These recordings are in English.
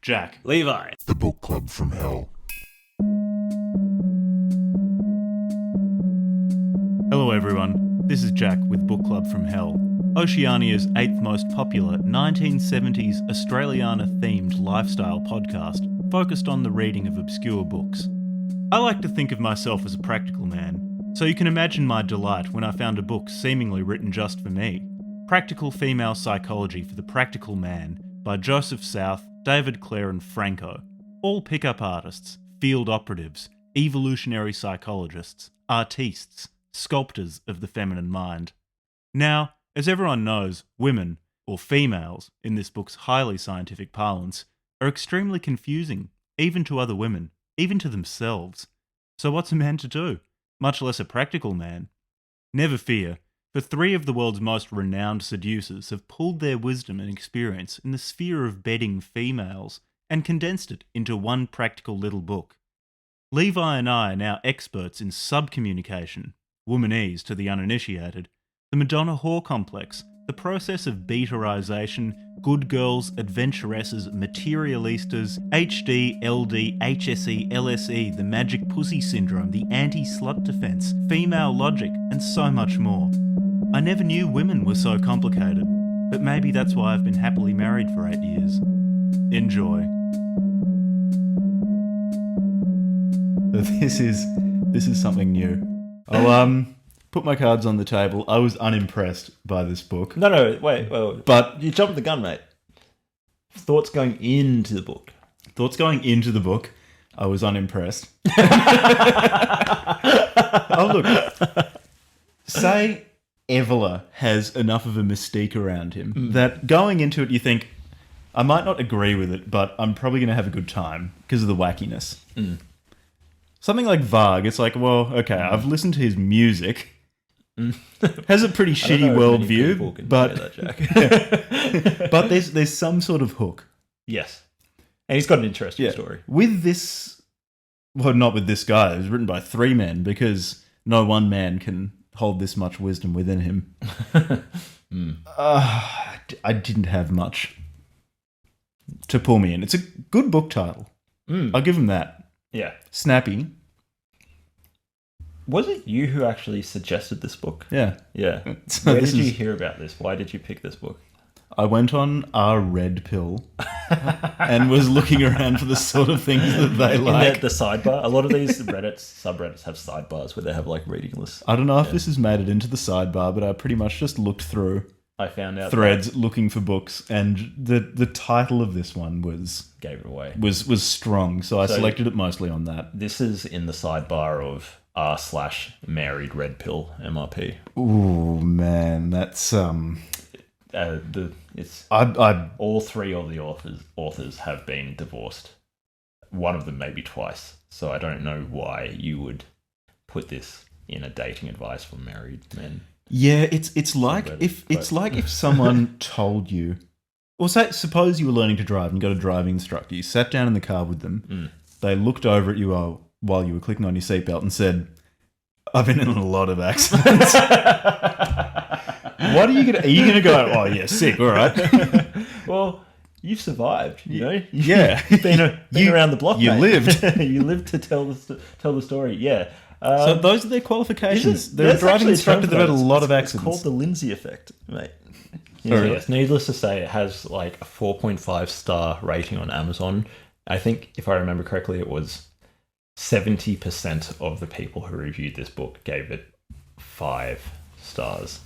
Jack. Levi. The Book Club from Hell. Hello everyone, this is Jack with Book Club from Hell, Oceania's 8th most popular 1970s Australiana-themed lifestyle podcast focused on the reading of obscure books. I like to think of myself as a practical man, so you can imagine my delight when I found a book seemingly written just for me. Practical Female Psychology for the Practical Man by Joseph South, David Clare and Franco. All pickup artists, field operatives, evolutionary psychologists, artistes, sculptors of the feminine mind. Now, as everyone knows, women, or females, in this book's highly scientific parlance, are extremely confusing, even to other women, even to themselves. So what's a man to do? Much less a practical man. Never fear, for 3 of the world's most renowned seducers have pooled their wisdom and experience in the sphere of bedding females and condensed it into one practical little book. Levi and I are now experts in subcommunication, womanese to the uninitiated, the Madonna whore complex, the process of betarization, good girls, adventuresses, materialistas, HD, LD, HSE, LSE, the magic pussy syndrome, the anti-slut defense, female logic, and so much more. I never knew women were so complicated, but maybe that's why I've been happily married for 8 years. Enjoy. This is something new. I'll put my cards on the table. I was unimpressed by this book. No, wait. But You jumped the gun, mate. Thoughts going into the book. Thoughts going into the book, I was unimpressed. Oh, look. Say Evola has enough of a mystique around him that going into it you think, I might not agree with it, but I'm probably going to have a good time because of the wackiness. Something like Varg, it's like, well, okay, I've listened to his music. Has a pretty shitty worldview, but but there's some sort of hook. Yes. And he's got an interesting story. With this, well, not with this guy. It was written by 3 men because no one man can hold this much wisdom within him. I didn't have much to pull me in. It's a good book title. I'll give him that. Yeah. Snappy. Was it you who actually suggested this book? Yeah. Yeah. So Where did you hear about this? Why did you pick this book? I went on our red pill and was looking around for the sort of things that they like. In the sidebar. A lot of these subreddits have sidebars where they have like reading lists. I don't know if this has made it into the sidebar, but I pretty much just looked through I found out threads looking for books, and the title of this one gave it away. Was strong, so I selected it mostly on that. This is in the sidebar of r/married red pill MRP. Ooh, man, that's it's I all 3 of the authors have been divorced. One of them maybe twice. So I don't know why you would put this in a dating advice for married men. Yeah, it's like if someone told you, or suppose you were learning to drive and got a driving instructor. You sat down in the car with them. They looked over at you while you were clicking on your seatbelt and said, "I've been in a lot of accidents." What are you gonna go? Oh yeah, sick. All right. Well, you've survived. You know. Yeah, You've been around the block. You mate. lived. You lived to tell the story. Yeah. So those are their qualifications. They're a driving instructor that had a lot of accidents. It's called the Lindsay effect, mate. Really? Yes. Needless to say, it has like a 4.5 star rating on Amazon. I think, if I remember correctly, it was 70% of the people who reviewed this book gave it 5 stars.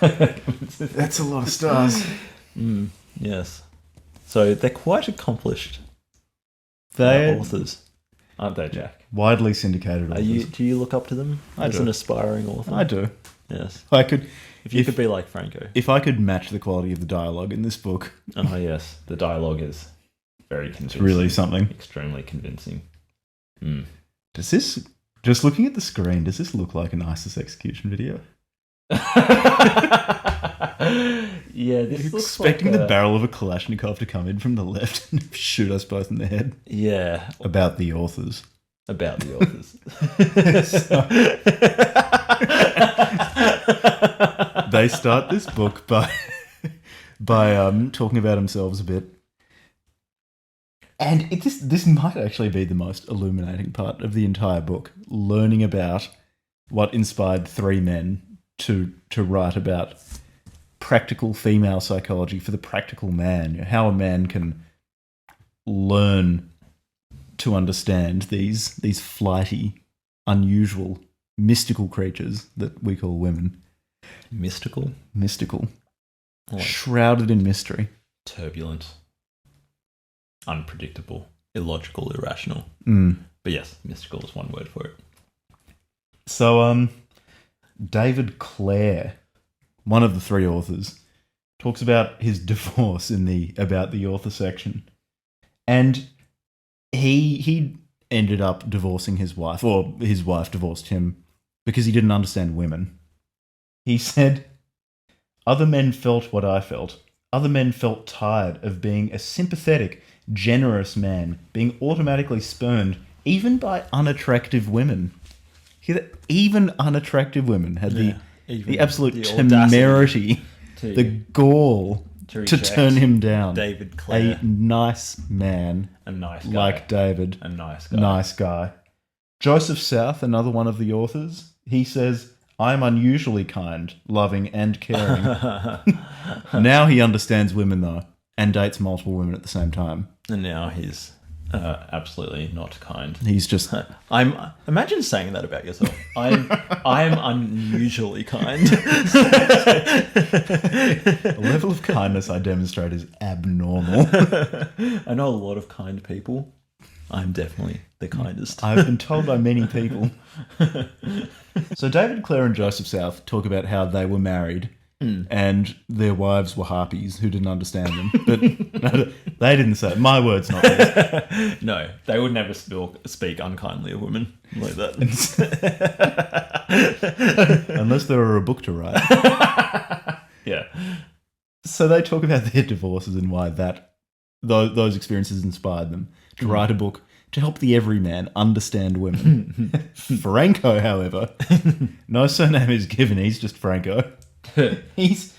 That's a lot of stars. Yes. So they're quite accomplished. They're authors, aren't they, Jack? Widely syndicated authors. Do you look up to them as an aspiring author? I do. Yes. I could. If you could be like Franco. If I could match the quality of the dialogue in this book. Oh, yes. The dialogue is very convincing. It's really something. Extremely convincing. Does this, just looking at the screen, does this look like an ISIS execution video? Yeah, this looks expecting like the barrel of a Kalashnikov to come in from the left and shoot us both in the head. Yeah. About the authors. About the authors. They start this book by talking about themselves a bit. And this might actually be the most illuminating part of the entire book, learning about what inspired three men to write about practical female psychology for the practical man, how a man can learn to understand these flighty, unusual, mystical creatures that we call women. Mystical? Mystical. Like shrouded in mystery. Turbulent. Unpredictable. Illogical, irrational. But yes, mystical is one word for it. So, David Clare, one of the three authors, talks about his divorce in the About the Author section. And he ended up divorcing his wife, or his wife divorced him, because he didn't understand women. He said, "Other men felt what I felt. Other men felt tired of being a sympathetic, generous man, being automatically spurned, even by unattractive women." Hear that? Even unattractive women had the absolute temerity, the gall to turn him down. David Clare. A nice man. A nice guy. Like David. A nice guy. Nice guy. Joseph South, another one of the authors, he says, "I am unusually kind, loving, and caring." Now he understands women, though, and dates multiple women at the same time. And now he's absolutely not kind. He's just... Imagine saying that about yourself. I'm unusually kind. The level of kindness I demonstrate is abnormal. I know a lot of kind people. I'm definitely the kindest. I've been told by many people. So David Clare and Joseph South talk about how they were married and their wives were harpies who didn't understand them. But they didn't say it. My words, not theirs. No, they would never speak unkindly of women like that. Unless there were a book to write. Yeah. So they talk about their divorces and why those experiences inspired them to write a book to help the everyman understand women. Franco, however, no surname is given. He's just Franco. His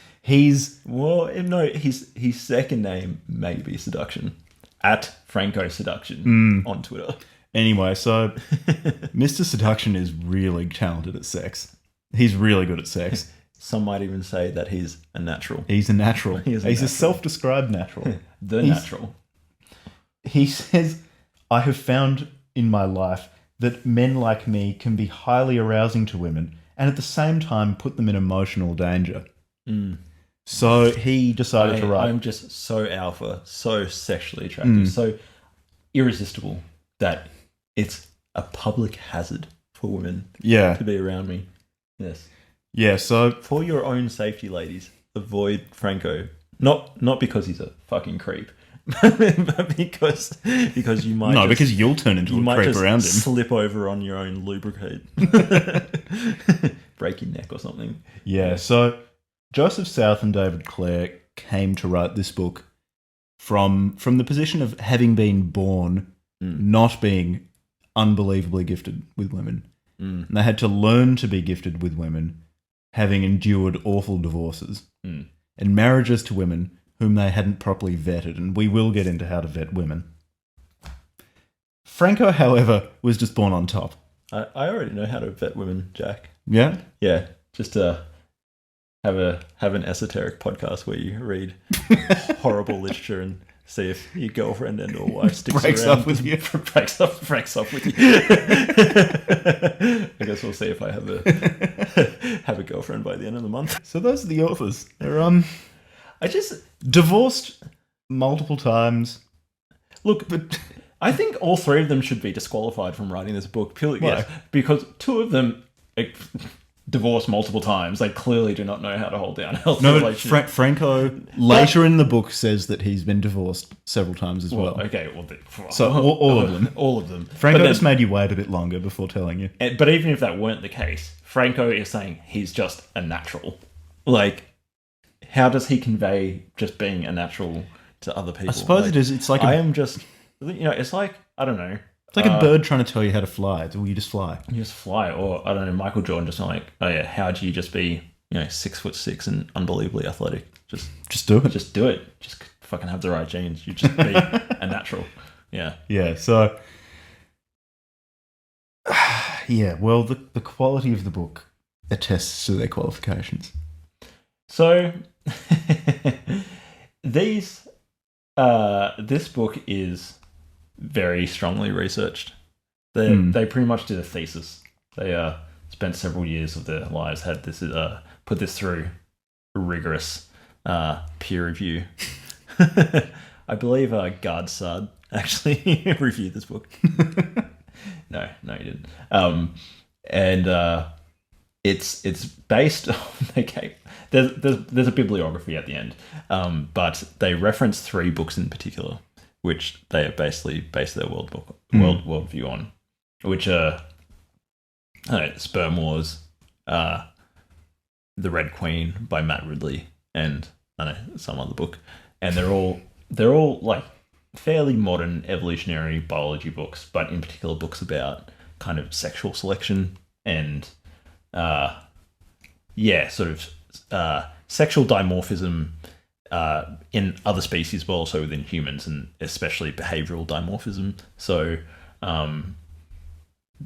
second name may be Seduction. At Franco Seduction on Twitter. Anyway, so Mr. Seduction is really talented at sex. He's really good at sex. Some might even say that he's a natural. He's a natural. He's a self-described natural. Natural. He says, "I have found in my life that men like me can be highly arousing to women and at the same time put them in emotional danger." So he decided to write... I'm just so alpha, so sexually attractive, so irresistible that it's a public hazard for women to be around me. Yes. Yeah, so... For your own safety, ladies, avoid Franco. Not because he's a fucking creep, but because you might... No, because you'll turn into a creep around him. Slip over on your own lubricate. Break your neck or something. Yeah, so Joseph South and David Clare came to write this book from the position of having been born not being unbelievably gifted with women. And they had to learn to be gifted with women, having endured awful divorces and marriages to women whom they hadn't properly vetted, and we will get into how to vet women. Franco, however, was just born on top. I already know how to vet women, Jack. Yeah? Yeah, just have an esoteric podcast where you read horrible literature and see if your girlfriend and or wife sticks breaks around. up with you. breaks up with you. I guess we'll see if I have a girlfriend by the end of the month. So those are the authors. They're I just divorced multiple times. Look, but I think all three of them should be disqualified from writing this book purely because two of them divorced multiple times. They clearly do not know how to hold down a healthy relationship. Franco later in the book says that he's been divorced several times as well. Okay, so all of them. All of them. Franco just made you wait a bit longer before telling you. But even if that weren't the case, Franco is saying he's just a natural. Like, how does he convey just being a natural to other people? I suppose it is. It's like I am just, it's like, I don't know. It's like a bird trying to tell you how to fly. Well, you just fly. You just fly. Or, I don't know, Michael Jordan just like, oh yeah, how do you just be, 6'6" and unbelievably athletic? Just do it. Just do it. Just fucking have the right genes. You just be a natural. Yeah. Yeah, so... Yeah, well, the quality of the book attests to their qualifications. So, this book is very strongly researched. They pretty much did a thesis. They spent several years of their lives, had this put this through rigorous peer review. I believe Gardsad actually reviewed this book. No, he didn't. And it's based on there's a bibliography at the end, but they reference 3 books in particular, which they have basically based their worldview on, which are Sperm Wars, The Red Queen by Matt Ridley, and I don't know, some other book, and they're all like fairly modern evolutionary biology books, but in particular books about kind of sexual selection and sexual dimorphism in other species, but also within humans, and especially behavioral dimorphism. So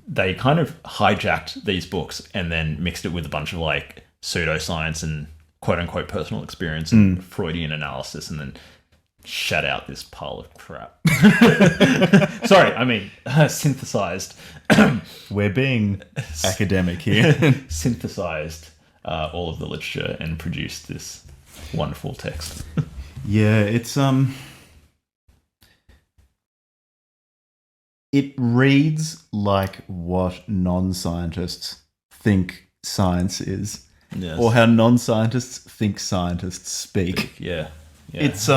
they kind of hijacked these books and then mixed it with a bunch of like pseudoscience and quote unquote personal experience and Freudian analysis, and then shat out this pile of crap. Sorry, I mean synthesized. We're being academic here. Synthesized all of the literature and produced this wonderful text. Yeah, it's it reads like what non-scientists think science is, yes. or how non-scientists think scientists speak. Yeah. It's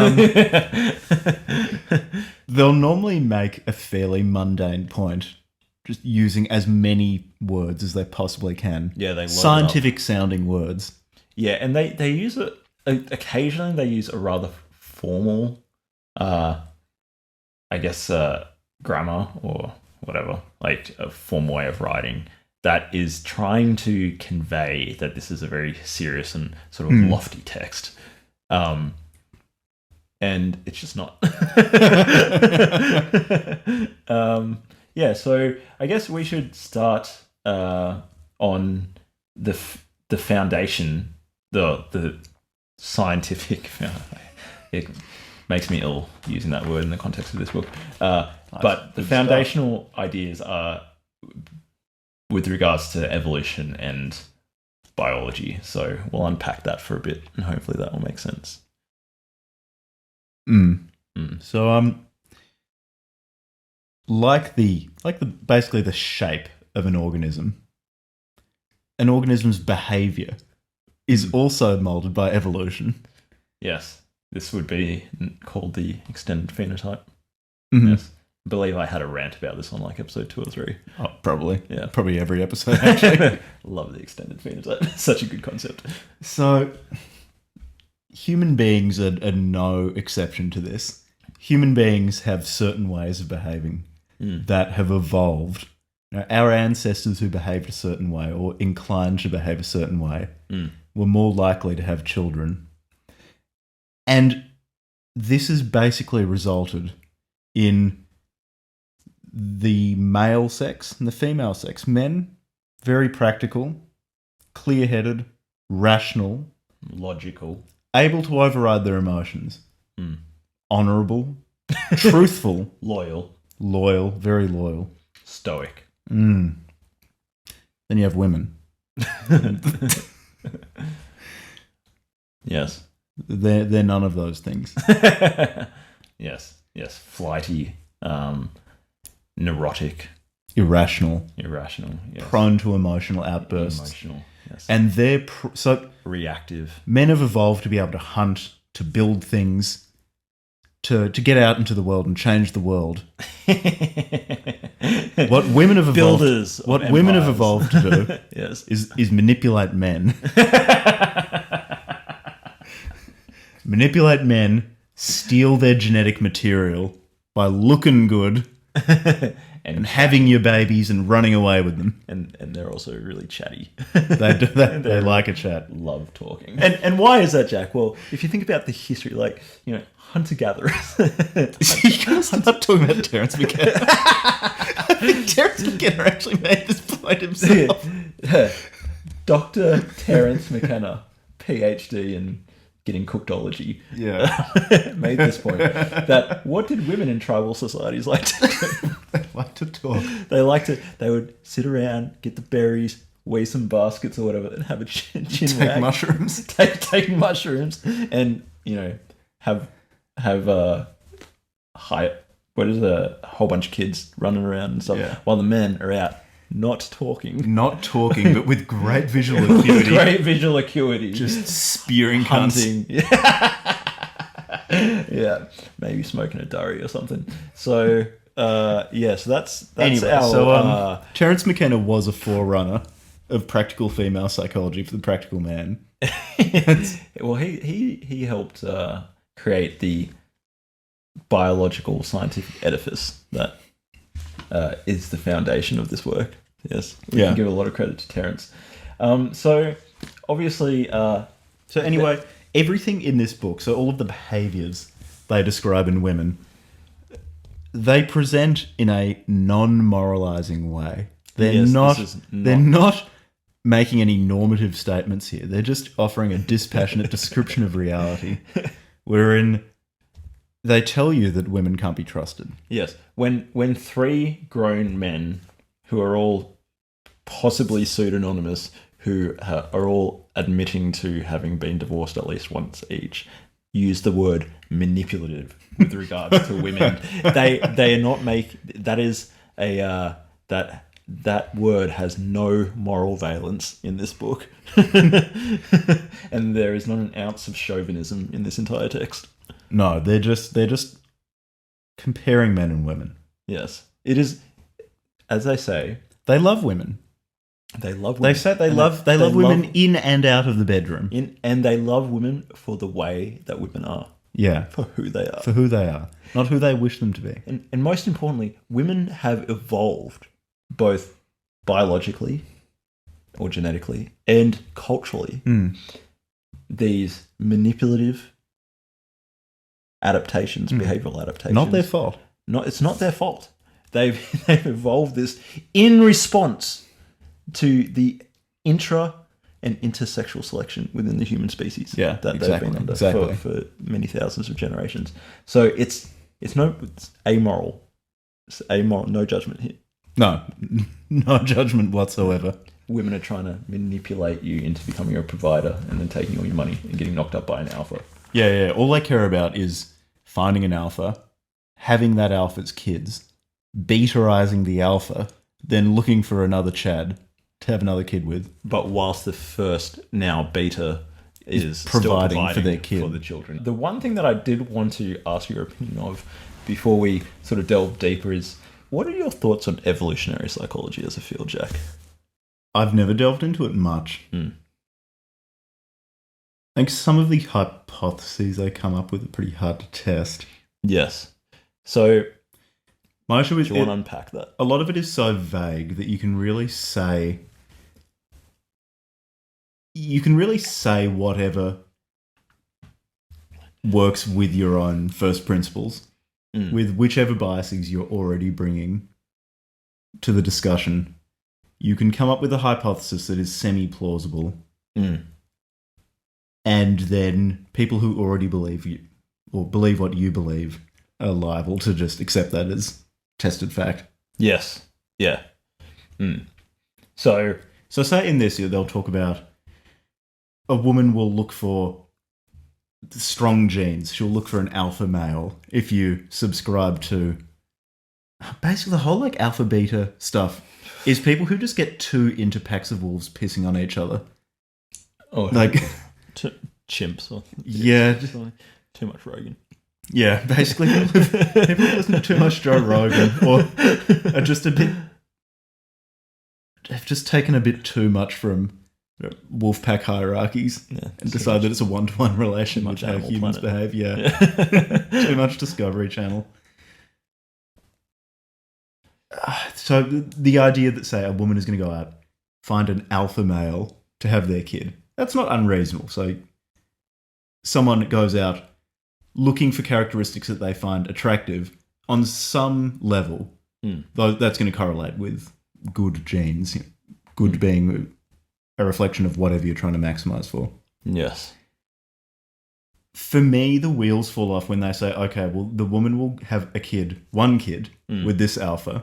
they'll normally make a fairly mundane point, just using as many words as they possibly can. Yeah, they load scientific sounding words. Yeah, and they use it occasionally. They use a rather formal, I guess, grammar or whatever, like a formal way of writing that is trying to convey that this is a very serious and sort of lofty text. And it's just not. Yeah, so I guess we should start on the foundation, the scientific. It makes me ill using that word in the context of this book. But the foundational ideas are with regards to evolution and biology. So we'll unpack that for a bit, and hopefully that will make sense. So basically the shape of an organism's behavior is also molded by evolution. Yes, this would be called the extended phenotype. Yes, I believe I had a rant about this on like episode 2 or 3. Oh, probably. Yeah, probably every episode. Actually, love the extended phenotype. Such a good concept. So, human beings are no exception to this. Human beings have certain ways of behaving that have evolved. Now, our ancestors who behaved a certain way or inclined to behave a certain way were more likely to have children. And this has basically resulted in the male sex and the female sex. Men, very practical, clear-headed, rational, logical, able to override their emotions, honourable, truthful, loyal, very loyal, stoic. Then you have women. Yes. They're none of those things. Yes. Flighty, neurotic, irrational, yes. Prone to emotional outbursts. Yes. And they're so reactive. Men have evolved to be able to hunt, to build things, to get out into the world and change the world. What women have evolved to do yes. is manipulate men. Manipulate men, steal their genetic material by looking good and having your babies and running away with them. And they're also really chatty. They like a chat. Love talking. And why is that, Jack? Well, if you think about the history, like, hunter-gatherers. You can't stop talking about Terence McKenna. I think Terence McKenna actually made this point himself. Dr. Terence McKenna, PhD in getting cookedology, made this point that what did women in tribal societies like to do? They like to talk. They would sit around, get the berries, weigh some baskets or whatever, and have a chin Take mushrooms. Take mushrooms, and have a whole bunch of kids running around and stuff, while the men are out not talking, but with great visual acuity. Just spewing hunting. Maybe smoking a durry or something. So so that's anyway, our... Terence McKenna was a forerunner of practical female psychology for the practical man. Well, he helped create the biological scientific edifice that is the foundation of this work. Yes, we can give a lot of credit to Terence. So obviously, everything in this book, so all of the behaviours they describe in women, they present in a non-moralising way. They're not making any normative statements here. They're just offering a dispassionate description of reality, wherein they tell you that women can't be trusted. Yes. When three grown men who are all possibly pseudonymous, who are all admitting to having been divorced at least once each, use the word manipulative with regards to women, they are not that is a that word has no moral valence in this book. And there is not an ounce of chauvinism in this entire text. No, they're just comparing men and women. Yes. It is, as they say, they love women. They love women. They say they love women in and out of the bedroom. And they love women for the way that women are. Yeah. For who they are. For who they are. Not who they wish them to be. And most importantly, women have evolved both biologically or genetically and culturally. These manipulative adaptations, behavioral adaptations. Not their fault. It's not their fault. They've evolved this in response to the intra and intersexual selection within the human species that they've been under for many thousands of generations. So it's amoral. It's amoral, no judgment here. No judgment whatsoever. Women are trying to manipulate you into becoming a provider and then taking all your money and getting knocked up by an alpha. Yeah. All they care about is finding an alpha, having that alpha's kids, betaizing the alpha, then looking for another Chad to have another kid with. But whilst the first now beta is providing for their kid. For the children. The one thing that I did want to ask your opinion of before we sort of delve deeper is, what are your thoughts on evolutionary psychology as a field, Jack? I've never delved into it much. I think some of the hypotheses they come up with are pretty hard to test. Yes. So, my issue is, do you want to unpack that? A lot of it is so vague that you can really say whatever works with your own first principles, with whichever biases you're already bringing to the discussion. You can come up with a hypothesis that is semi-plausible, and then people who already believe you, or believe what you believe, are liable to just accept that as tested fact. Yes. Yeah. So say in this, they'll talk about a woman will look for strong genes. She'll look for an alpha male if you subscribe to... Basically, the whole alpha beta stuff is people who just get too into packs of wolves pissing on each other. Oh, chimps. Or too much Rogan. Yeah, basically, people listen to too much Joe Rogan, or are just have just taken a bit too much from wolfpack hierarchies and decide that it's a one-to-one relation with how humans behave. Too much Discovery Channel. So the idea that, say, a woman is going to go out, find an alpha male to have their kid, that's not unreasonable. So someone goes out looking for characteristics that they find attractive on some level, though that's going to correlate with good genes, good being a reflection of whatever you're trying to maximize for. Yes. For me, the wheels fall off when they say, okay, well, the woman will have one kid with this alpha,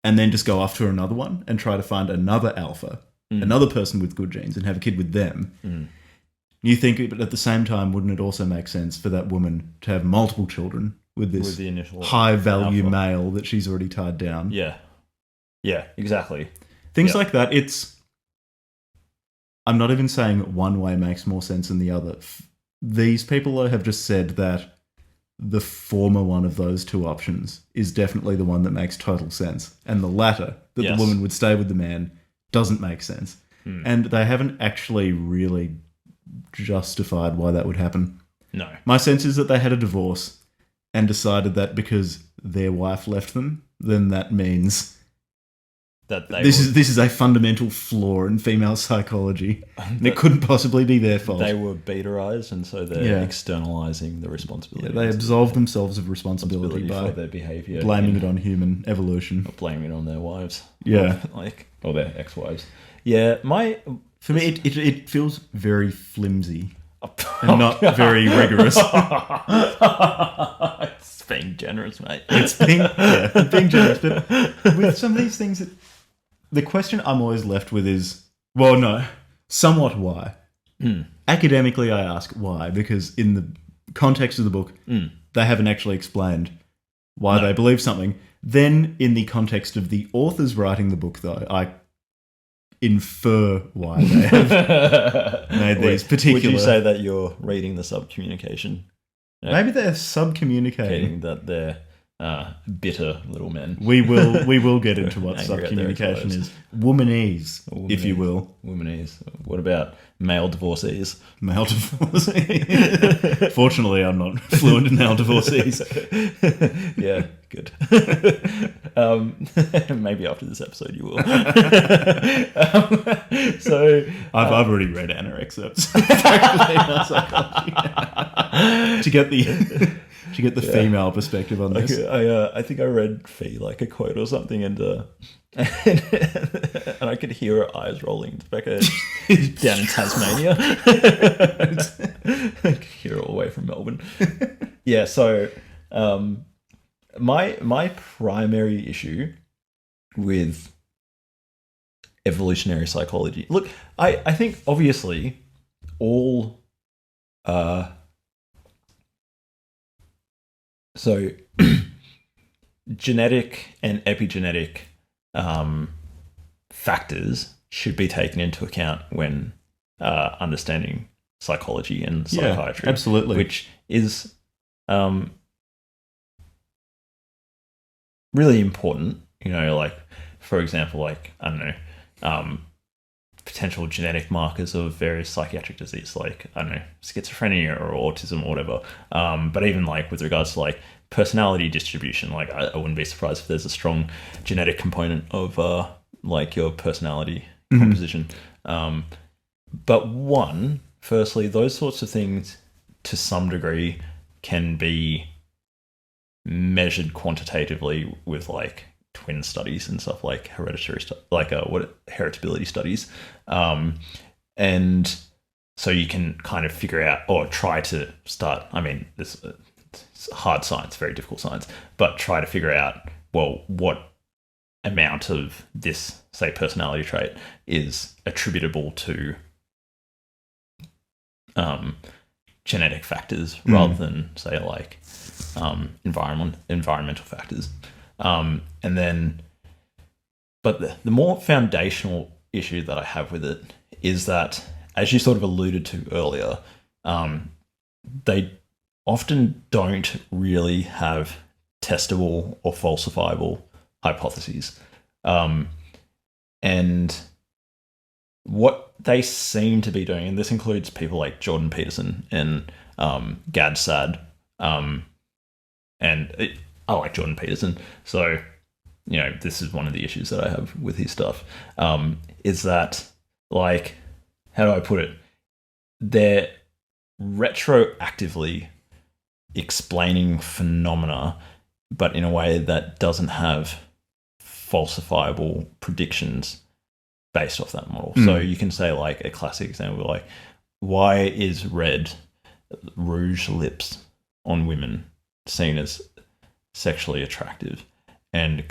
and then just go after another one and try to find another alpha, another person with good genes, and have a kid with them. You think, but at the same time, wouldn't it also make sense for that woman to have multiple children with this the initial high-value alpha male that she's already tied down? Yeah. Yeah, exactly. Things like that, I'm not even saying one way makes more sense than the other. These people have just said that the former one of those two options is definitely the one that makes total sense. And the latter, that the woman would stay with the man, doesn't make sense. And they haven't actually really justified why that would happen. No. My sense is that they had a divorce and decided that because their wife left them, then that means that this is a fundamental flaw in female psychology. And it couldn't possibly be their fault. They were betarized, and so they're externalizing the responsibility. They absolved themselves of responsibility by for their behavior, blaming it on human evolution. Or blaming it on their wives. Yeah. Or their ex-wives. Yeah, for me, it feels very flimsy and not very rigorous. It's being generous, mate. It's being generous. But with some of these things, the question I'm always left with is, well, no, somewhat why. Academically, I ask why, because in the context of the book, they haven't actually explained why they believe something. Then, in the context of the authors writing the book, though, I infer why they have made these particular... Would you say that you're reading the subcommunication? Maybe they're subcommunicating. That they're bitter little men. We will get into what subcommunication is. Womanese, if you will. Womanese. What about male divorcees? Male divorcees. Fortunately, I'm not fluent in male divorcees. Yeah, good. Maybe after this episode you will. So I've already read Anna excerpts to get the female perspective on this. I think I read Fee like a quote or something, and I could hear her eyes rolling. Becca down in Tasmania. I could hear her all the way from Melbourne. Yeah, so my primary issue with evolutionary psychology. Look, I think obviously all so genetic and epigenetic factors should be taken into account when understanding psychology and psychiatry. Yeah, absolutely. Which is really important, like, for example, like, I don't know, potential genetic markers of various psychiatric disease, like, I don't know, schizophrenia or autism or whatever. But even like with regards to like personality distribution, like I wouldn't be surprised if there's a strong genetic component of like your personality composition. But firstly, those sorts of things to some degree can be measured quantitatively with like twin studies and stuff, like heritability studies, and so you can kind of figure out or try to start. I mean, it's hard science, very difficult science, but try to figure out, well, what amount of this, say, personality trait is attributable to genetic factors rather than, say, like environmental factors. And then, but the more foundational issue that I have with it is that, as you sort of alluded to earlier, they often don't really have testable or falsifiable hypotheses. And what they seem to be doing, and this includes people like Jordan Peterson and Gad Saad, I like Jordan Peterson, so this is one of the issues that I have with his stuff, is that, like, how do I put it? They're retroactively explaining phenomena, but in a way that doesn't have falsifiable predictions based off that model. So you can say, like, a classic example, like, why is rouge lips on women seen as sexually attractive? And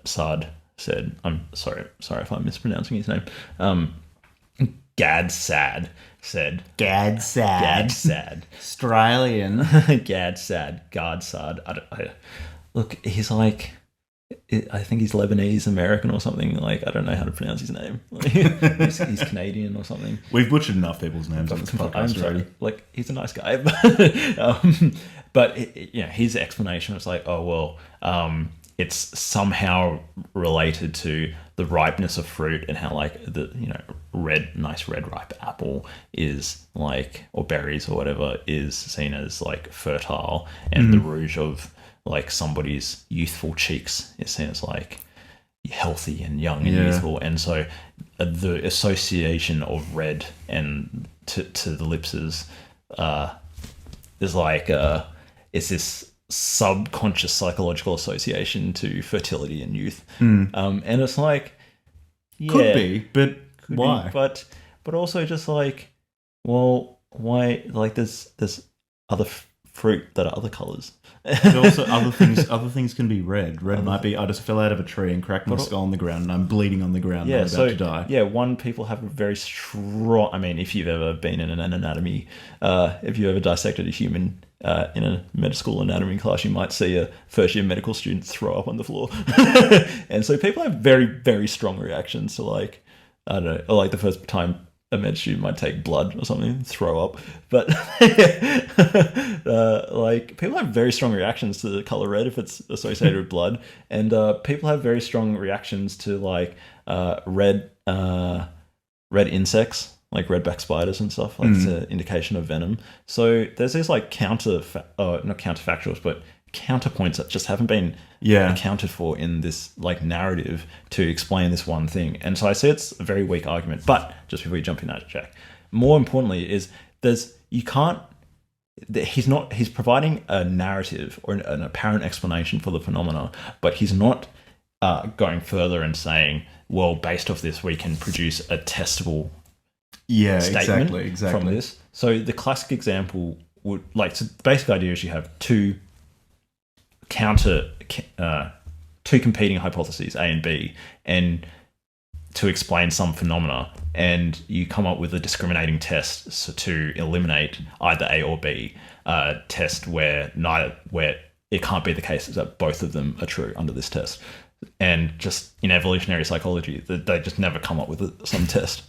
Sard said, I'm sorry if I'm mispronouncing his name. Gad Sad said. Gad Sad. Australian. Gad Sad. Gad Sad. Look, he's like, I think he's Lebanese American or something. Like, I don't know how to pronounce his name. He's Canadian or something. We've butchered enough people's names on this podcast. I'm sorry. Like, he's a nice guy. But his explanation was like, oh, well, it's somehow related to the ripeness of fruit and how, like, the nice red ripe apple is like, or berries or whatever, is seen as like fertile, and the rouge of like somebody's youthful cheeks is seen as like healthy and young and youthful. And so the association of red and to the lips is like it's this subconscious psychological association to fertility and youth. And it's like, could be, but why? But also just like, well, why? Like, there's other fruit that are other colors. But also other things can be red. Red might be, I just fell out of a tree and cracked my skull on the ground and I'm bleeding on the ground and I'm about to die. Yeah, people have a very strong, I mean, if you've ever been in an anatomy, if you ever dissected a human in a medical school anatomy class, you might see a first year medical student throw up on the floor. And so people have very, very strong reactions to, like, I don't know, or like the first time a med student might take blood or something, throw up. But like, people have very strong reactions to the color red if it's associated with blood, and people have very strong reactions to, like, red insects, like redback spiders and stuff. Like, it's an indication of venom. So there's these, like, not counterfactuals, but counterpoints that just haven't been accounted for in this, like, narrative to explain this one thing. And so I see it's a very weak argument. But just before you jump in that, Jack, more importantly is he's providing a narrative or an apparent explanation for the phenomena, but he's not going further and saying, well, based off this, we can produce a testable statement from this. So the classic example would, like, so the basic idea is you have two competing hypotheses, A and B, and to explain some phenomena, and you come up with a discriminating test to eliminate either A or B, test where it can't be the case that both of them are true under this test. And just in evolutionary psychology, they just never come up with some test.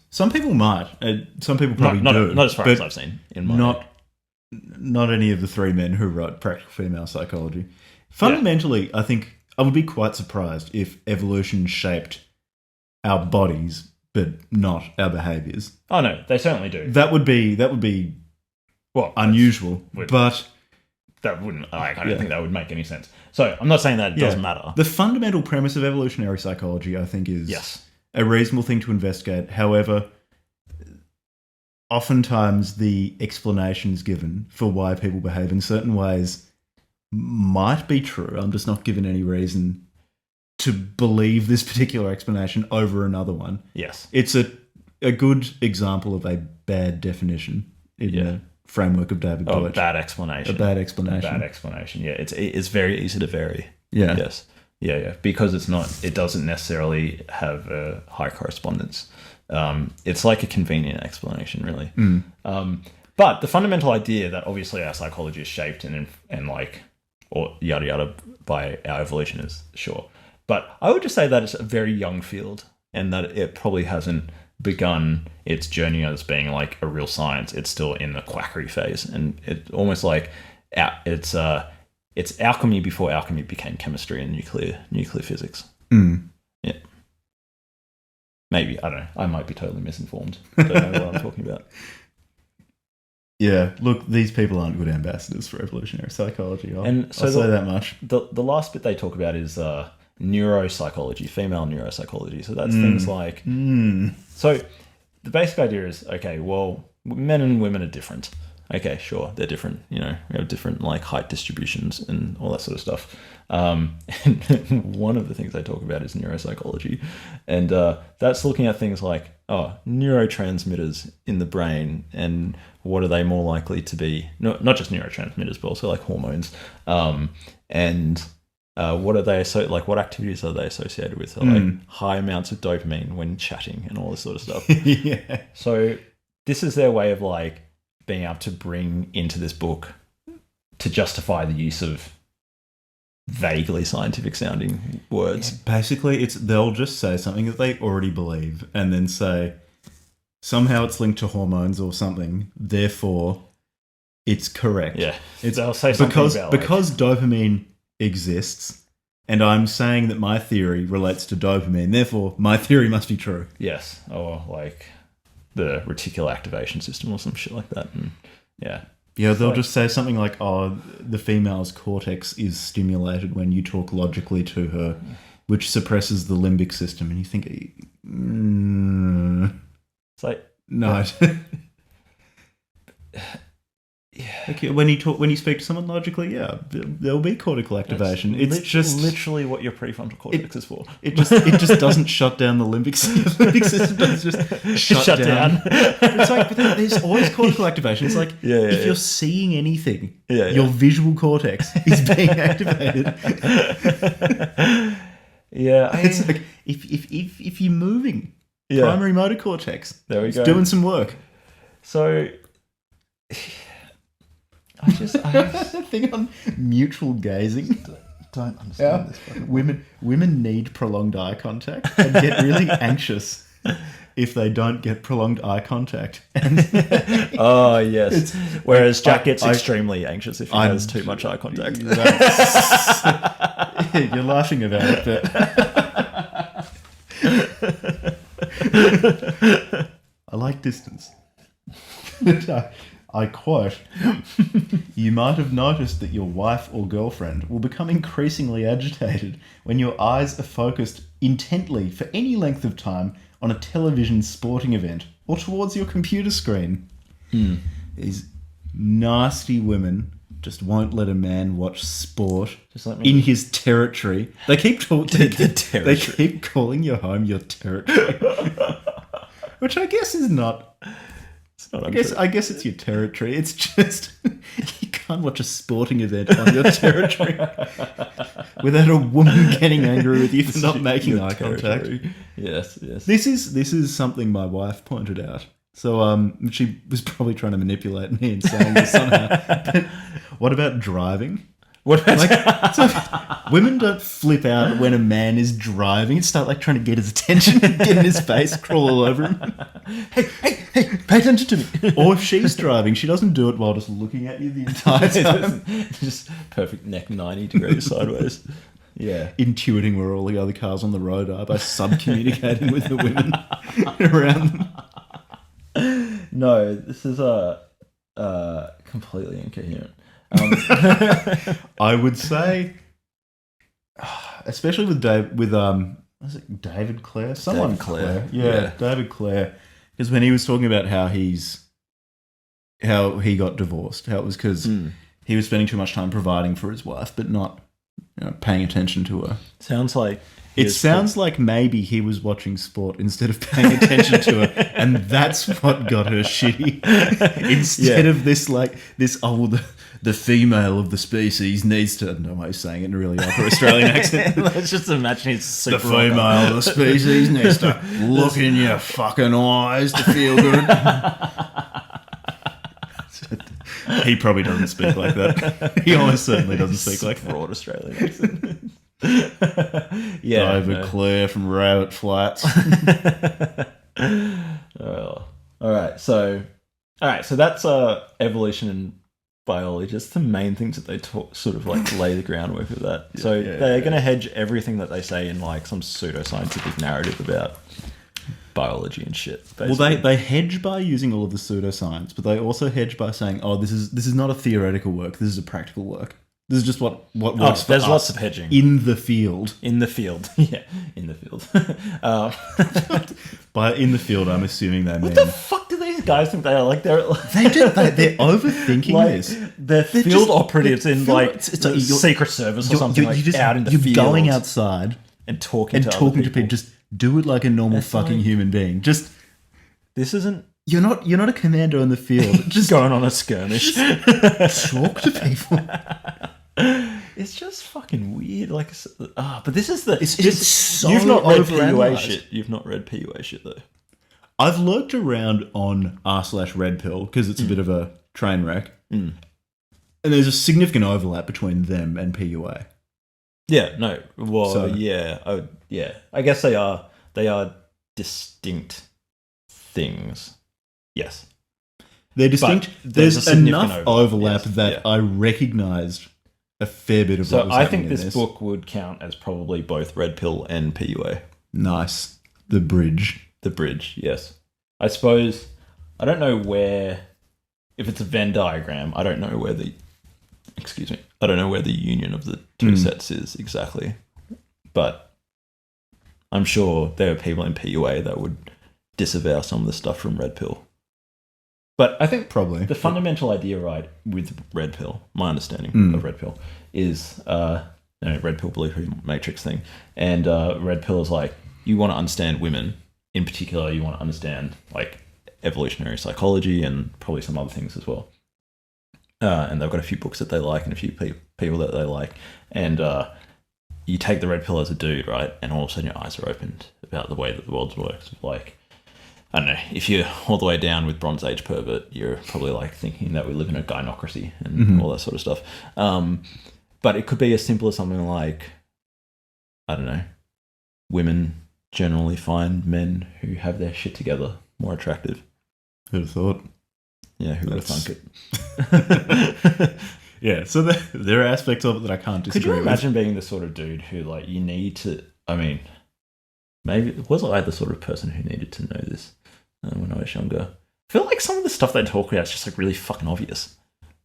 Some people might. Some people probably do. Not as far as I've seen. Not any of the three men who wrote Practical Female Psychology. Fundamentally, I think I would be quite surprised if evolution shaped our bodies, but not our behaviours. Oh no, they certainly do. That would be unusual, but that wouldn't. I don't think that would make any sense. So I'm not saying that it doesn't matter. The fundamental premise of evolutionary psychology, I think, is a reasonable thing to investigate. However, oftentimes the explanations given for why people behave in certain ways might be true. I'm just not given any reason to believe this particular explanation over another one. Yes. It's a good example of a bad definition in the framework of David Deutsch. A bad explanation. Yeah, it's very easy to vary. Yeah. Yes. Yeah. Because it doesn't necessarily have a high correspondence. It's like a convenient explanation, really. But the fundamental idea that obviously our psychology is shaped and like, or yada yada, by our evolution is sure. But I would just say that it's a very young field and that it probably hasn't begun its journey as being like a real science. It's still in the quackery phase, and it's almost like it's alchemy before alchemy became chemistry and nuclear physics. Yeah. Maybe, I don't know. I might be totally misinformed. I don't know what I'm talking about. Yeah, look, these people aren't good ambassadors for evolutionary psychology. I'll say that much. The last bit they talk about is neuropsychology, female neuropsychology. So that's things like... So the basic idea is, okay, well, men and women are different. Okay, sure, they're different. We have different like height distributions and all that sort of stuff. And one of the things they talk about is neuropsychology. And that's looking at things like, neurotransmitters in the brain and what are they more likely to be? Not just neurotransmitters, but also like hormones. And what are they what activities are they associated with? So, like high amounts of dopamine when chatting and all this sort of stuff. Yeah. So this is their way of like being able to bring into this book to justify the use of vaguely scientific sounding words. Yeah, basically, they'll just say something that they already believe and then say somehow it's linked to hormones or something, therefore it's correct. Yeah. They'll say something because dopamine exists and I'm saying that my theory relates to dopamine, therefore my theory must be true. Yes. Or like the reticular activation system or some shit like that. And yeah. Yeah, they'll just say something like, the female's cortex is stimulated when you talk logically to her, which suppresses the limbic system. And you think, it's like... No. Yeah. Okay, when you speak to someone logically, yeah, there'll be cortical activation. It's just literally what your prefrontal cortex is for. It just doesn't shut down the limbic system. The limbic system doesn't just shut down. It's like, but there's always cortical activation. It's like if you're seeing anything, your visual cortex is being activated. It's like if you're moving, primary motor cortex, there we go, doing some work. So. I just thing on mutual gazing. Don't understand this. Women need prolonged eye contact and get really anxious if they don't get prolonged eye contact. Oh yes. Whereas Jack gets extremely anxious if he has too much eye contact. You're laughing about it, but I like distance. I quote, "You might have noticed that your wife or girlfriend will become increasingly agitated when your eyes are focused intently for any length of time on a television sporting event or towards your computer screen." These nasty women just won't let a man watch sport in his territory. They keep they keep calling your home your territory, which I guess is not. I guess it's your territory. It's just you can't watch a sporting event on your territory without a woman getting angry with you for not making eye contact. Yes. This is something my wife pointed out. So she was probably trying to manipulate me and saying this somehow. But what about driving? Women don't flip out when a man is driving and start trying to get his attention, get in his face, crawl all over him. Hey, pay attention to me. Or if she's driving, she doesn't do it while just looking at you the entire time. Just perfect neck 90 degrees sideways. Yeah. Intuiting where all the other cars on the road are by sub-communicating with the women around them. No, this is completely incoherent. I would say, especially with was it David Clare? Someone Clare. Yeah, David Clare. Because when he was talking about how he got divorced, how it was because he was spending too much time providing for his wife, but not paying attention to her. Sounds like maybe he was watching sport instead of paying attention to her, and that's what got her shitty. Instead of this the female of the species needs to. No way saying it in a really upper Australian accent. Let's just imagine he's super. The female of the species needs to look in your fucking eyes to feel good. He probably doesn't speak like that. He almost certainly doesn't speak like that. Broad Australian accent. David Clare from Rabbit Flats. All right, so that's evolution and biology. Just the main things that they sort of lay the groundwork of that. They're going to hedge everything that they say in some pseudoscientific narrative about biology and shit. Well, they hedge by using all of the pseudoscience, but they also hedge by saying, "Oh, this is not a theoretical work. This is a practical work. This is just what works for there's us lots of hedging in the field." In the field, yeah, in the field. By in the field, I'm assuming they mean. What the fuck do these guys think they are? Like they're They're overthinking like, this. They're field just- operatives in like it's like you're- Secret Service or something. Out in the you're field going outside and talking to people. Just do it like a normal fucking human being. Just this isn't. you're not a commando in the field. Just Going on a skirmish. talk to people. It's just fucking weird. Like, but this is the. It's so you've not read PUA overanalyzed. shit. You've not read PUA shit though. I've lurked around on r/red pill because it's a bit of a train wreck, and there's a significant overlap between them and PUA. Yeah. No. Well. So- yeah. Yeah. I guess they are. They are distinct things. Yes. They're distinct. But there's There's a significant enough overlap, overlap that I recognised a fair bit of So what was I happening think in this book would count as probably both red pill and PUA. Nice. The bridge. The bridge, yes. I suppose I don't know where. If it's a Venn diagram, I don't know where the. Excuse me. I don't know where the union of the two sets is exactly, but I'm sure there are people in PUA that would disavow some of the stuff from red pill. But I think Probably. the fundamental idea, right, with red pill, my understanding of red pill is red pill belief matrix thing, and red pill is like you want to understand women in particular. You want to understand like evolutionary psychology and probably some other things as well. And they've got a few books that they like and a few people that they like, and you take the red pill as a dude, right, and all of a sudden your eyes are opened about the way that the world works. Like, I don't know, if you're all the way down with Bronze Age pervert, you're probably like thinking that we live in a gynocracy and all that sort of stuff. But it could be as simple as something like, I don't know, women generally find men who have their shit together more attractive. Who'd have thought? Yeah, who would have thunk it? Yeah, so there are aspects of it that I can't disagree Could you with. imagine being the sort of dude who, like, you need to... I mean, maybe... Was I the sort of person who needed to know this when I was younger? I feel like some of the stuff they talk about is just, like, really fucking obvious.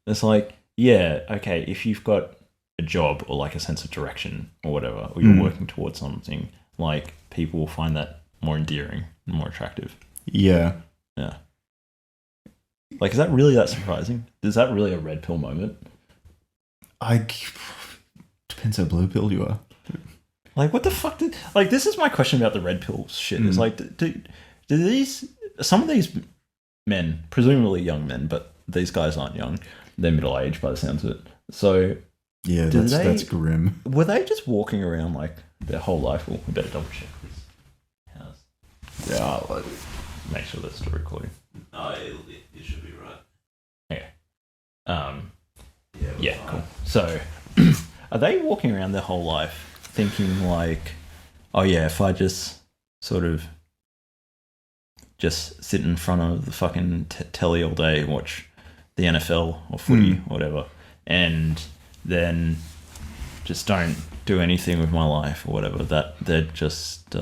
It's like, yeah, okay, if you've got a job or, like, a sense of direction or whatever, or you're working towards something, like, people will find that more endearing and more attractive. Yeah. Yeah. Like, is that really that surprising? Is that really a red pill moment? Depends how blue pill you are. Like, what the fuck did... Like, this is my question about the red pill shit. Is like, do these... Some of these men, presumably young men, but these guys aren't young. They're middle-aged by the sounds of it. So... Yeah, that's grim. Were they just walking around, like, their whole life? Well, we better double-check this house. Yeah, like, Make sure that's still recording. no, it should be right. Okay. Yeah, fine. cool. So, are they walking around their whole life thinking like, oh yeah, if I just sort of just sit in front of the fucking telly all day and watch the NFL or footy or whatever, and then just don't do anything with my life or whatever, that they just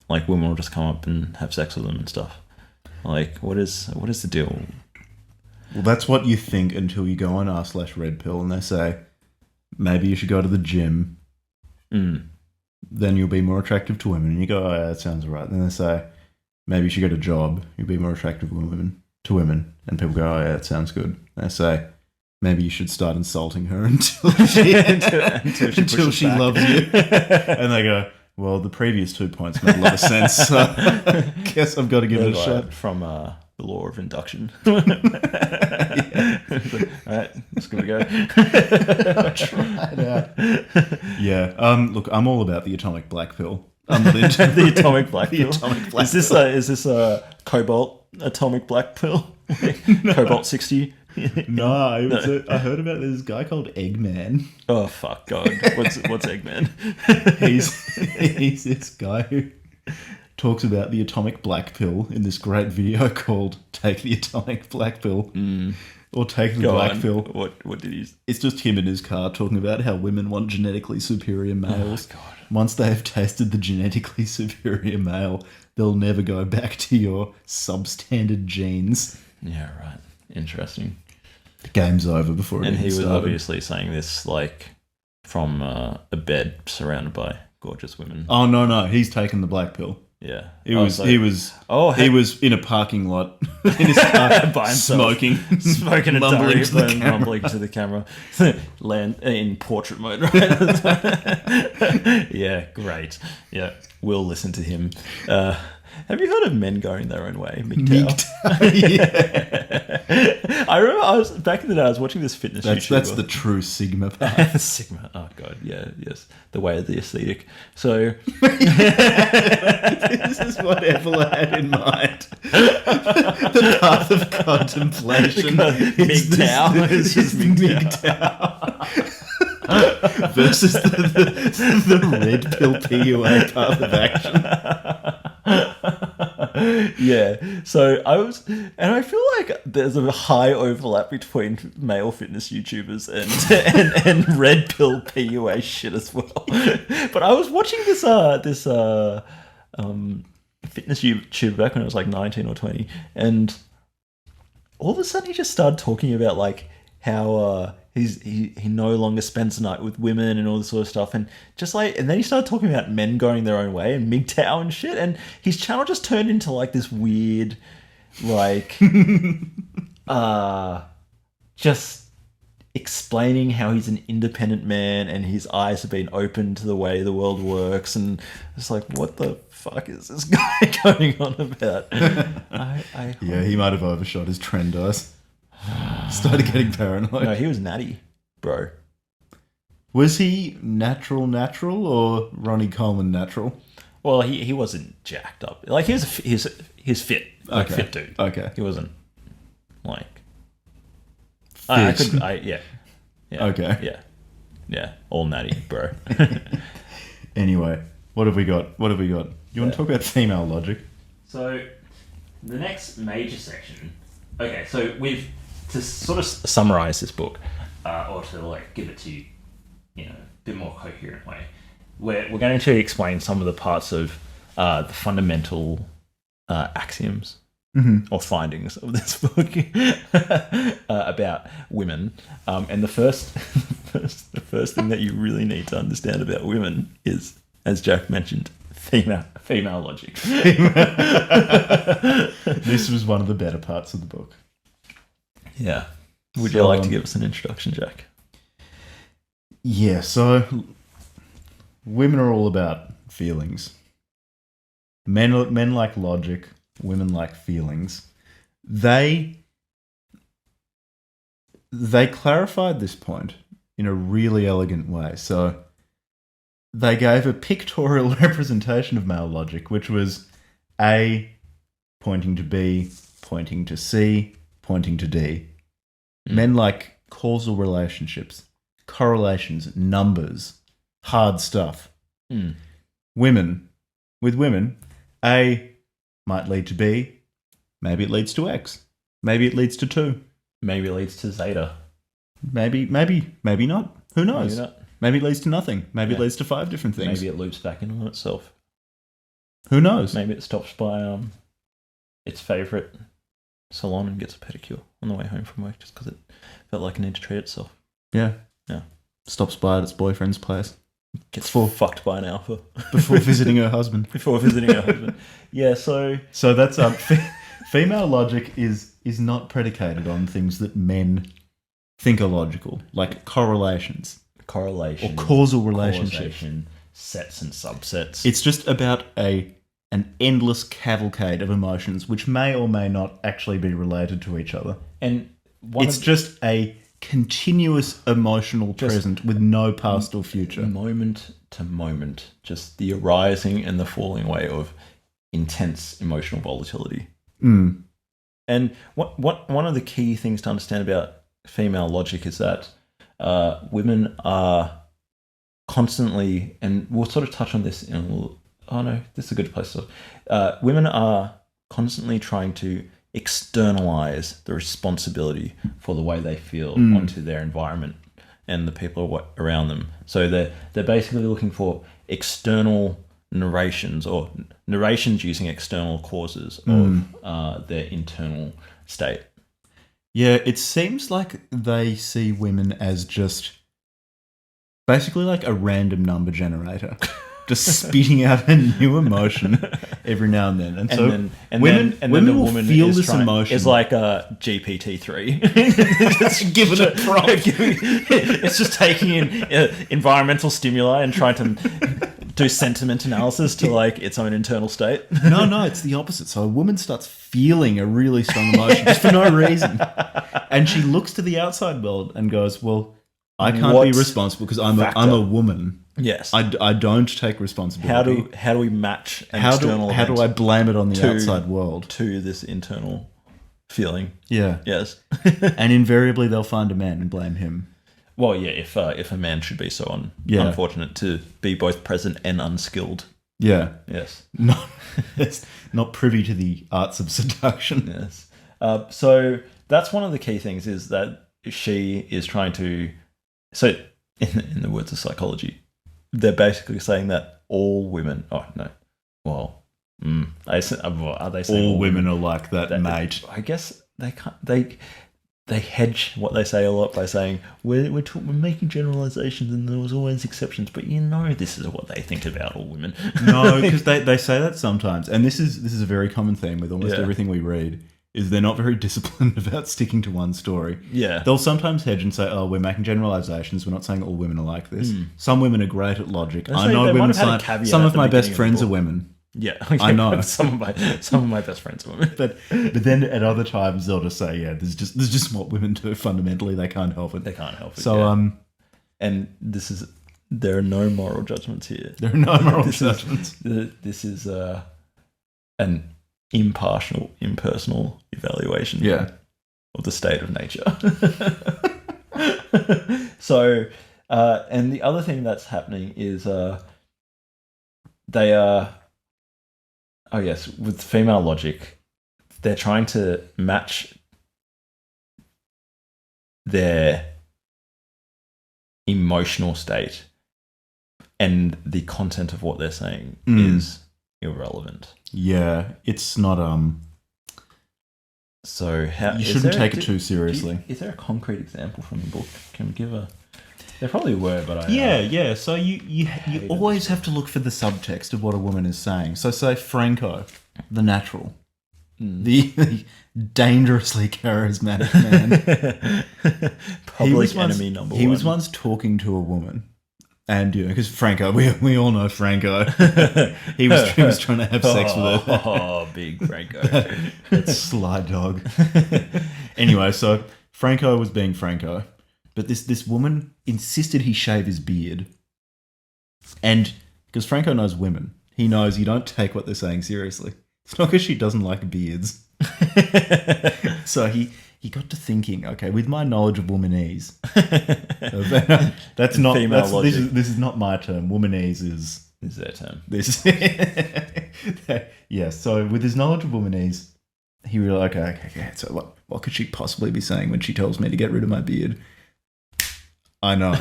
like women will just come up and have sex with them and stuff. Like, what is the deal? Well, that's what you think until you go on r/red pill and they say, maybe you should go to the gym. Then you'll be more attractive to women. And you go, oh, yeah, that sounds right. Then they say, maybe you should get a job. You'll be more attractive to women. And people go, oh, yeah, that sounds good. And they say, maybe you should start insulting her until she loves you. And they go, well, the previous 2 points made a lot of sense. So I guess I've got to give it a shot. From the law of induction. Alright, let's give it a go. I'll try it out. Yeah. Look, I'm all about the atomic black pill. I'm not into The atomic black pill. atomic black Is this a cobalt atomic black pill? Cobalt 60? No, I heard about this guy called Eggman. Oh fuck God. What's Eggman? He's this guy who talks about the atomic black pill in this great video called Take the Atomic Black Pill. Or Take the Black Pill. What did he... It's just him in his car talking about how women want genetically superior males. Oh, God. Once they have tasted the genetically superior male, they'll never go back to your substandard genes. Yeah, right. Interesting. The game's over before it And he was started. obviously saying this like from a bed surrounded by gorgeous women. Oh no, he's taken the black pill. Yeah, He was in a parking lot in his car by himself, smoking a mumbling diary, to the camera. mumbling to the camera, land in portrait mode. Right? Yeah, great. Yeah, we'll listen to him. Have you heard of men going their own way? MGTOW. Yeah. I remember I was back in the day. I was watching this fitness YouTuber. That's the true Sigma path. Sigma. Oh god, yeah, yes, the way of the ascetic. So This is what Evelyn had in mind. The path of contemplation MGTOW. is MGTOW. Versus the red pill PUA path of action. Yeah, so I feel like there's a high overlap between male fitness YouTubers and red pill PUA shit as well. But I was watching this fitness YouTuber back when I was like 19 or 20, and all of a sudden he just started talking about like how he no longer spends the night with women and all this sort of stuff, and then he started talking about men going their own way and MGTOW and shit, and his channel just turned into like this weird, like, just explaining how he's an independent man and his eyes have been opened to the way the world works, and it's like, what the fuck is this guy going on about? Yeah, he might have overshot his trend eyes. Started getting paranoid. No, he was natty, bro. Was he natural or Ronnie Coleman natural? Well, he wasn't jacked up. Like he was fit, like Okay. fit dude. Okay. He wasn't like Fit. yeah. Okay. Yeah, all natty, bro. Anyway, what have we got? You want to talk about female logic? So the next major section. Okay, so to sort of summarize this book, or to like give it to you, in a bit more coherent way, we're going to explain some of the parts of the fundamental axioms or findings of this book about women. And the first thing that you really need to understand about women is, as Jack mentioned, female logic. This was one of the better parts of the book. Yeah. Would you like to give us an introduction, Jack? Yeah, so women are all about feelings. Men like logic, women like feelings. They clarified this point in a really elegant way. So they gave a pictorial representation of male logic, which was A pointing to B, pointing to C, pointing to D. Men like causal relationships, correlations, numbers, hard stuff. Women, A might lead to B, maybe it leads to X, maybe it leads to 2. Maybe it leads to Zeta. Maybe not. Who knows? Maybe not. Maybe it leads to nothing. Maybe it leads to 5 different things. Maybe it loops back in on itself. Who knows? Maybe it stops by its favourite salon and gets a pedicure on the way home from work just because it felt like it needed to treat itself. Yeah. Yeah. Stops by at its boyfriend's place. Gets fucked by an alpha. Before visiting her husband. Yeah, so that's female logic is not predicated on things that men think are logical, like correlations. Correlation. Or causal relationships. Causation, sets and subsets. It's just about an endless cavalcade of emotions which may or may not actually be related to each other. And it's just a continuous emotional present with no past or future. Moment to moment. Just the arising and the falling away of intense emotional volatility. And one of the key things to understand about female logic is that women are constantly, and we'll sort of touch on this in a little, this is a good place to women are constantly trying to externalize the responsibility for the way they feel onto their environment and the people around them. So they're basically looking for external narrations using external causes of their internal state. Yeah, it seems like they see women as just basically like a random number generator, just spitting out a new emotion every now and then. And so women the will woman feel is this emotion. It's like a GPT-3. Just given a prompt. It's just taking in environmental stimuli and trying to do sentiment analysis to like its own internal state. No, it's the opposite. So a woman starts feeling a really strong emotion just for no reason. And she looks to the outside world and goes, well, I can't be responsible because I'm a woman. Yes. I don't take responsibility. How do we match an how external do I blame it on the outside world? To this internal feeling. Yeah. Yes. And invariably they'll find a man and blame him. Well, yeah, if a man should be so unfortunate to be both present and unskilled. Yeah. Yes. Not privy to the arts of seduction. Yes. So that's one of the key things is that she is trying to... So in the words of psychology, they're basically saying that all women... Oh, no. Well, are they saying all women are like that, mate? I guess they can't... They hedge what they say a lot by saying we're making generalizations and there was always exceptions, but this is what they think about all women. No, because they say that sometimes, and this is a very common theme with almost everything we read. Is they're not very disciplined about sticking to one story. Yeah, they'll sometimes hedge and say, "Oh, we're making generalizations. We're not saying all women are like this. Some women are great at logic. I know women. Some of my best friends are women." Yeah, I know. Some of my best friends are women. But then at other times they'll just say, yeah, this is just what women do. Fundamentally, they can't help it. They can't help it. So and there are no moral judgments here. There are no moral judgments. This is an impersonal evaluation. Of the state of nature. So, and the other thing that's happening is they are. Oh yes, with female logic, they're trying to match their emotional state and the content of what they're saying is irrelevant. Yeah, it's not So you shouldn't take it too seriously. Is there a concrete example from the book? Can we give a... There probably were, but yeah. So you always have to look for the subtext of what a woman is saying. So say Franco, the natural, the dangerously charismatic man, public enemy number one. He was once talking to a woman, and because Franco, we all know Franco, he was trying to have sex with her. Oh, big Franco, that sly dog. Anyway, so Franco was being Franco. But this woman insisted he shave his beard. And because Franco knows women, he knows you don't take what they're saying seriously. It's not because she doesn't like beards. So he got to thinking, okay, with my knowledge of womanese, that's not female logic. This is not my term. Womanese is their term. This yeah, so with his knowledge of womanese, he realized, okay, so what could she possibly be saying when she tells me to get rid of my beard? I know.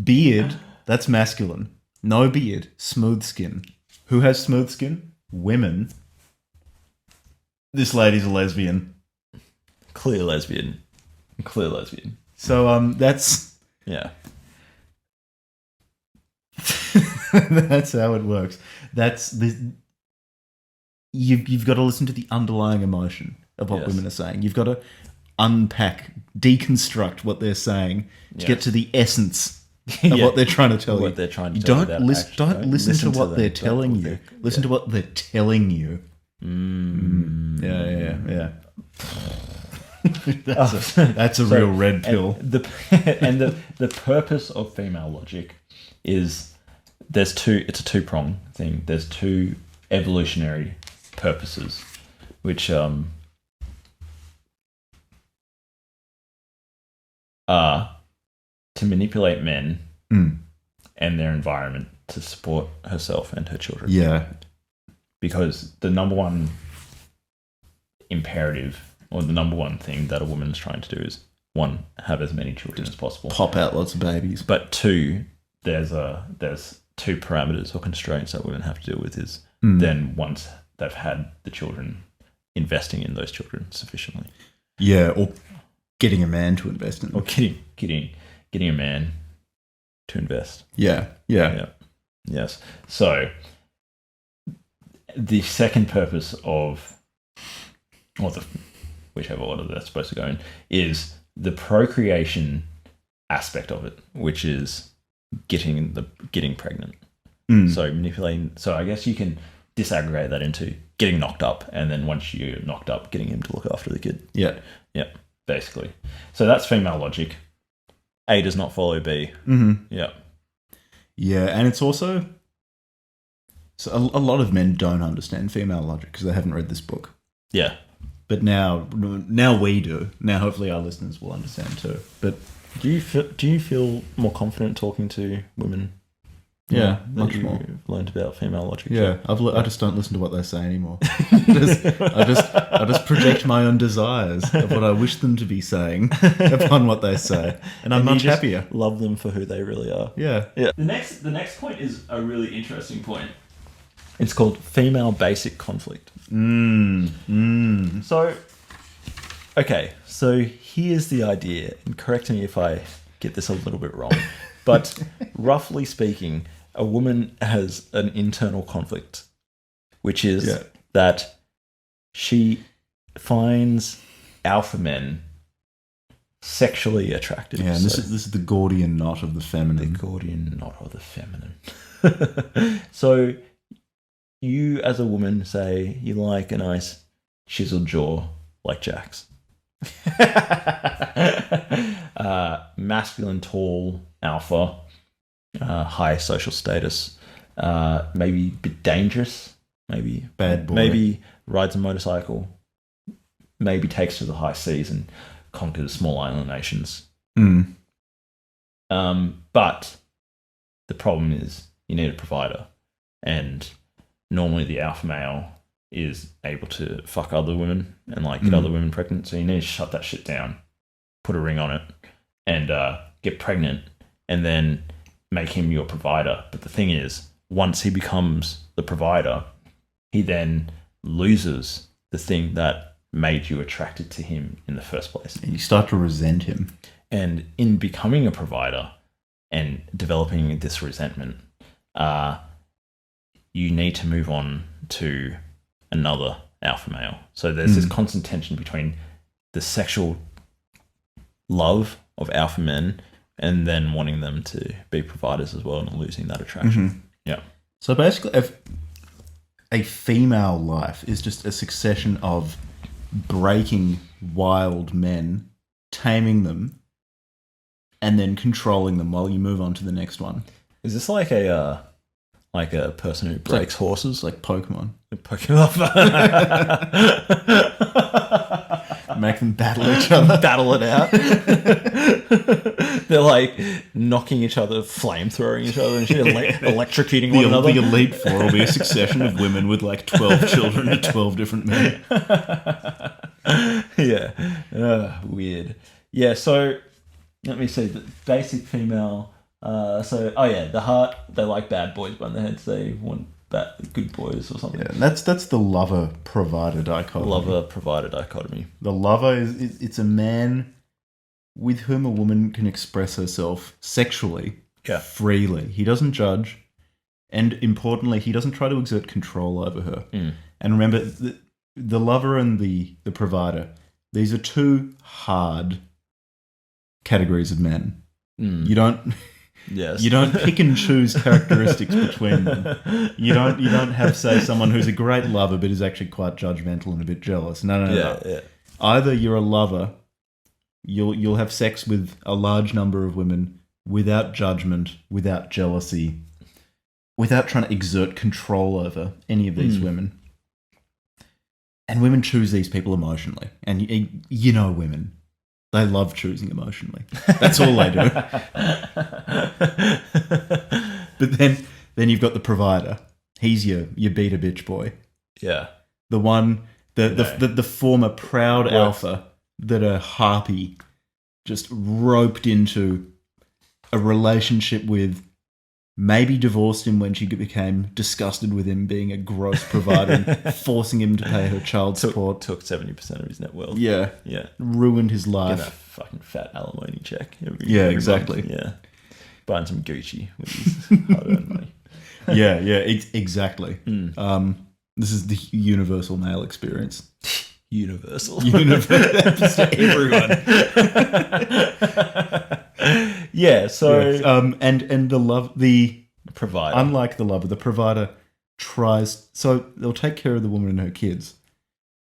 Beard, that's masculine. No beard, smooth skin. Who has smooth skin? Women. This lady's a lesbian. Clear lesbian. So that's... Yeah. That's how it works. You've got to listen to the underlying emotion of what women are saying. You've got to unpack, deconstruct what they're saying to get to the essence of what they're trying to tell you. They're trying to you tell don't listen to what they're telling you. Listen to what they're telling you. Yeah. That's a real red pill. The purpose of female logic is it's a two-pronged thing. There's two evolutionary purposes, which are to manipulate men and their environment to support herself and her children. Yeah. Because the number one imperative or the number one thing that a woman is trying to do is, one, have as many children as possible. Pop out lots of babies. But two, there's two parameters or constraints that women have to deal with is then once they've had the children, investing in those children sufficiently. Yeah, or getting a man to invest in them. Or getting a man to invest. Yeah. Yes. So the second purpose of, or whichever order that's supposed to go in, is the procreation aspect of it, which is getting pregnant. So manipulating. So I guess you can disaggregate that into getting knocked up, and then once you're knocked up, getting him to look after the kid. Yeah, basically. So that's female logic. A does not follow B. Yeah, and it's also a lot of men don't understand female logic because they haven't read this book. Yeah, but now we do. Now hopefully our listeners will understand too. But do you feel more confident talking to women? Yeah, much more. Learned about female logic. Yeah, I just don't listen to what they say anymore. I just project my own desires of what I wish them to be saying upon what they say, and I'm much happier. Love them for who they really are. Yeah. The next point is a really interesting point. It's called female basic conflict. So, okay, so here's the idea, and correct me if I get this a little bit wrong, but roughly speaking, a woman has an internal conflict, which is that she finds alpha men sexually attractive. Yeah, and this is the Gordian knot of the feminine. The Gordian knot of the feminine. So you, as a woman, say you like a nice chiseled jaw like Jack's. Masculine, tall, alpha, high social status, maybe a bit dangerous, maybe bad boy, maybe rides a motorcycle, maybe takes to the high seas and conquers small island nations. But the problem is you need a provider, and normally the alpha male is able to fuck other women and like get other women pregnant. So you need to shut that shit down, put a ring on it, and get pregnant, and then make him your provider. But the thing is, once he becomes the provider, he then loses the thing that made you attracted to him in the first place. And you start to resent him. And in becoming a provider and developing this resentment, you need to move on to another alpha male. So there's this constant tension between the sexual love of alpha men and then wanting them to be providers as well and losing that attraction. Yeah. So basically, a female life is just a succession of breaking wild men, taming them, and then controlling them while you move on to the next one. Is this like a person who breaks horses? Like Pokemon. Make them battle each other. Battle it out. They're like knocking each other, flamethrowing each other, and shit, electrocuting one another. The Elite Four will be a succession of women with like 12 children and 12 different men. Yeah. Weird. Yeah, so let me see. The basic female... the heart, they like bad boys, but on the heads they want good boys or something. Yeah, that's the lover-provider dichotomy. Lover-provider dichotomy. The lover it's a man with whom a woman can express herself sexually freely. He doesn't judge, and importantly, he doesn't try to exert control over her. And remember, the lover and the provider, these are two hard categories of men. You don't... Yes. You don't pick and choose characteristics between them. You don't have, say, someone who's a great lover but is actually quite judgmental and a bit jealous. No. Yeah. Either you're a lover, you'll have sex with a large number of women without judgment, without jealousy, without trying to exert control over any of these women. And women choose these people emotionally. And you know women. They love choosing emotionally. That's all they do. But then you've got the provider. He's your beta bitch boy. Yeah. The one, the former proud alpha that a harpy just roped into a relationship with maybe divorced him when she became disgusted with him being a gross provider and forcing him to pay her child support. Took 70% of his net worth. Yeah. Yeah. Ruined his life. Get that fucking fat alimony check. Every exactly. month. Yeah. Buying some Gucci with his hard-earned money. Yeah, exactly. This is the universal male experience. Universal. Happens to everyone. Yeah, so... And the provider. Unlike the lover, the provider tries... So they'll take care of the woman and her kids,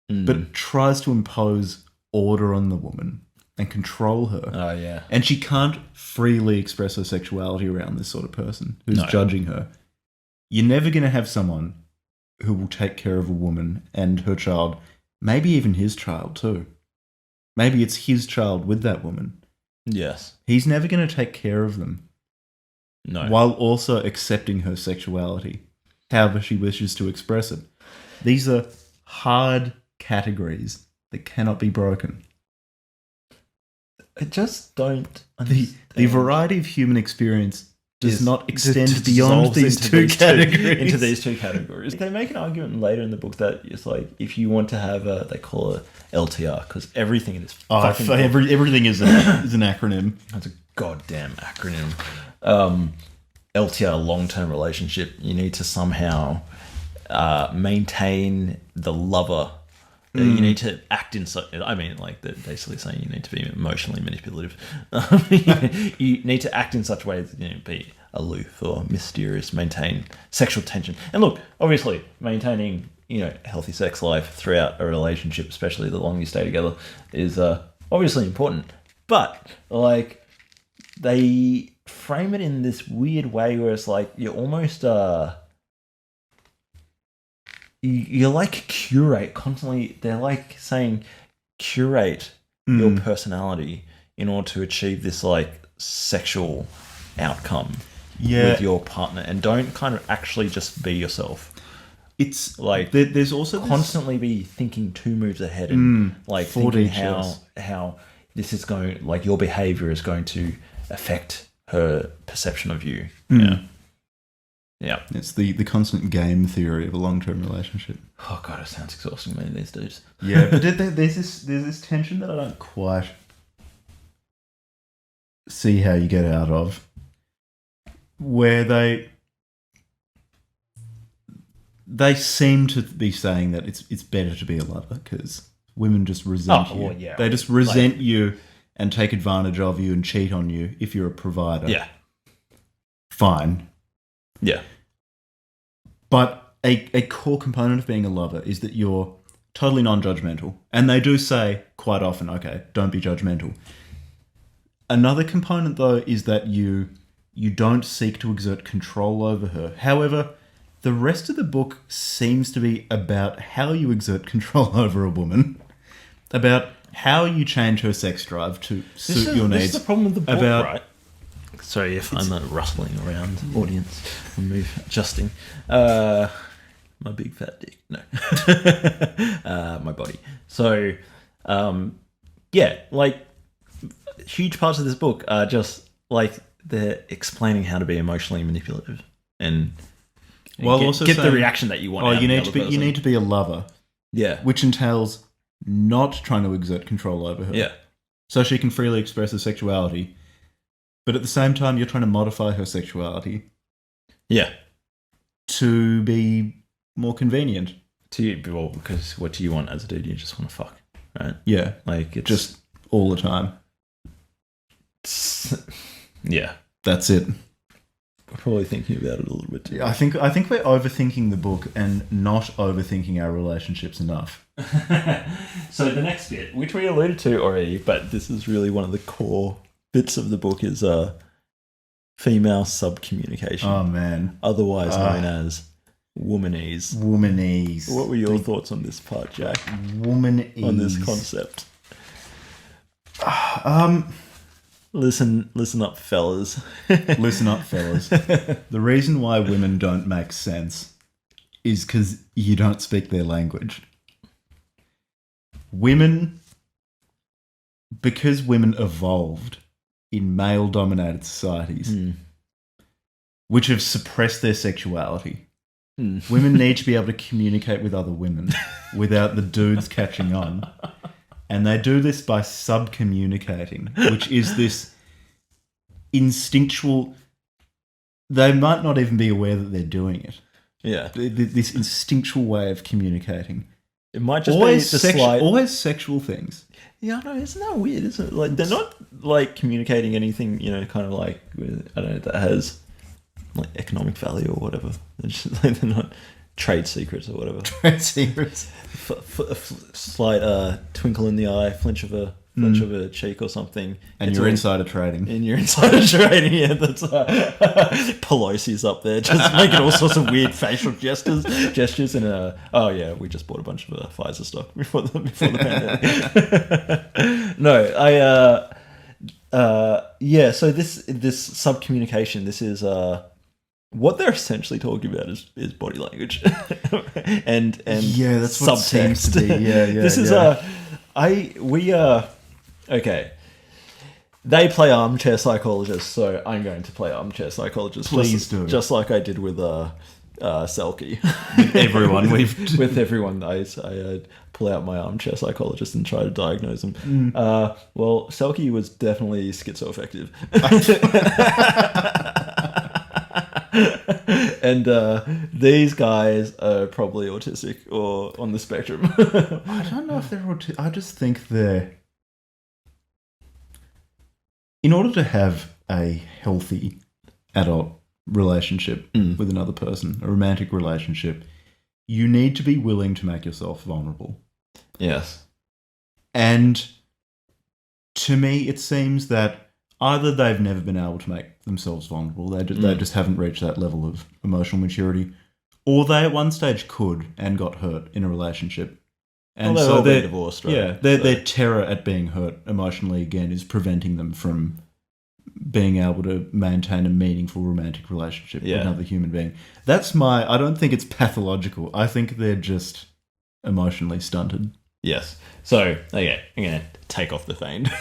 but tries to impose order on the woman and control her. Oh, yeah. And she can't freely express her sexuality around this sort of person who's judging her. You're never going to have someone who will take care of a woman and her child, maybe even his child too. Maybe it's his child with that woman. Yes. He's never going to take care of them. No. While also accepting her sexuality, however she wishes to express it. These are hard categories that cannot be broken. I just don't understand. The variety of human experience does not extend just beyond these two categories. Into these two categories. They make an argument later in the book that it's like, if you want to have they call it LTR, because everything in this fucking book, everything is an acronym. That's a goddamn acronym. LTR, long-term relationship, you need to somehow maintain the lover. You need to act in such... I mean, like, they're basically saying you need to be emotionally manipulative. You need to act in such a way that, be aloof or mysterious, maintain sexual tension. And look, obviously, maintaining, healthy sex life throughout a relationship, especially the longer you stay together, is obviously important. But, like, they frame it in this weird way where it's like, you're almost... You like curate constantly. They're like saying curate your personality in order to achieve this like sexual outcome with your partner, and don't kind of actually just be yourself. It's like there's also constantly be thinking 2 moves ahead and like thinking how this is going, like your behavior is going to affect her perception of you. Yeah, it's the constant game theory of a long-term relationship. Oh god, it sounds exhausting, man. These dudes. Yeah, but there's this tension that I don't quite see how you get out of, where they seem to be saying that it's better to be a lover because women just resent you. Well, yeah. They just resent you and take advantage of you and cheat on you if you're a provider. Yeah. Fine. Yeah. But a core component of being a lover is that you're totally non-judgmental. And they do say quite often, okay, don't be judgmental. Another component, though, is that you don't seek to exert control over her. However, the rest of the book seems to be about how you exert control over a woman, about how you change her sex drive to suit your needs. This is the problem with the book, right? Sorry if I'm rustling around, audience. I'll move, adjusting. My big fat dick. No. My body. So, yeah, like, huge parts of this book are just, like, they're explaining how to be emotionally manipulative and also get saying, the reaction that you want. You need to be a lover. Yeah. Which entails not trying to exert control over her. Yeah. So she can freely express her sexuality. But at the same time, you're trying to modify her sexuality. Yeah. To be more convenient. To you, well, because what do you want as a dude? You just want to fuck, right? Yeah. Like, it's just all the time. Yeah. That's it. We're probably thinking about it a little bit too much. I think we're overthinking the book and not overthinking our relationships enough. So the next bit, which we alluded to already, but this is really one of the core bits of the book, is female subcommunication. Oh man. Otherwise known as womanese. Womanese. What were your thoughts on this part, Jack? Womanese. On this concept. Listen up, fellas. Listen up, fellas. The reason why women don't make sense is because you don't speak their language. Because women evolved in male-dominated societies, which have suppressed their sexuality. Women need to be able to communicate with other women without the dudes catching on. And they do this by sub-communicating, which is this instinctual... They might not even be aware that they're doing it. Yeah. This instinctual way of communicating. It might just be the slight... Always sexual things. Yeah, I know. Isn't that weird? Isn't it? Like, they're not, like, communicating anything, kind of like, I don't know, that has... like economic value or whatever. They're just like, they're not trade secrets or whatever. Trade secrets. Slight twinkle in the eye, flinch of a cheek or something. And you're insider trading. And you're insider trading. Yeah, that's Pelosi's up there, just making all sorts of weird facial gestures, and oh yeah, we just bought a bunch of Pfizer stock before the pandemic. No, yeah. So this sub-communication, this is what they're essentially talking about is body language, and yeah, that's what subtext. Seems to be. Yeah. This is okay. They play armchair psychologist, so I'm going to play armchair psychologist. Please do. Just like I did with Selkie. With everyone, with everyone, I pull out my armchair psychologist and try to diagnose them. Well, Selkie was definitely schizoaffective. And these guys are probably autistic or on the spectrum. I don't know if they're autistic. I just think they're... In order to have a healthy adult relationship with another person, a romantic relationship, you need to be willing to make yourself vulnerable. Yes. And to me, it seems that either they've never been able to make themselves vulnerable, they just haven't reached that level of emotional maturity, or they at one stage could and got hurt in a relationship. And well, so they're divorced, right? Yeah, their terror at being hurt emotionally again is preventing them from being able to maintain a meaningful romantic relationship with another human being. I don't think it's pathological. I think they're just emotionally stunted. Yes. So, okay, I'm going to take off the feigned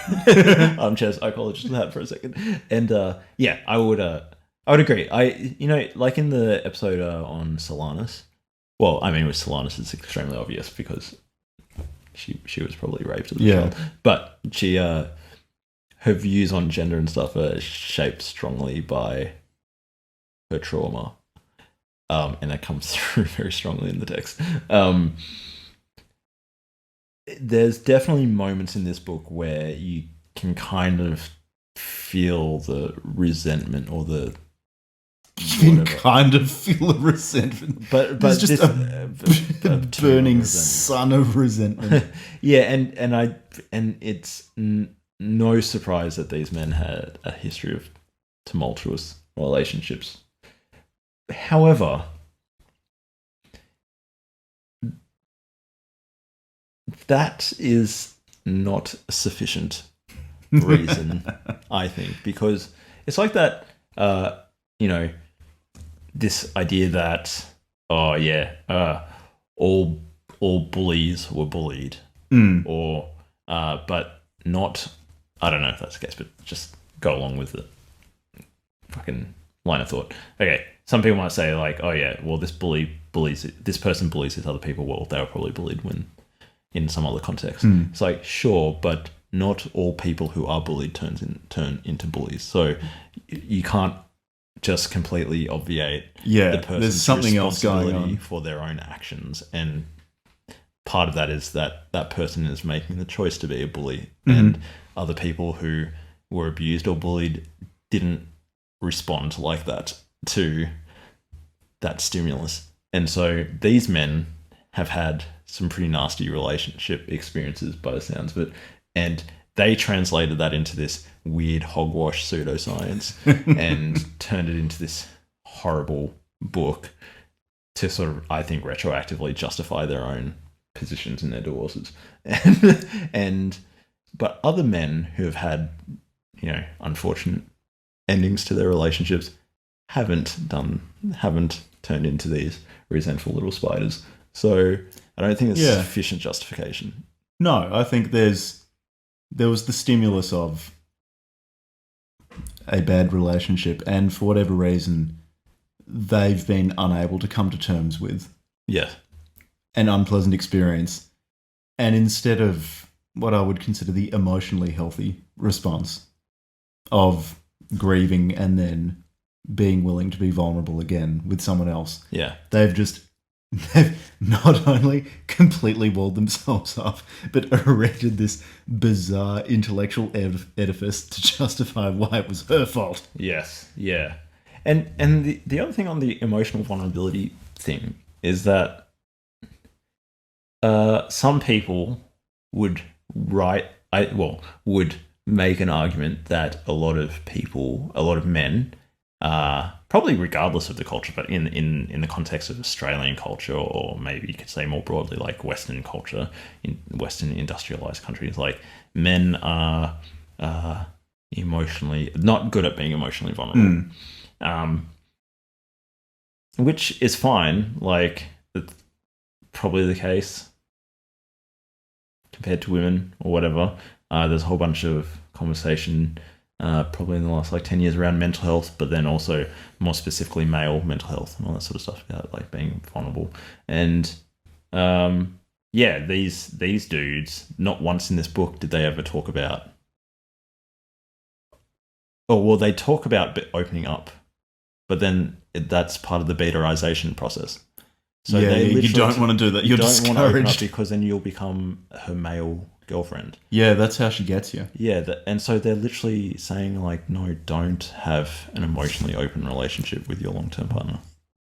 armchair psychologist hat for a second. And, yeah, I would agree. Like in the episode on Solanus, well, I mean, with Solanus, it's extremely obvious because she was probably raped as a child. But she, her views on gender and stuff are shaped strongly by her trauma. And that comes through very strongly in the text. There's definitely moments in this book where you can kind of feel the resentment or the... You can kind of feel the resentment. But there's just a burning sun of resentment. Yeah, and it's no surprise that these men had a history of tumultuous relationships. However, that is not a sufficient reason, I think, because it's like that, this idea that, all bullies were bullied, or, but not, I don't know if that's the case, but just go along with the fucking line of thought. Okay, some people might say like, oh yeah, well this person bullies these other people. Well, they were probably bullied when in some other context. It's like, sure, but not all people who are bullied turn into bullies. So you can't just completely obviate the person's something else going on for their own actions. And part of that is that person is making the choice to be a bully, and other people who were abused or bullied didn't respond like that to that stimulus. And so these men have had some pretty nasty relationship experiences by the sounds of it, and they translated that into this weird hogwash pseudoscience and turned it into this horrible book to sort of, I think, retroactively justify their own positions in their divorces. But other men who have had, unfortunate endings to their relationships haven't turned into these resentful little spiders. So I don't think there's sufficient justification. No, I think there was the stimulus of a bad relationship, and for whatever reason, they've been unable to come to terms with Yeah. an unpleasant experience, and instead of what I would consider the emotionally healthy response of grieving and then being willing to be vulnerable again with someone else, Yeah. they've not only completely walled themselves up, but erected this bizarre intellectual edifice to justify why it was her fault. Yes. Yeah. And the other thing on the emotional vulnerability thing is that some people would would make an argument that a lot of men, probably regardless of the culture, but in the context of Australian culture, or maybe you could say more broadly like Western culture, in Western industrialized countries, like men are emotionally not good at being emotionally vulnerable. Which is fine, like it's probably the case compared to women or whatever. There's a whole bunch of conversation probably in the last 10 years around mental health, but then also more specifically male mental health and all that sort of stuff about like being vulnerable. And these dudes, not once in this book did they ever talk about, they talk about opening up, but then that's part of the betaization process. So you don't want to do that. You're discouraged because then you'll become her male girlfriend. Yeah, that's how she gets you. Yeah, and so they're literally saying like, no, don't have an emotionally open relationship with your long-term partner.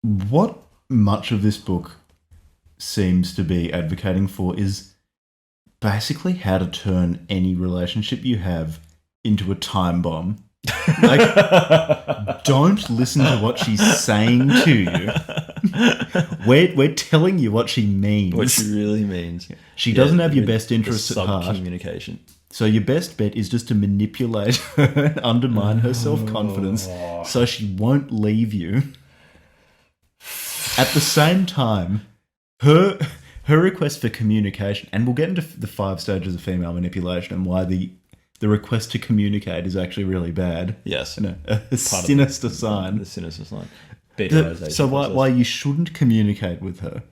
What much of this book seems to be advocating for is basically how to turn any relationship you have into a time bomb. Like, don't listen to what she's saying to you. We're telling you what she means. What she really means. She doesn't have your best interests at heart. Communication. So your best bet is just to manipulate her and undermine her self-confidence so she won't leave you. At the same time, her request for communication, and we'll get into the 5 stages of female manipulation and why the request to communicate is actually really bad. Yes. A sinister sign. The sinister sign. So why you shouldn't communicate with her.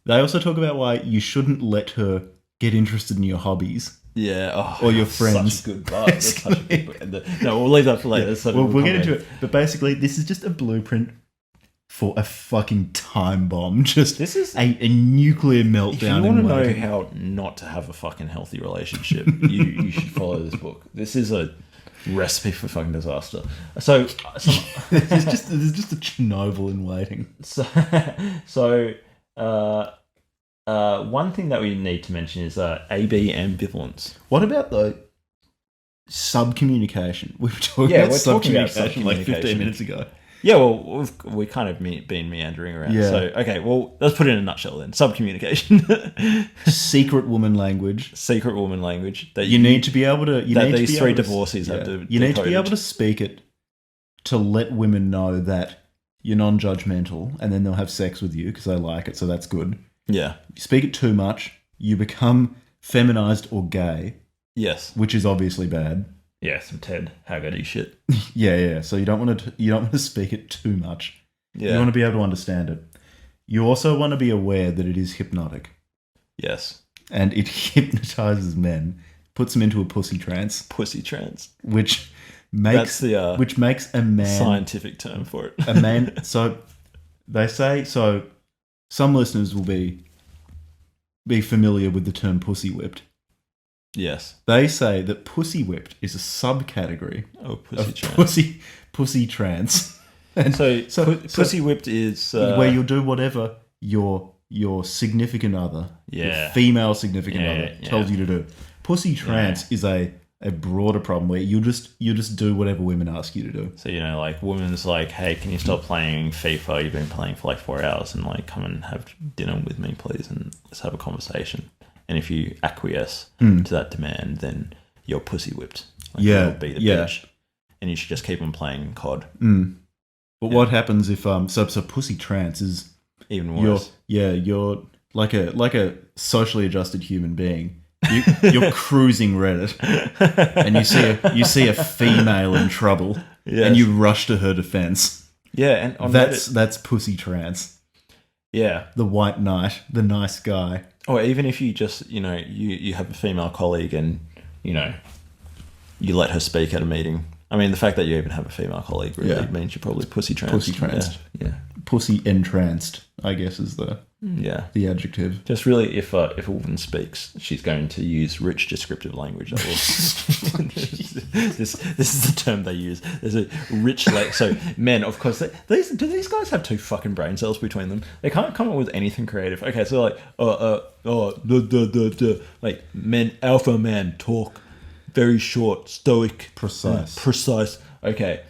They also talk about why you shouldn't let her get interested in your hobbies. Yeah. Or your friends. Such a good part. That's such a good part. No, we'll leave that for later. Yeah. We'll get into it. But basically, this is just a blueprint for a fucking time bomb. This is a nuclear meltdown. If you want to know how not to have a fucking healthy relationship, you should follow this book. This is a recipe for fucking disaster. So there's just a Chernobyl in waiting. So one thing that we need to mention is AB ambivalence. What about the subcommunication? We were talking about subcommunication like 15 minutes ago. Yeah, well, we've kind of been meandering around. Yeah. So, okay, well, let's put it in a nutshell then. Subcommunication. Secret woman language. Secret woman language. That you need to be able to... these 3 divorcees have to... You need to be able to speak it to let women know that you're non-judgmental, and then they'll have sex with you because they like it, so that's good. Yeah. You speak it too much, you become feminized or gay. Yes. Which is obviously bad. Yeah, some Ted Haggerty shit. Yeah. So you don't want to speak it too much. Yeah. You want to be able to understand it. You also want to be aware that it is hypnotic. Yes. And it hypnotizes men, puts them into a pussy trance. Pussy trance. Which makes a man scientific term for it. A man. So they say so. Some listeners will be familiar with the term pussy whipped. Yes. They say that pussy whipped is a subcategory of pussy trance. And so pussy whipped is where you'll do whatever your significant other, your female significant other, tells you to do. Pussy trance is a broader problem where you just do whatever women ask you to do. So like women's like, hey, can you stop playing FIFA? You've been playing for 4 hours, and like come and have dinner with me, please, and let's have a conversation. And if you acquiesce to that demand, then you're pussy whipped. Like you'll beat a bitch. And you should just keep on playing COD. But what happens if so pussy trance is even worse? You're like a socially adjusted human being. You're cruising Reddit, and you see a female in trouble, and you rush to her defense. Yeah, and on that's pussy trance. Yeah. The white knight, the nice guy. Or even if you just, you have a female colleague and, you let her speak at a meeting. I mean, the fact that you even have a female colleague really means you're probably pussy tranced. Pussy tranced. Yeah. Pussy entranced, I guess, is the adjective. Just really, if a woman speaks, she's going to use rich descriptive language. That will, this is the term they use. There's a rich so men, of course, do these guys have two fucking brain cells between them? They can't come up with anything creative. Okay, so like men, alpha man talk very short, stoic, precise. Okay.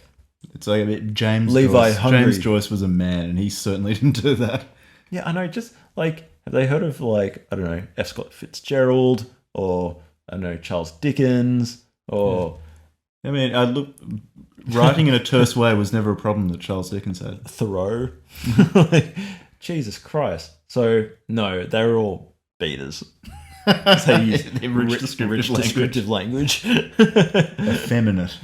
It's like a bit James Levi Joyce. Hungry. James Joyce was a man, and he certainly didn't do that. Yeah, I know. Just like, have they heard of like, I don't know, F. Scott Fitzgerald or I don't know, Charles Dickens or? I mean, writing in a terse way was never a problem that Charles Dickens had. Thoreau, like, Jesus Christ. So no, they were all beaters. So They're rich descriptive language. Effeminate.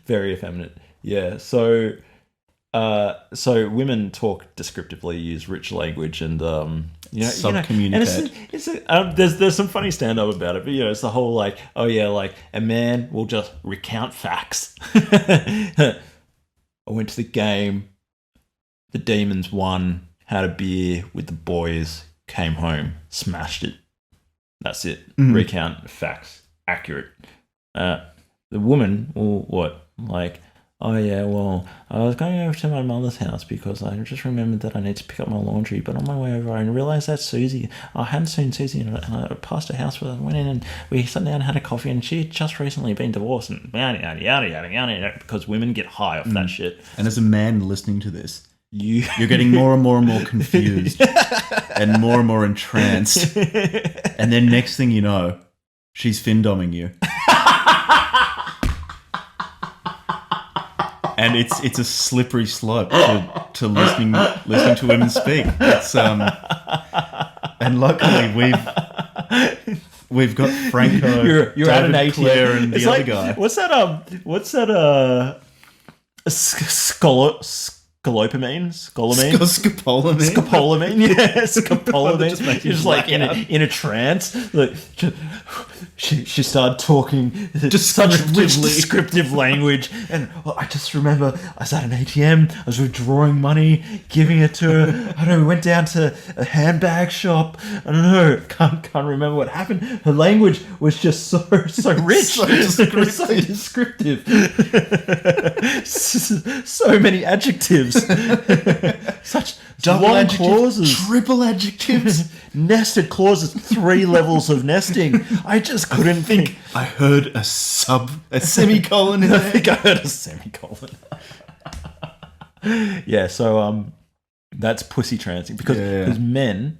Very effeminate. Yeah. So women talk descriptively, use rich language, and subcommunicate. And there's some funny stand up about it, but it's the whole like, oh yeah, like a man will just recount facts. I went to the game, the Demons won, had a beer with the boys, came home, smashed it. That's it. Mm-hmm. Recount facts, accurate. The woman will what? Like, oh yeah, well, I was going over to my mother's house because I just remembered that I need to pick up my laundry. But on my way over, I realised that Susie, I hadn't seen Susie, and I passed her house where I went in and we sat down and had a coffee, and she had just recently been divorced, and yada yada yada yada yada, because women get high off that shit. And as a man listening to this, you're getting more and more confused and more entranced, and then next thing you know, she's fin-doming you. And it's a slippery slope to listening to women speak. It's and luckily we've got Franco, you're David, at an ATM. Clare, and the other guy. What's that? Scopolamine? Scopolamine? Yeah, scopolamine. You're just like in a trance. Like, she started talking such rich descriptive language, and I just remember I was at an ATM, I was withdrawing money, giving it to her. I don't know, we went down to a handbag shop. I don't know, can't remember what happened. Her language was just so rich, so descriptive. So many adjectives. Such double long adjectives, clauses, triple adjectives, nested clauses, 3 levels of nesting. I just couldn't think. I heard a semicolon in there. I think I heard a semicolon. Yeah, so that's pussy trancing because men.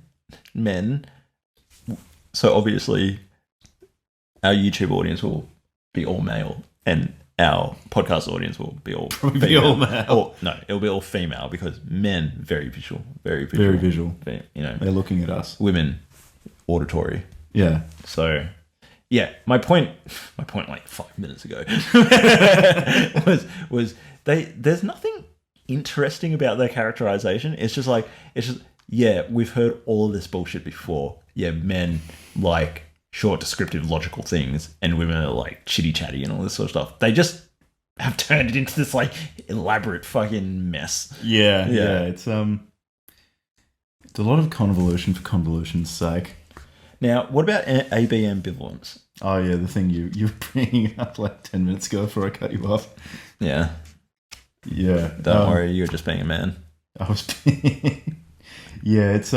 So obviously, our YouTube audience will be all male, and our podcast audience will be all female. male. No, it'll be all female because men very visual. Very visual. You know, they're looking at us. Women auditory. Yeah. So, yeah, my point like 5 minutes ago was there's nothing interesting about their characterization. It's just we've heard all of this bullshit before. Yeah, men like short, descriptive, logical things, and women are like chitty chatty and all this sort of stuff. They just have turned it into this like elaborate fucking mess. Yeah. It's a lot of convolution for convolution's sake. Now, what about AB ambivalence? Oh yeah, the thing you were bringing up like 10 minutes ago before I cut you off. Yeah. Yeah. Don't worry, you're just being a man. I was being... Yeah, it's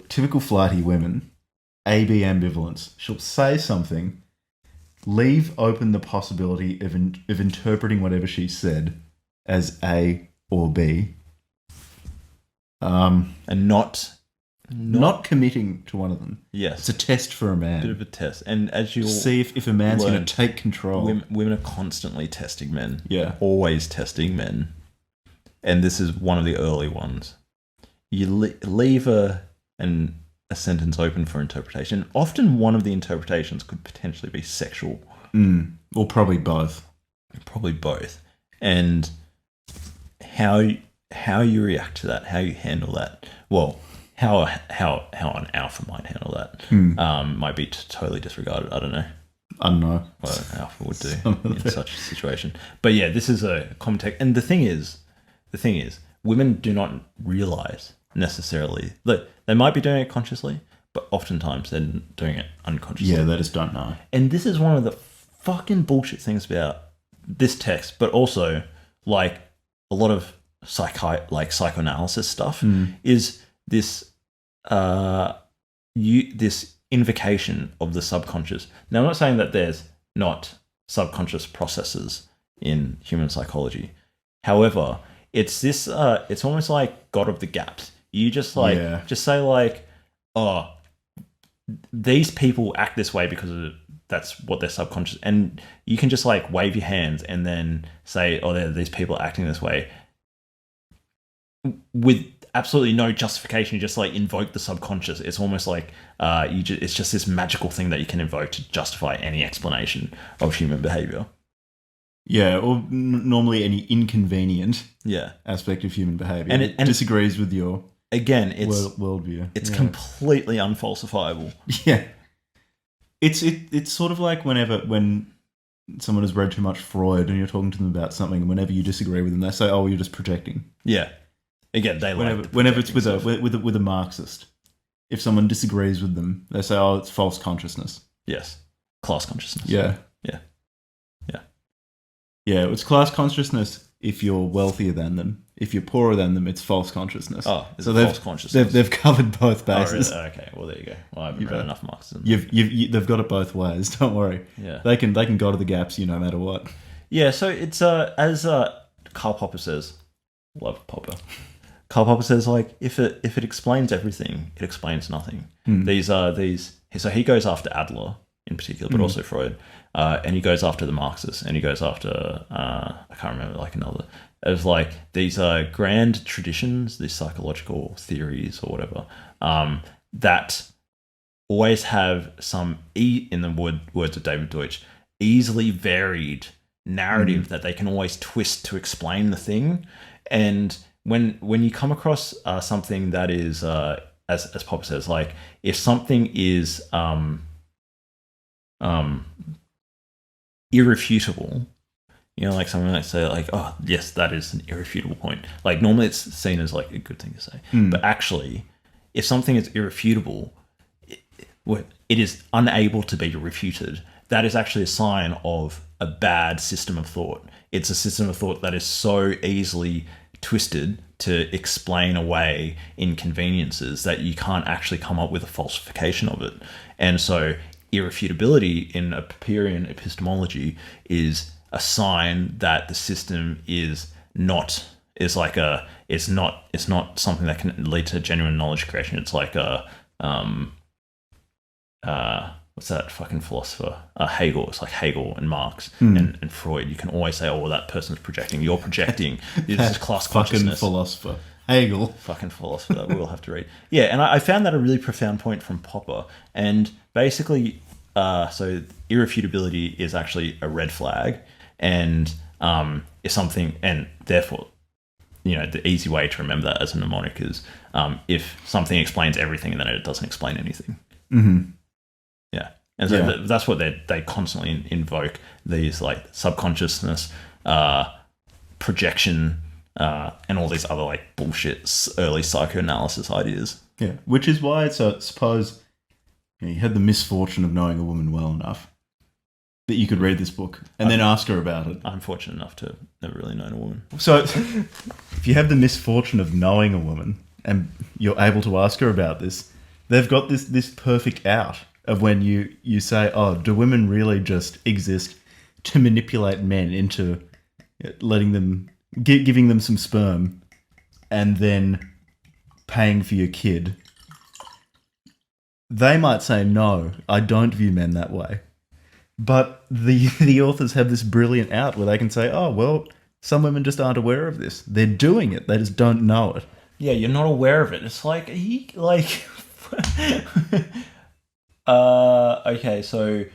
typical flighty women. AB ambivalence. She'll say something, leave open the possibility of interpreting whatever she said as A or B, and not committing to one of them. Yes, it's a test for a man. Bit of a test, and as you'll see if a man's going to take control. Women are constantly testing men. Yeah, always testing men, and this is one of the early ones. You leave a sentence open for interpretation. Often one of the interpretations could potentially be sexual. Or probably both. Probably both. And how you react to that, how you handle that. Well, how an alpha might handle that might be totally disregarded. I don't know. I don't know what an alpha would do in such a situation. But yeah, this is a common tech. And the thing is, women do not realize necessarily that they might be doing it consciously, but oftentimes they're doing it unconsciously. Yeah, they just don't know. And this is one of the fucking bullshit things about this text, but also like a lot of psychoanalysis stuff is this this invocation of the subconscious. Now, I'm not saying that there's not subconscious processes in human psychology. However, it's this it's almost like God of the gaps. You just just say like, oh, these people act this way because that's what their subconscious, and you can just like wave your hands and then say, oh, there are these people acting this way with absolutely no justification. You just like invoke the subconscious. It's almost like it's just this magical thing that you can invoke to justify any explanation of human behavior. Yeah, or normally any inconvenient yeah aspect of human behavior, and it disagrees with your worldview. It's completely unfalsifiable. Yeah, it's sort of like when someone has read too much Freud and you're talking to them about something, and whenever you disagree with them, they say, "Oh, you're just projecting." Yeah, again, whenever it's with a Marxist, if someone disagrees with them, they say, "Oh, it's false consciousness." Yes, class consciousness. Yeah. Yeah, it's class consciousness if you're wealthier than them. If you're poorer than them, it's false consciousness. Oh, so false consciousness. They've covered both bases. Oh, really? Okay, well there you go. Well, I haven't read enough Marxism. They've got it both ways. Don't worry. Yeah, they can go to the gaps, no matter what. Yeah, so it's as Karl Popper says, love Popper. Karl Popper says like if it explains everything, it explains nothing. So he goes after Adler in particular, but also Freud. And he goes after the Marxists, and he goes after I can't remember like another. It was like these grand traditions, these psychological theories or whatever, that always have some in the words of David Deutsch, easily varied narrative that they can always twist to explain the thing. And when you come across something that is as Popper says, like if something is irrefutable, like someone might say like, oh yes, that is an irrefutable point. Like normally it's seen as like a good thing to say, but actually if something is irrefutable, it is unable to be refuted. That is actually a sign of a bad system of thought. It's a system of thought that is so easily twisted to explain away inconveniences that you can't actually come up with a falsification of it. And so irrefutability in a Popperian epistemology is a sign that the system is not something that can lead to genuine knowledge creation. It's like what's that fucking philosopher? Hegel. It's like Hegel and Marx and Freud. You can always say, oh, well, that person's projecting. You're projecting. This is class consciousness. Fucking philosopher. Hegel. Fucking philosopher that we'll have to read. Yeah, and I found that a really profound point from Popper. And basically, so irrefutability is actually a red flag, and is something, and therefore, the easy way to remember that as a mnemonic is if something explains everything and then it doesn't explain anything. Mm-hmm. Yeah, and so that's what they constantly invoke, these like subconsciousness, projection, and all these other like bullshit early psychoanalysis ideas. Yeah, which is why it's suppose you had the misfortune of knowing a woman well enough that you could read this book and then ask her about it. I'm fortunate enough to have never really known a woman. So if you have the misfortune of knowing a woman and you're able to ask her about this, they've got this perfect out of when you say, oh, do women really just exist to manipulate men into letting them, giving them some sperm and then paying for your kid? They might say, no, I don't view men that way. But the authors have this brilliant out where they can say, oh, well, some women just aren't aware of this. They're doing it. They just don't know it. Yeah, you're not aware of it. It's like, okay, so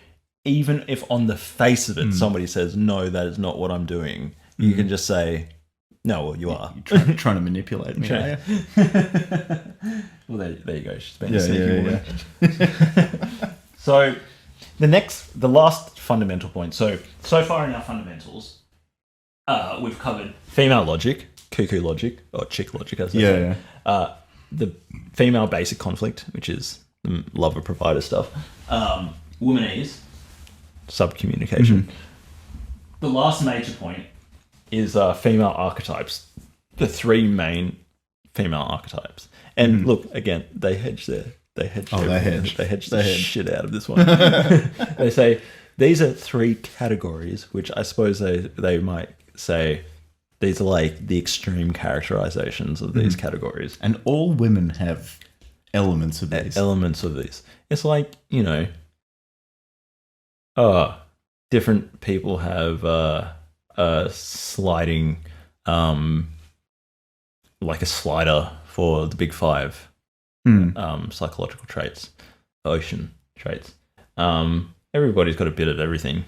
even if on the face of it somebody says, no, that is not what I'm doing, you can just say, No, well, you are. You're trying to manipulate me. Okay. Well, there you go. She's been a sneaky woman. Yeah. So, the last fundamental point. So far in our fundamentals, we've covered female logic, cuckoo logic, or chick logic, as they say. The female basic conflict, which is the lover provider stuff. Womanese, subcommunication. Mm-hmm. The last major point is female archetypes. The 3 main female archetypes. And look, again, they hedge the shit out of this one. They say these are 3 categories, which I suppose they might say these are like the extreme characterizations of these categories. And all women have elements of these. It's like, different people have sliding, like a slider for the big 5 psychological traits, ocean traits. Everybody's got a bit of everything,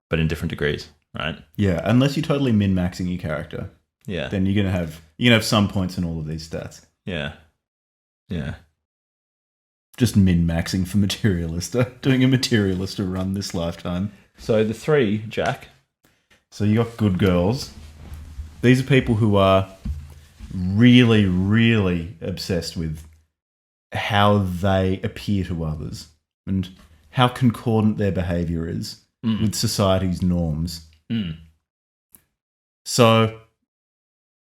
but in different degrees, right? Yeah, unless you're totally min-maxing your character. Yeah. Then you're gonna have some points in all of these stats. Yeah. Just min-maxing for Materialista, doing a Materialista run this lifetime. So the 3, Jack. So you got good girls. These are people who are really, really obsessed with how they appear to others and how concordant their behaviour is with society's norms. So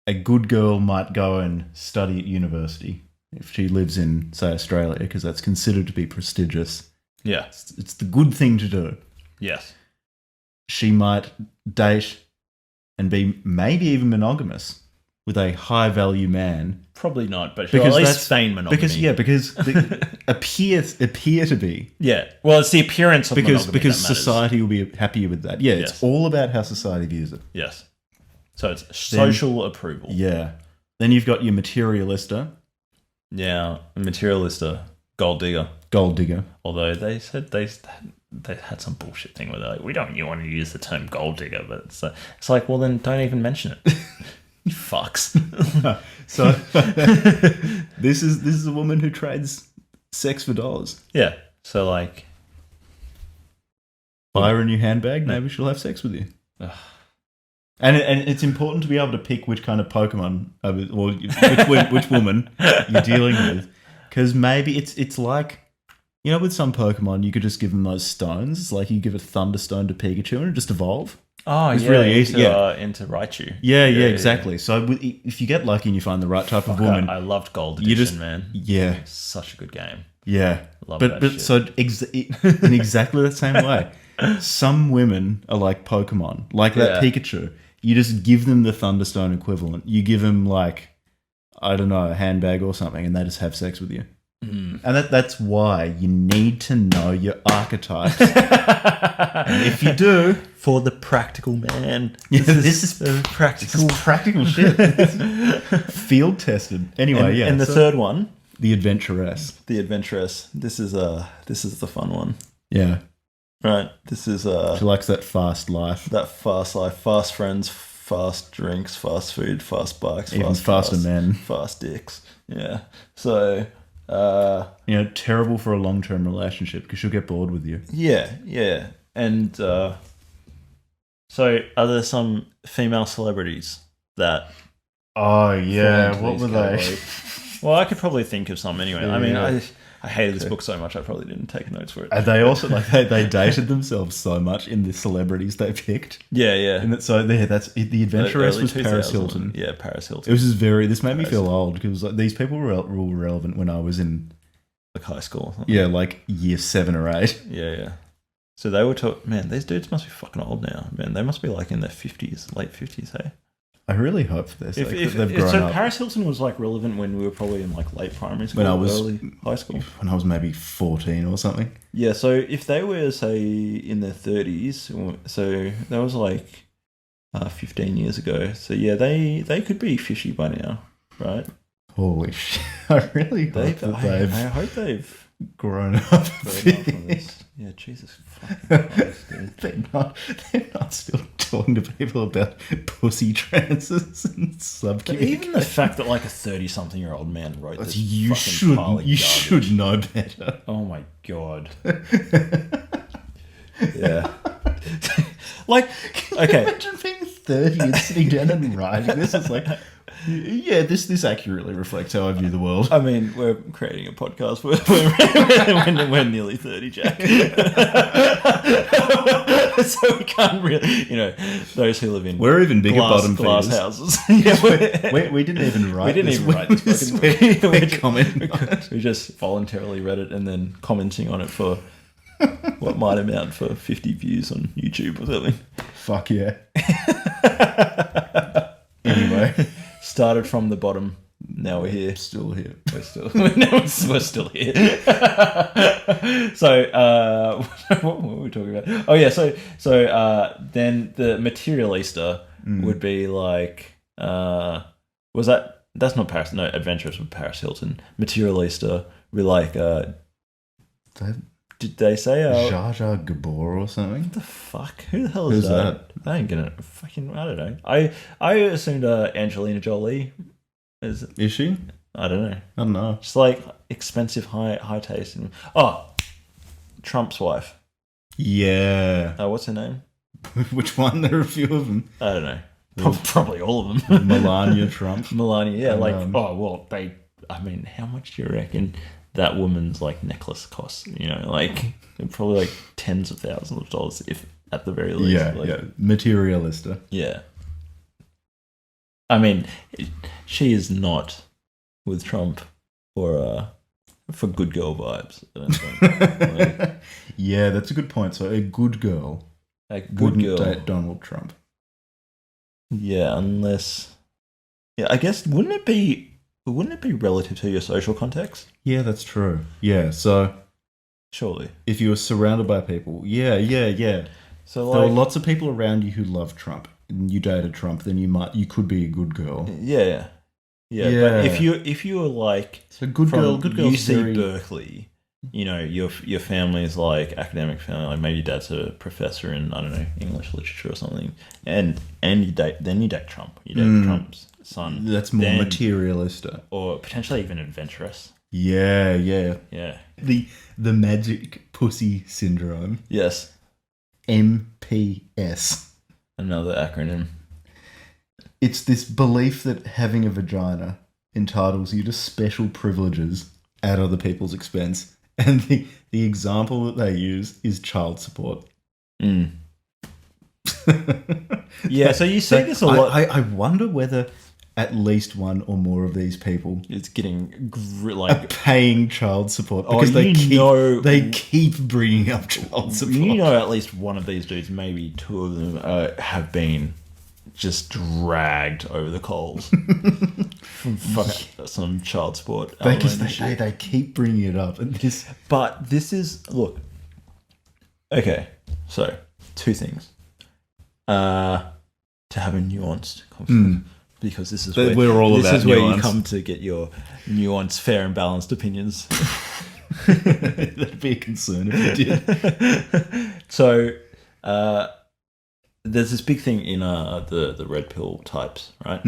a good girl might go and study at university if she lives in, say, Australia, because that's considered to be prestigious. Yeah. It's the good thing to do. Yes. She might date and be maybe even monogamous with a high-value man. Probably not, but she'll at least feign monogamy. Because appear to be. Yeah, well, it's the appearance of monogamy because that matters. Society will be happier with that. Yeah, yes. It's all about how society views it. Yes. So it's social approval. Yeah. Then you've got your materialista. Yeah, materialista, gold digger. Although they said they had some bullshit thing where they're like, you want to use the term gold digger, but it's like, well, then don't even mention it. You fucks. So this is a woman who trades sex for dollars. Yeah. So like, buy her a new handbag, maybe she'll have sex with you. And it's important to be able to pick which kind of Pokemon or which woman you're dealing with, because maybe it's like, with some Pokemon you could just give them those stones. It's like you give a Thunderstone to Pikachu and it just evolve. Oh, it's really easy. Into Raichu. Yeah, exactly. Yeah. So if you get lucky and you find the right type of woman, I loved Gold Edition, man. Yeah, it's such a good game. Yeah, love that shit. So in exactly the same way, some women are like Pokemon, like that Pikachu. You just give them the Thunderstone equivalent. You give them like, I don't know, a handbag or something, and they just have sex with you. And that's why you need to know your archetypes. And if you do, for the practical man, this is practical. This is practical shit. Field tested. Anyway, and the third one, the adventuress. This is the fun one. Yeah. Right. This is she likes that fast life. Fast friends, fast drinks, fast food, fast bikes, even faster men, fast dicks. Yeah. So. Terrible for a long-term relationship because she'll get bored with you. Yeah. And so are there some female celebrities that... Oh, yeah. What were they? Well, I could probably think of some anyway. Yeah. I mean, I hated this book so much I probably didn't take notes for it. And they also, they dated themselves so much in the celebrities they picked. Yeah. And so that's the adventuress was Paris Hilton. Yeah, Paris Hilton. It was just this made me feel old because these people were relevant when I was in like high school. Yeah, like year 7 or 8. Yeah. So they were man, these dudes must be fucking old now. Man, they must be like in their 50s, late 50s, hey? I really hope for this. They've grown up. Paris Hilton was like relevant when we were probably in like late primary school, early high school. When I was maybe 14 or something. Yeah, so if they were, say, in their 30s, so that was like 15 years ago. So yeah, they could be fishy by now, right? Holy shit. I really hope I hope they've grown up. Yeah, Jesus fucking Christ, dude. They're not still talking to people about pussy trances and subcommunication. Even the fact that like a 30-something-year-old man wrote this You fucking pile of should garbage. know better. Oh my god. Yeah. Like, okay. Imagine being 30 and sitting down and writing this. It's like, yeah, this accurately reflects how I view the world. I mean, we're creating a podcast. We're nearly 30, Jack. So we can't really, those who live in We're even bigger bottom glass feeders. houses. Yeah, We didn't even write we didn't this. even write this fucking book. We're commenting on it. We just voluntarily read it and then commenting on it for what might amount for 50 views on YouTube or something. Fuck yeah. Anyway. Started from the bottom. Now we're here. Still here. We're still here. So, what were we talking about? Oh yeah. So then the Materialista would be like, was that's not Paris? No, Adventurous with Paris Hilton. Materialista would be like, did they say Jar Jar Gabor or something? What the fuck? Who the hell is Who's that? I ain't gonna fucking. I don't know. I assumed Angelina Jolie is she? I don't know. I don't know. Just like expensive, high taste. Trump's wife. Yeah. What's her name? Which one? There are a few of them. I don't know. Probably all of them. Melania Trump. Melania. Yeah. And, I mean, how much do you reckon that woman's like necklace costs? Like probably like tens of thousands of dollars, if at the very least. Yeah. Materialista. Yeah. I mean, she is not with Trump for good girl vibes. I don't think. Yeah, that's a good point. So a good girl wouldn't date Donald Trump. Yeah, unless. Yeah, I guess wouldn't it be relative to your social context? Yeah, that's true. Yeah, so Surely. if you were surrounded by people, yeah. So There were like, lots of people around you who loved Trump, and you dated Trump, then you could be a good girl. yeah. Yeah. But if you were like So good from girl, UC very... Berkeley, your family's like academic family, like maybe your dad's a professor in, I don't know, English literature or something, and you date Trump, you date Trump's son. That's more materialista, or potentially even adventurous. Yeah. Yeah. The magic pussy syndrome. Yes. MPS. Another acronym. It's this belief that having a vagina entitles you to special privileges at other people's expense. And the example that they use is child support. Yeah, so you see this a lot. I wonder whether at least one or more of these people It's getting are paying child support Oh, because they you keep bringing up child support. at least one of these dudes, maybe two of them, have been just dragged over the coals from some child support. Because they keep bringing it up. And But this is, look, okay, so two things. To have a nuanced conversation, because this is where we're all about where nuance. you come to get your nuanced, fair and balanced opinions. That'd be a concern if you did. So, there's this big thing in the red pill types, right?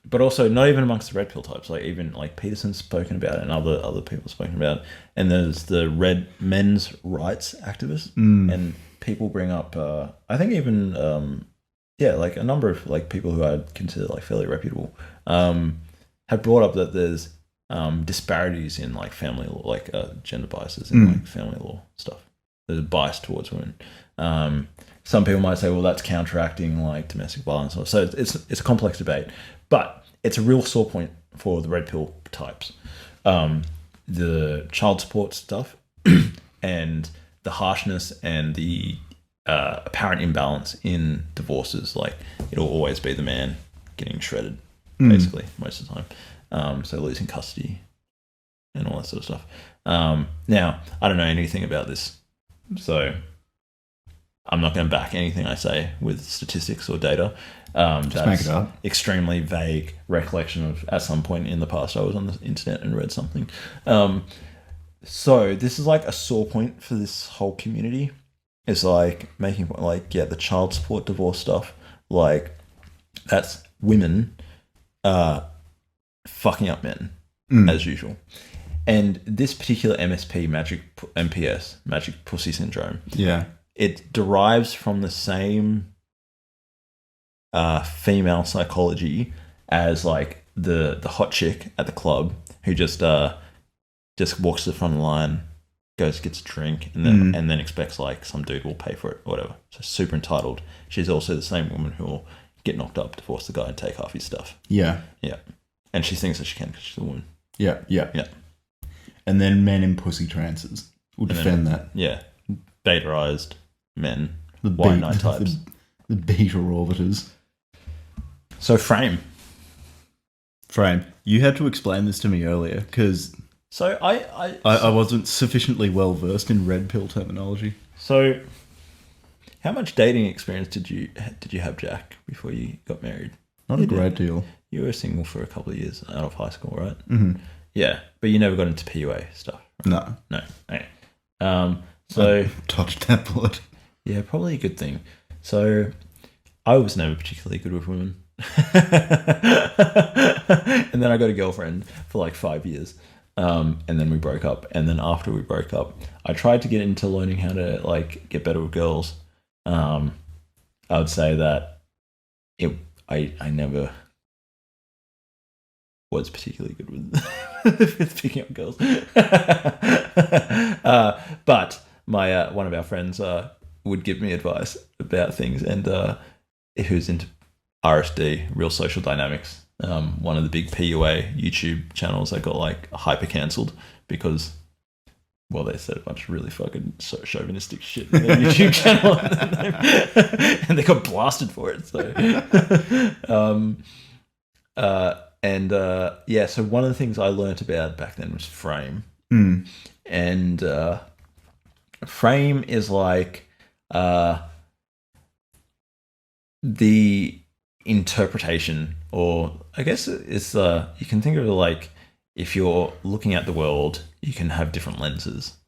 But also not even amongst the red pill types, like even like Peterson's spoken about it and other people have spoken about it. And there's the red men's rights activists, and people bring up I think even like a number of like people who I'd consider like fairly reputable have brought up that there's disparities in like family law, like gender biases in like family law stuff. There's a bias towards women. Some people might say, well, that's counteracting like domestic violence. So it's a complex debate, but it's a real sore point for the red pill types. The child support stuff and the harshness and the apparent imbalance in divorces. Like it'll always be the man getting shredded, basically, most of the time. So losing custody and all that sort of stuff. Now, I don't know anything about this, so I'm not going to back anything I say with statistics or data. Just make it up. Extremely vague recollection of at some point in the past I was on the internet and read something. So this is like a sore point for this whole community. is like making like the child support divorce stuff. Like that's women fucking up men as usual. And this particular MPS, magic pussy syndrome, it derives from the same female psychology as like the hot chick at the club who just walks to the front of the line, gets a drink, and then expects like some dude will pay for it or whatever. So super entitled. She's also the same woman who will get knocked up, divorce the guy, and take half his stuff. Yeah. And she thinks that she can because she's a woman. Yeah. And then men in pussy trances will defend that. Yeah. Betaized men. The white knight types. The beta orbiters. So frame. You had to explain this to me earlier because I wasn't sufficiently well versed in red pill terminology. So how much dating experience did you have, Jack, before you got married? Not a great deal. You were single for a couple of years out of high school, right? Mm-hmm. Yeah, but you never got into PUA stuff. Right? No. Okay. So I touched that bullet. Yeah, probably a good thing. So I was never particularly good with women. And then I got a girlfriend for like 5 years. And then we broke up. And then after we broke up, I tried to get into learning how to like get better with girls. I would say that I never was particularly good with picking up girls. But my one of our friends would give me advice about things, and who's into RSD, Real Social Dynamics, one of the big PUA YouTube channels that got like hyper cancelled because, well, they said a bunch of really fucking chauvinistic shit in their YouTube channel, and they got blasted for it. So, so one of the things I learnt about back then was frame, and frame is like the interpretation, or I guess it's you can think of it like if you're looking at the world, you can have different lenses,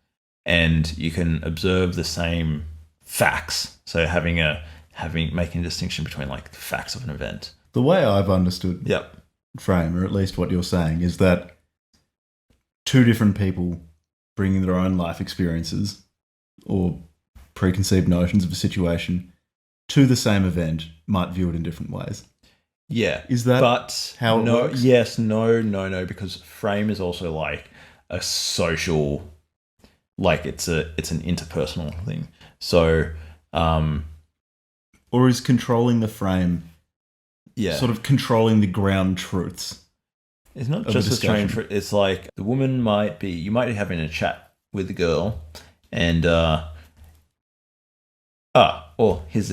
and you can observe the same facts. So making a distinction between like the facts of an event. The way I've understood frame, or at least what you're saying, is that two different people bringing their own life experiences or preconceived notions of a situation to the same event might view it in different ways. Yeah. Is that how it works? Yes, no, because frame is also like a social, like it's an interpersonal thing. So, or is controlling the frame sort of controlling the ground truths? It's not just a strange. It's like the woman you might be having a chat with the girl, and here's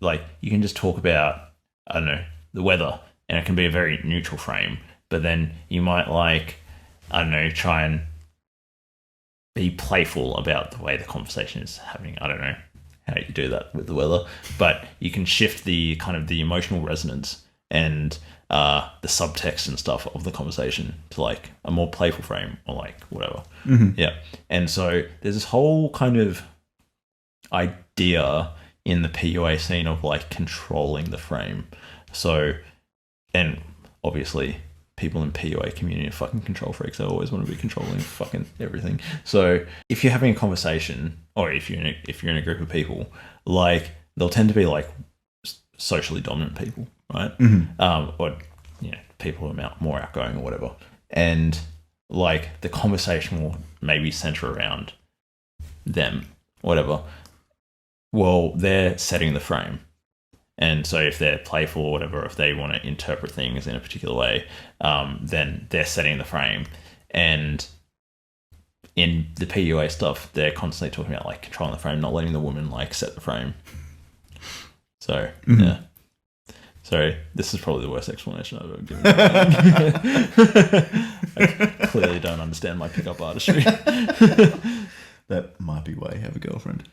like you can just talk about, I don't know, the weather, and it can be a very neutral frame. But then you might like, I don't know, try and be playful about the way the conversation is happening. I don't know how you do that with the weather, but you can shift the kind of the emotional resonance and the subtext and stuff of the conversation to like a more playful frame, or like whatever. Mm-hmm. Yeah. And so there's this whole kind of idea in the PUA scene of like controlling the frame. So, and obviously people in PUA community are fucking control freaks. They always want to be controlling fucking everything. So if you're having a conversation, or if you're in a group of people, like they'll tend to be like socially dominant people, right? Mm-hmm. Or people who are more outgoing or whatever, and like the conversation will maybe center around them, whatever. Well, they're setting the frame. And so if they're playful or whatever, if they want to interpret things in a particular way, then they're setting the frame. And in the PUA stuff, they're constantly talking about like controlling the frame, not letting the woman like set the frame. So, yeah. Sorry, this is probably the worst explanation I've ever given. I clearly don't understand my pickup artistry. That might be why you have a girlfriend.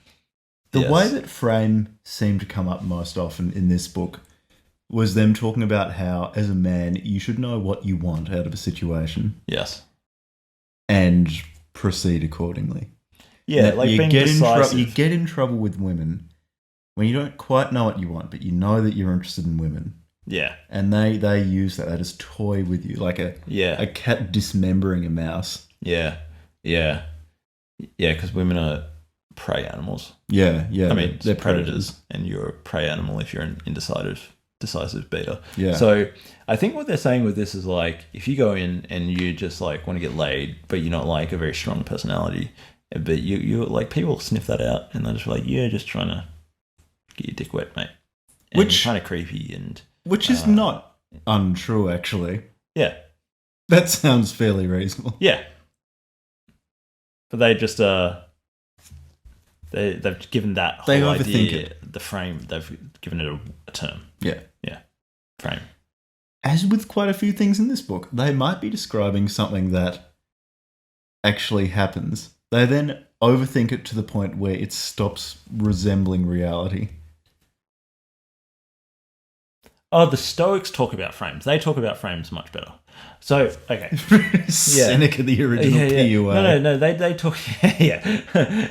The way that frame seemed to come up most often in this book was them talking about how, as a man, you should know what you want out of a situation. Yes. And proceed accordingly. Yeah, like being decisive. You get in trouble with women when you don't quite know what you want, but you know that you're interested in women. Yeah. And they use that. They just toy with you like a cat dismembering a mouse. Yeah. Yeah. Yeah, because women are prey animals. Yeah. I mean, they're predators, and you're a prey animal if you're an decisive beta. Yeah. So I think what they're saying with this is like, if you go in and you just like want to get laid, but you're not like a very strong personality, but you like, people sniff that out and they're just like, you're just trying to get your dick wet, mate. And Which kind of creepy and which is not untrue, actually. Yeah. That sounds fairly reasonable. Yeah. But they just they've given that whole idea the frame. They've given it a term. Yeah. Frame. As with quite a few things in this book, they might be describing something that actually happens. They then overthink it to the point where it stops resembling reality. Oh, the Stoics talk about frames. They talk about frames much better. So, okay. Seneca, the original PUA. No, they talk... Yeah.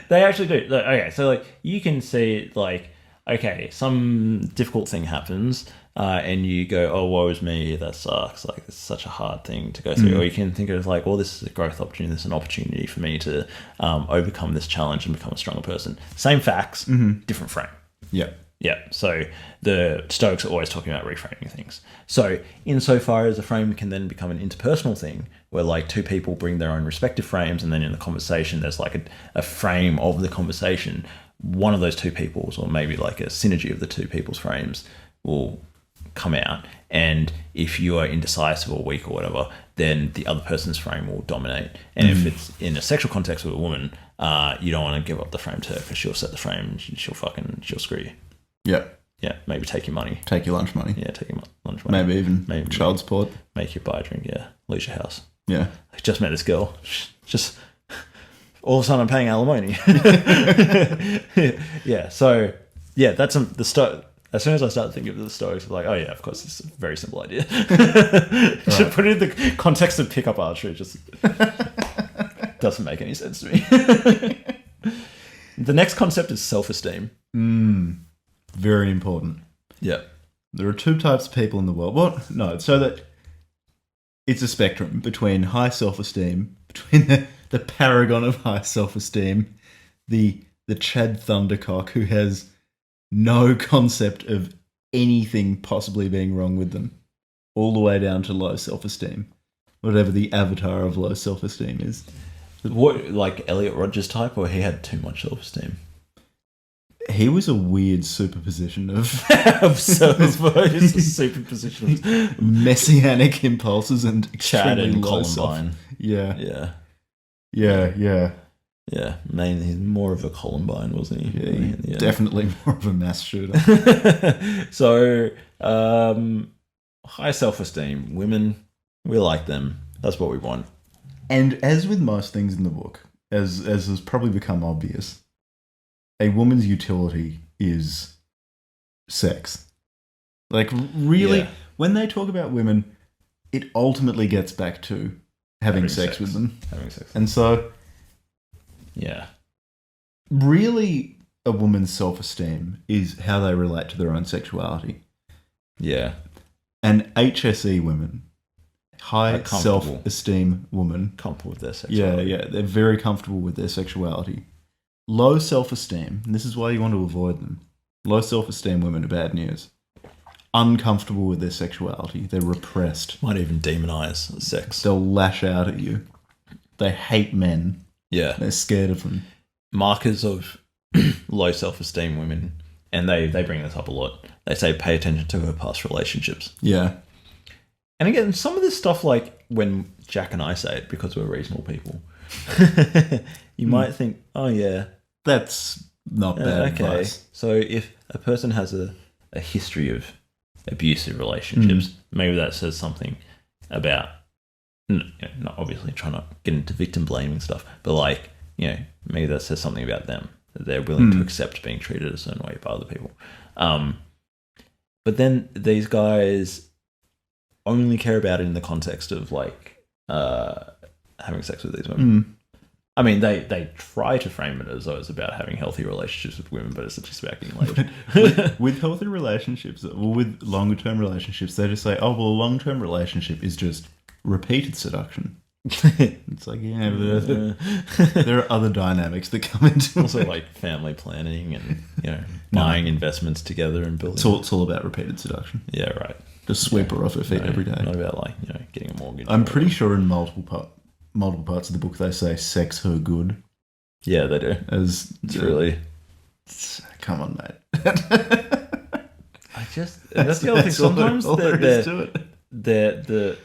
They actually do. Okay, so, like, you can see, like, okay, some difficult thing happens, and you go, oh, woe is me, that sucks. Like, it's such a hard thing to go through. Or you can think of, like, well, this is a growth opportunity. This is an opportunity for me to overcome this challenge and become a stronger person. Same facts, different frame. Yeah. Yeah, so the Stoics are always talking about reframing things. So insofar as a frame can then become an interpersonal thing, where like two people bring their own respective frames, and then in the conversation there's like a frame of the conversation, one of those two people's, or maybe like a synergy of the two people's frames, will come out. And if you are indecisive or weak or whatever, then the other person's frame will dominate. And if it's in a sexual context with a woman, you don't want to give up the frame to her, because she'll set the frame and she'll screw you. Yeah. Yeah, maybe take your money. Take your lunch money. Yeah, take your lunch money. Maybe even child support. Make you buy a drink, yeah. Lose your house. Yeah. I just met this girl. Just all of a sudden I'm paying alimony. Yeah, so yeah, that's the start. As soon as I started thinking of the Stoics, like, oh yeah, of course, it's a very simple idea. Should put it in the context of pickup archery, it just doesn't make any sense to me. The next concept is self-esteem. Very important. Yeah. There are two types of people in the world. Well, no, so that it's a spectrum between high self-esteem, between the paragon of high self-esteem, the Chad Thundercock who has no concept of anything possibly being wrong with them, all the way down to low self-esteem, whatever the avatar of low self-esteem is. What, like Elliot Rodgers type, or he had too much self-esteem? He was a weird superposition of superposition of messianic impulses and Chad extremely and low Columbine. Yeah. Yeah, mainly he's more of a Columbine, wasn't he? Yeah, definitely more of a mass shooter. So, high self-esteem. Women, we like them. That's what we want. And as with most things in the book, as has probably become obvious, a woman's utility is sex. Like, really, when they talk about women, it ultimately gets back to having sex with them. Having sex. And so, yeah, really, a woman's self-esteem is how they relate to their own sexuality. Yeah. And HSE women, high self-esteem women, comfortable with their sexuality. Yeah, they're very comfortable with their sexuality. Low self-esteem, and this is why you want to avoid them. Low self-esteem women are bad news. Uncomfortable with their sexuality. They're repressed. Might even demonize sex. They'll lash out at you. They hate men. Yeah. They're scared of them. Markers of low self-esteem women, and they bring this up a lot. They say pay attention to her past relationships. Yeah. And again, some of this stuff, like when Jack and I say it, because we're reasonable people, you might think, oh yeah, that's not bad advice. So if a person has a history of abusive relationships, maybe that says something about, not obviously trying not to get into victim blaming stuff, but like, maybe that says something about them, that they're willing to accept being treated a certain way by other people. But then these guys only care about it in the context of like having sex with these women. I mean, they try to frame it as though it's about having healthy relationships with women, but it's just about getting laid. With healthy relationships, or with longer term relationships, they just say, "Oh, well, a long term relationship is just repeated seduction." It's like, yeah, but there are other dynamics that come into Also, it. like family planning and buying investments together and building. It's all about repeated seduction. Yeah, right. Just sweep her off her feet every day. Not about getting a mortgage. I'm pretty sure in multiple parts of the book they say "sex her good." Yeah, they do. As It's really. Come on, mate. That's the other thing. Sometimes all there is to it.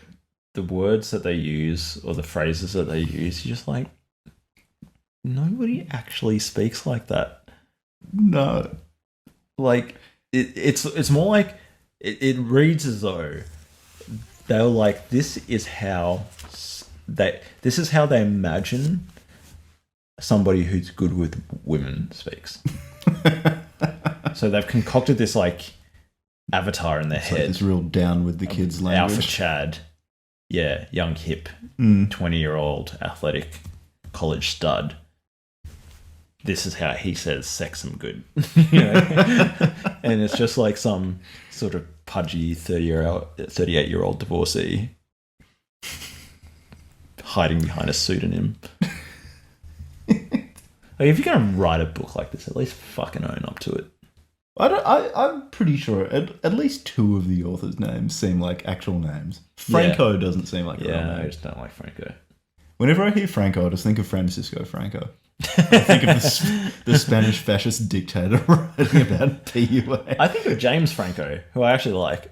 the words that they use or the phrases that they use, you're just like, nobody actually speaks like that. No. Like it's more like it reads as though they're like, this is how they imagine somebody who's good with women speaks. So they've concocted this like avatar in their head. Like this real down with the kids language. Alpha Chad, yeah, young hip, 20-year-old athletic college stud. This is how he says sex I'm good. And it's just like some sort of pudgy 38-year-old divorcee hiding behind a pseudonym. Like, if you're going to write a book like this, at least fucking own up to it. I'm pretty sure at least two of the authors' names seem like actual names. Franco doesn't seem like a real name. I just don't like Franco. Whenever I hear Franco, I just think of Francisco Franco. I think of the Spanish fascist dictator writing about PUA. I think of James Franco, who I actually like.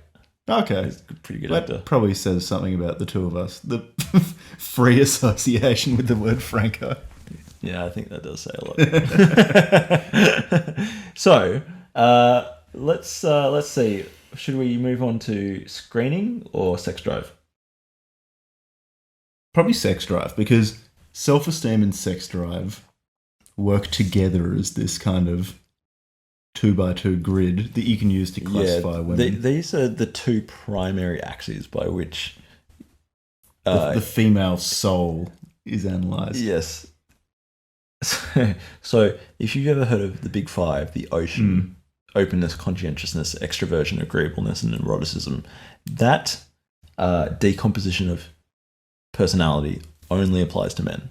Okay. He's a pretty good That actor. probably says something about the two of us. The free association with the word Franco. Yeah, I think that does say a lot. So, let's see. Should we move on to screening or sex drive? Probably sex drive, because self-esteem and sex drive work together as this kind of 2x2 grid that you can use to classify women. These are the two primary axes by which the female soul is analysed. Yes. So, if you've ever heard of the Big Five, the ocean, openness, conscientiousness, extroversion, agreeableness, and neuroticism, that decomposition of personality only applies to men.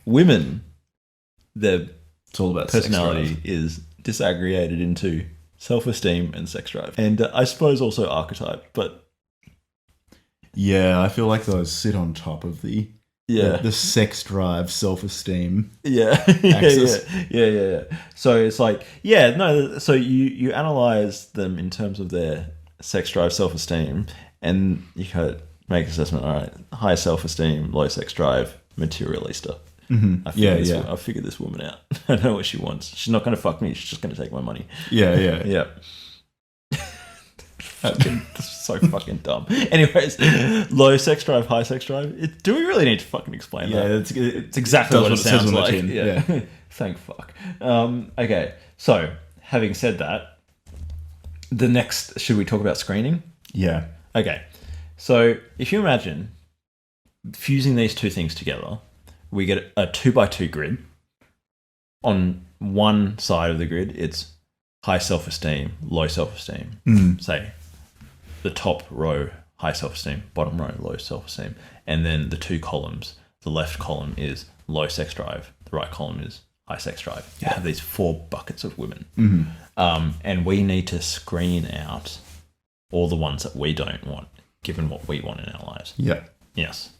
Women, their It's all about personality sex drive. is disaggregated into self-esteem and sex drive. And I suppose also archetype, but... Yeah, I feel like those sit on top of the sex drive, self-esteem. Yeah. Yeah. So it's like, so you analyze them in terms of their sex drive, self-esteem, and you kind of make an assessment. All right, high self-esteem, low sex drive, materialista. Mm-hmm. I figured this woman out. I know what she wants. She's not going to fuck me. She's just going to take my money. Yeah. That's so fucking dumb. Anyways, low sex drive, high sex drive. Do we really need to fucking explain that? Yeah, It's exactly what it says sounds on the like. tin. Yeah. Thank fuck. Okay, so having said that, the next, should we talk about screening? Yeah. Okay, so if you imagine fusing these two things together, we get a 2x2 grid. On one side of the grid, it's high self-esteem, low self-esteem. Say the top row, high self-esteem, bottom row, low self-esteem. And then the two columns, the left column is low sex drive, the right column is high sex drive. You have these 4 buckets of women. And we need to screen out all the ones that we don't want, given what we want in our lives. Yeah. Yes.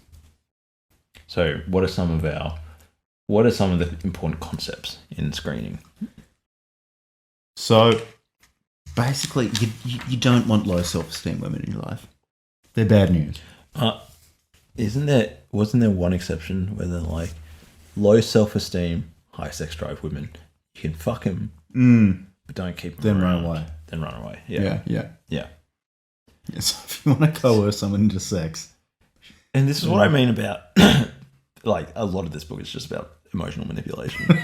So what are some of the important concepts in screening? So basically, you don't want low self-esteem women in your life. They're bad news. Wasn't there one exception where they're like low self-esteem, high sex drive women? You can fuck them, but don't keep them Then around. run away. Then run away. Yeah. So if you want to coerce someone into sex, And this is what I mean about like a lot of this book is just about emotional manipulation.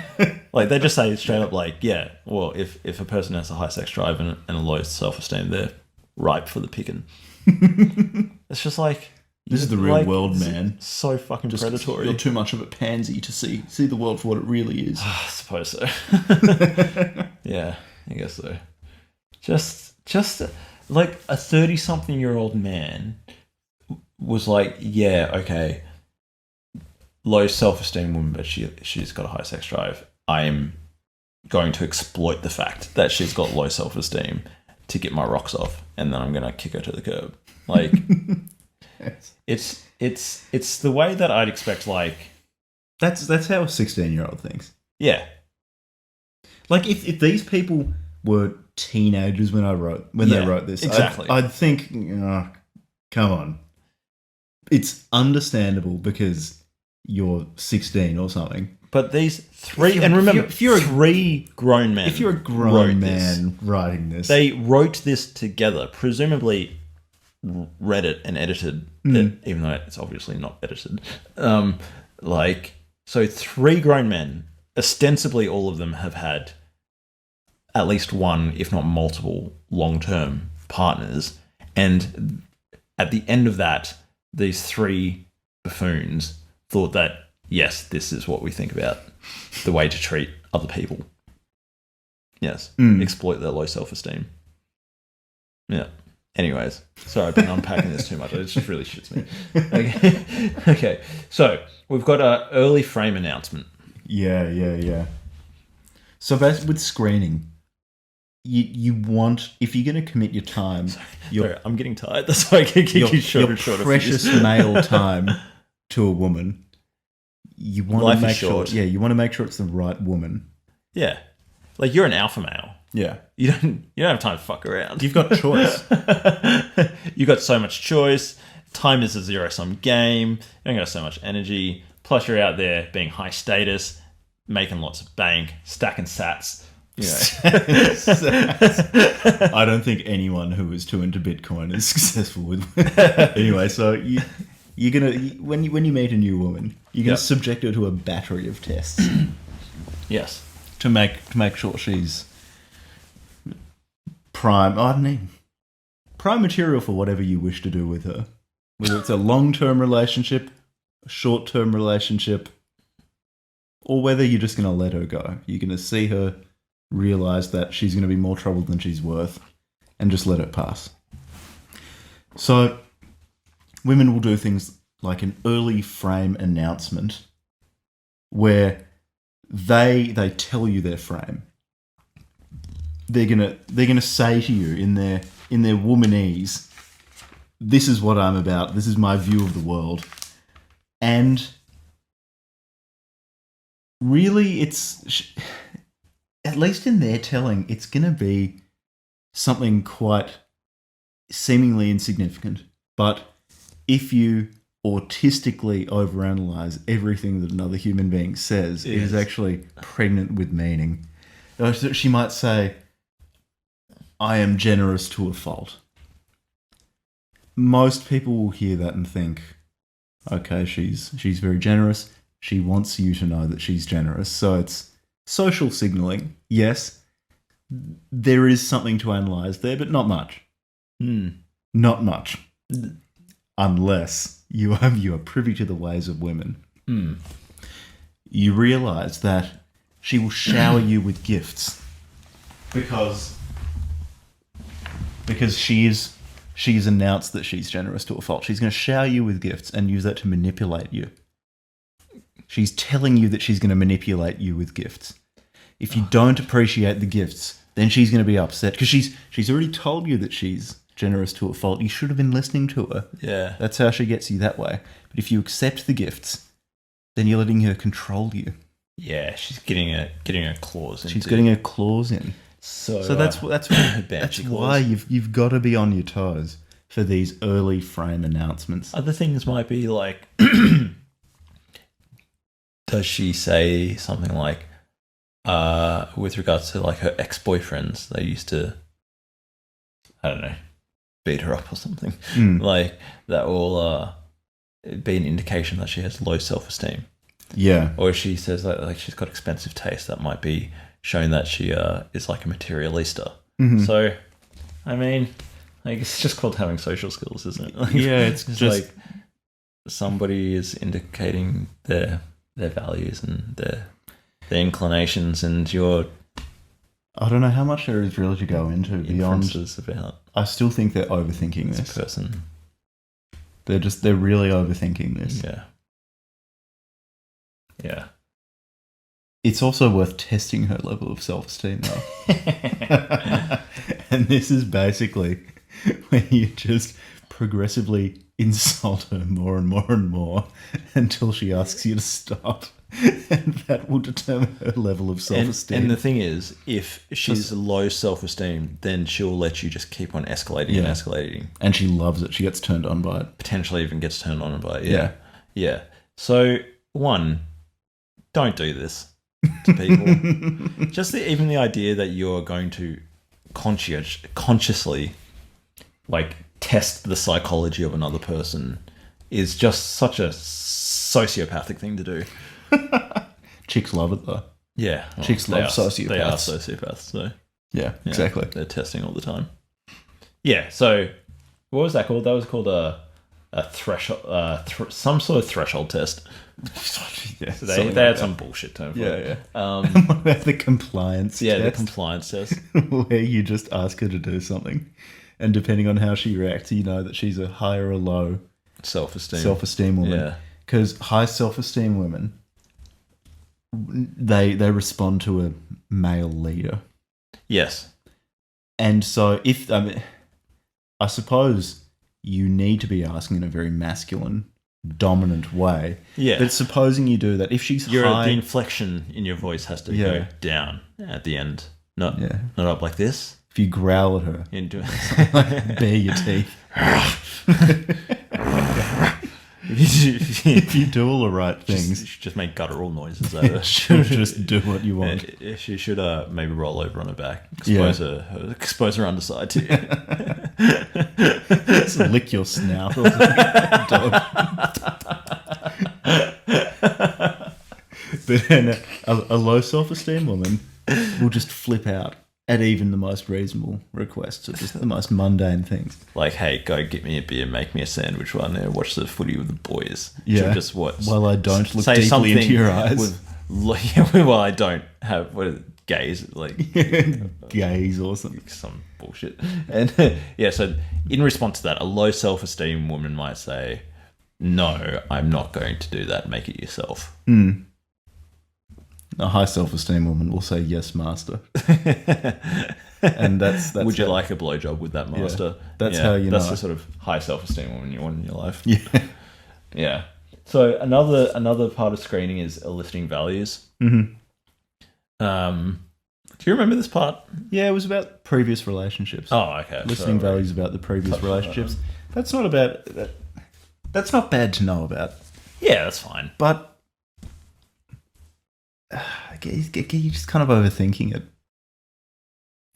Like they just say straight up like, yeah, well, if a person has a high sex drive and a low self-esteem, they're ripe for the picking. It's just like, This is the real world, man. So fucking Just predatory. You're too much of a pansy to see the world for what it really is. I suppose so. Yeah, I guess so. Just like a 30-something-year-old man was like, yeah, okay, low self-esteem woman, but she's got a high sex drive. I am going to exploit the fact that she's got low self-esteem to get my rocks off, and then I'm going to kick her to the curb. Like, it's the way that I'd expect. Like, that's how a 16-year-old thinks. Yeah. Like if these people were teenagers when they wrote this, exactly, I'd think, come on, it's understandable because you're 16 or something. But these three, and remember, if you're three grown men, if you're a grown man writing this, they wrote this together, presumably read it and edited it, even though it's obviously not edited. So three grown men, ostensibly all of them have had at least one, if not multiple, long-term partners. And at the end of that, these three buffoons thought that, yes, this is what we think about the way to treat other people. Yes. Exploit their low self-esteem. Yeah. Anyways, sorry, I've been unpacking this too much. It just really shits me. Okay. So we've got an early frame announcement. Yeah. So with screening, you want, if you're going to commit your time, sorry, I'm getting tired. That's why I keep shorter and shorter. Precious male time to a woman. You want to make sure. Yeah, you want to make sure it's the right woman. Yeah, like you're an alpha male. Yeah, you don't have time to fuck around. You've got choice. You've got so much choice. Time is a zero-sum game. You don't got so much energy. Plus, you're out there being high status, making lots of bank, stacking sats. You know. I don't think anyone who is too into Bitcoin is successful with. Anyway, so you're gonna when you meet a new woman, you're gonna subject her to a battery of tests. Yes, to make sure she's prime. I don't know, prime material for whatever you wish to do with her. Whether it's a long-term relationship, a short-term relationship, or whether you're just gonna let her go. You're gonna see her, realize that she's going to be more trouble than she's worth, and just let it pass. So women will do things like an early frame announcement where they tell you their frame. They're gonna say to you in their womanese, this is what I'm about, this is my view of the world. And really it's, at least in their telling, it's going to be something quite seemingly insignificant. But if you autistically overanalyze everything that another human being says, it is actually pregnant with meaning. She might say, I am generous to a fault. Most people will hear that and think, okay, she's very generous. She wants you to know that she's generous. So it's social signaling, yes. There is something to analyse there, but not much. Not much. Unless you are privy to the ways of women. You realise that she will shower you with gifts. Because she's announced that she's generous to a fault. She's going to shower you with gifts and use that to manipulate you. She's telling you that she's going to manipulate you with gifts. If you don't appreciate the gifts, then she's going to be upset because she's already told you that she's generous to a fault. You should have been listening to her. Yeah. That's how she gets you that way. But if you accept the gifts, then you're letting her control you. Yeah, she's getting a clause in. She's getting her claws in. So that's why you've got to be on your toes for these early frame announcements. Other things might be like, does she say something like, with regards to like her ex-boyfriends, they used to, I don't know, beat her up or something. Like that will be an indication that she has low self-esteem. Yeah. Or if she says like she's got expensive taste, that might be showing that she is like a materialista. So, I mean, like it's just called having social skills, isn't it? Like, yeah, it's just like somebody is indicating their values and their inclinations, and your I don't know how much there is really to go into beyond. inferences about I still think they're overthinking this this. person. They're really overthinking this. Yeah. It's also worth testing her level of self-esteem, though. And this is basically where you just progressively insult her more and more and more until she asks you to stop. And that will determine her level of self-esteem. And the thing is, if she's low self-esteem, then she'll let you just keep on escalating and escalating. And she loves it. She gets turned on by it. Potentially even gets turned on by it. Yeah. So, one, don't do this to people. Just even the idea that you're going to consciously like test the psychology of another person is just such a sociopathic thing to do. Chicks love it, though. Yeah. Well, Chicks love sociopaths. They are sociopaths, so... Yeah, exactly. They're testing all the time. Yeah, so... What was that called? That was called a threshold... some sort of threshold test. So they had some bullshit term for it. What about the compliance test? The compliance test. Where you just ask her to do something, and depending on how she reacts, you know that she's a high or a low self-esteem woman. Yeah. Because high self-esteem women, they respond to a male leader. Yes. And so I suppose you need to be asking in a very masculine, dominant way. Yeah. But supposing you do that, if she's high... The inflection in your voice has to go down at the end. Not up like this. If you growl at her, bare your teeth. If you do all the right things, you should just make guttural noises at her. She'll just do what you want. She should maybe roll over on her back, expose her underside to you. Just lick your snout. Or but then a low self-esteem woman will just flip out at even the most reasonable requests, or just the most mundane things. Like, hey, go get me a beer, make me a sandwich while I'm there, watch the footy with the boys. Yeah. Just what? While I don't look deeply into your eyes. While I don't have gaze, like gaze or something. Some bullshit. And so in response to that, a low self-esteem woman might say, no, I'm not going to do that, make it yourself. A high self-esteem woman will say, yes, master. And that's would you like a blowjob with that master? Yeah, that's how you know. That's the sort of high self-esteem woman you want in your life. Yeah. So another part of screening is eliciting values. Mm-hmm. Do you remember this part? Yeah, it was about previous relationships. Oh, okay. Listening values about the previous relationships. That's not bad to know about. Yeah, that's fine. But you're just kind of overthinking it.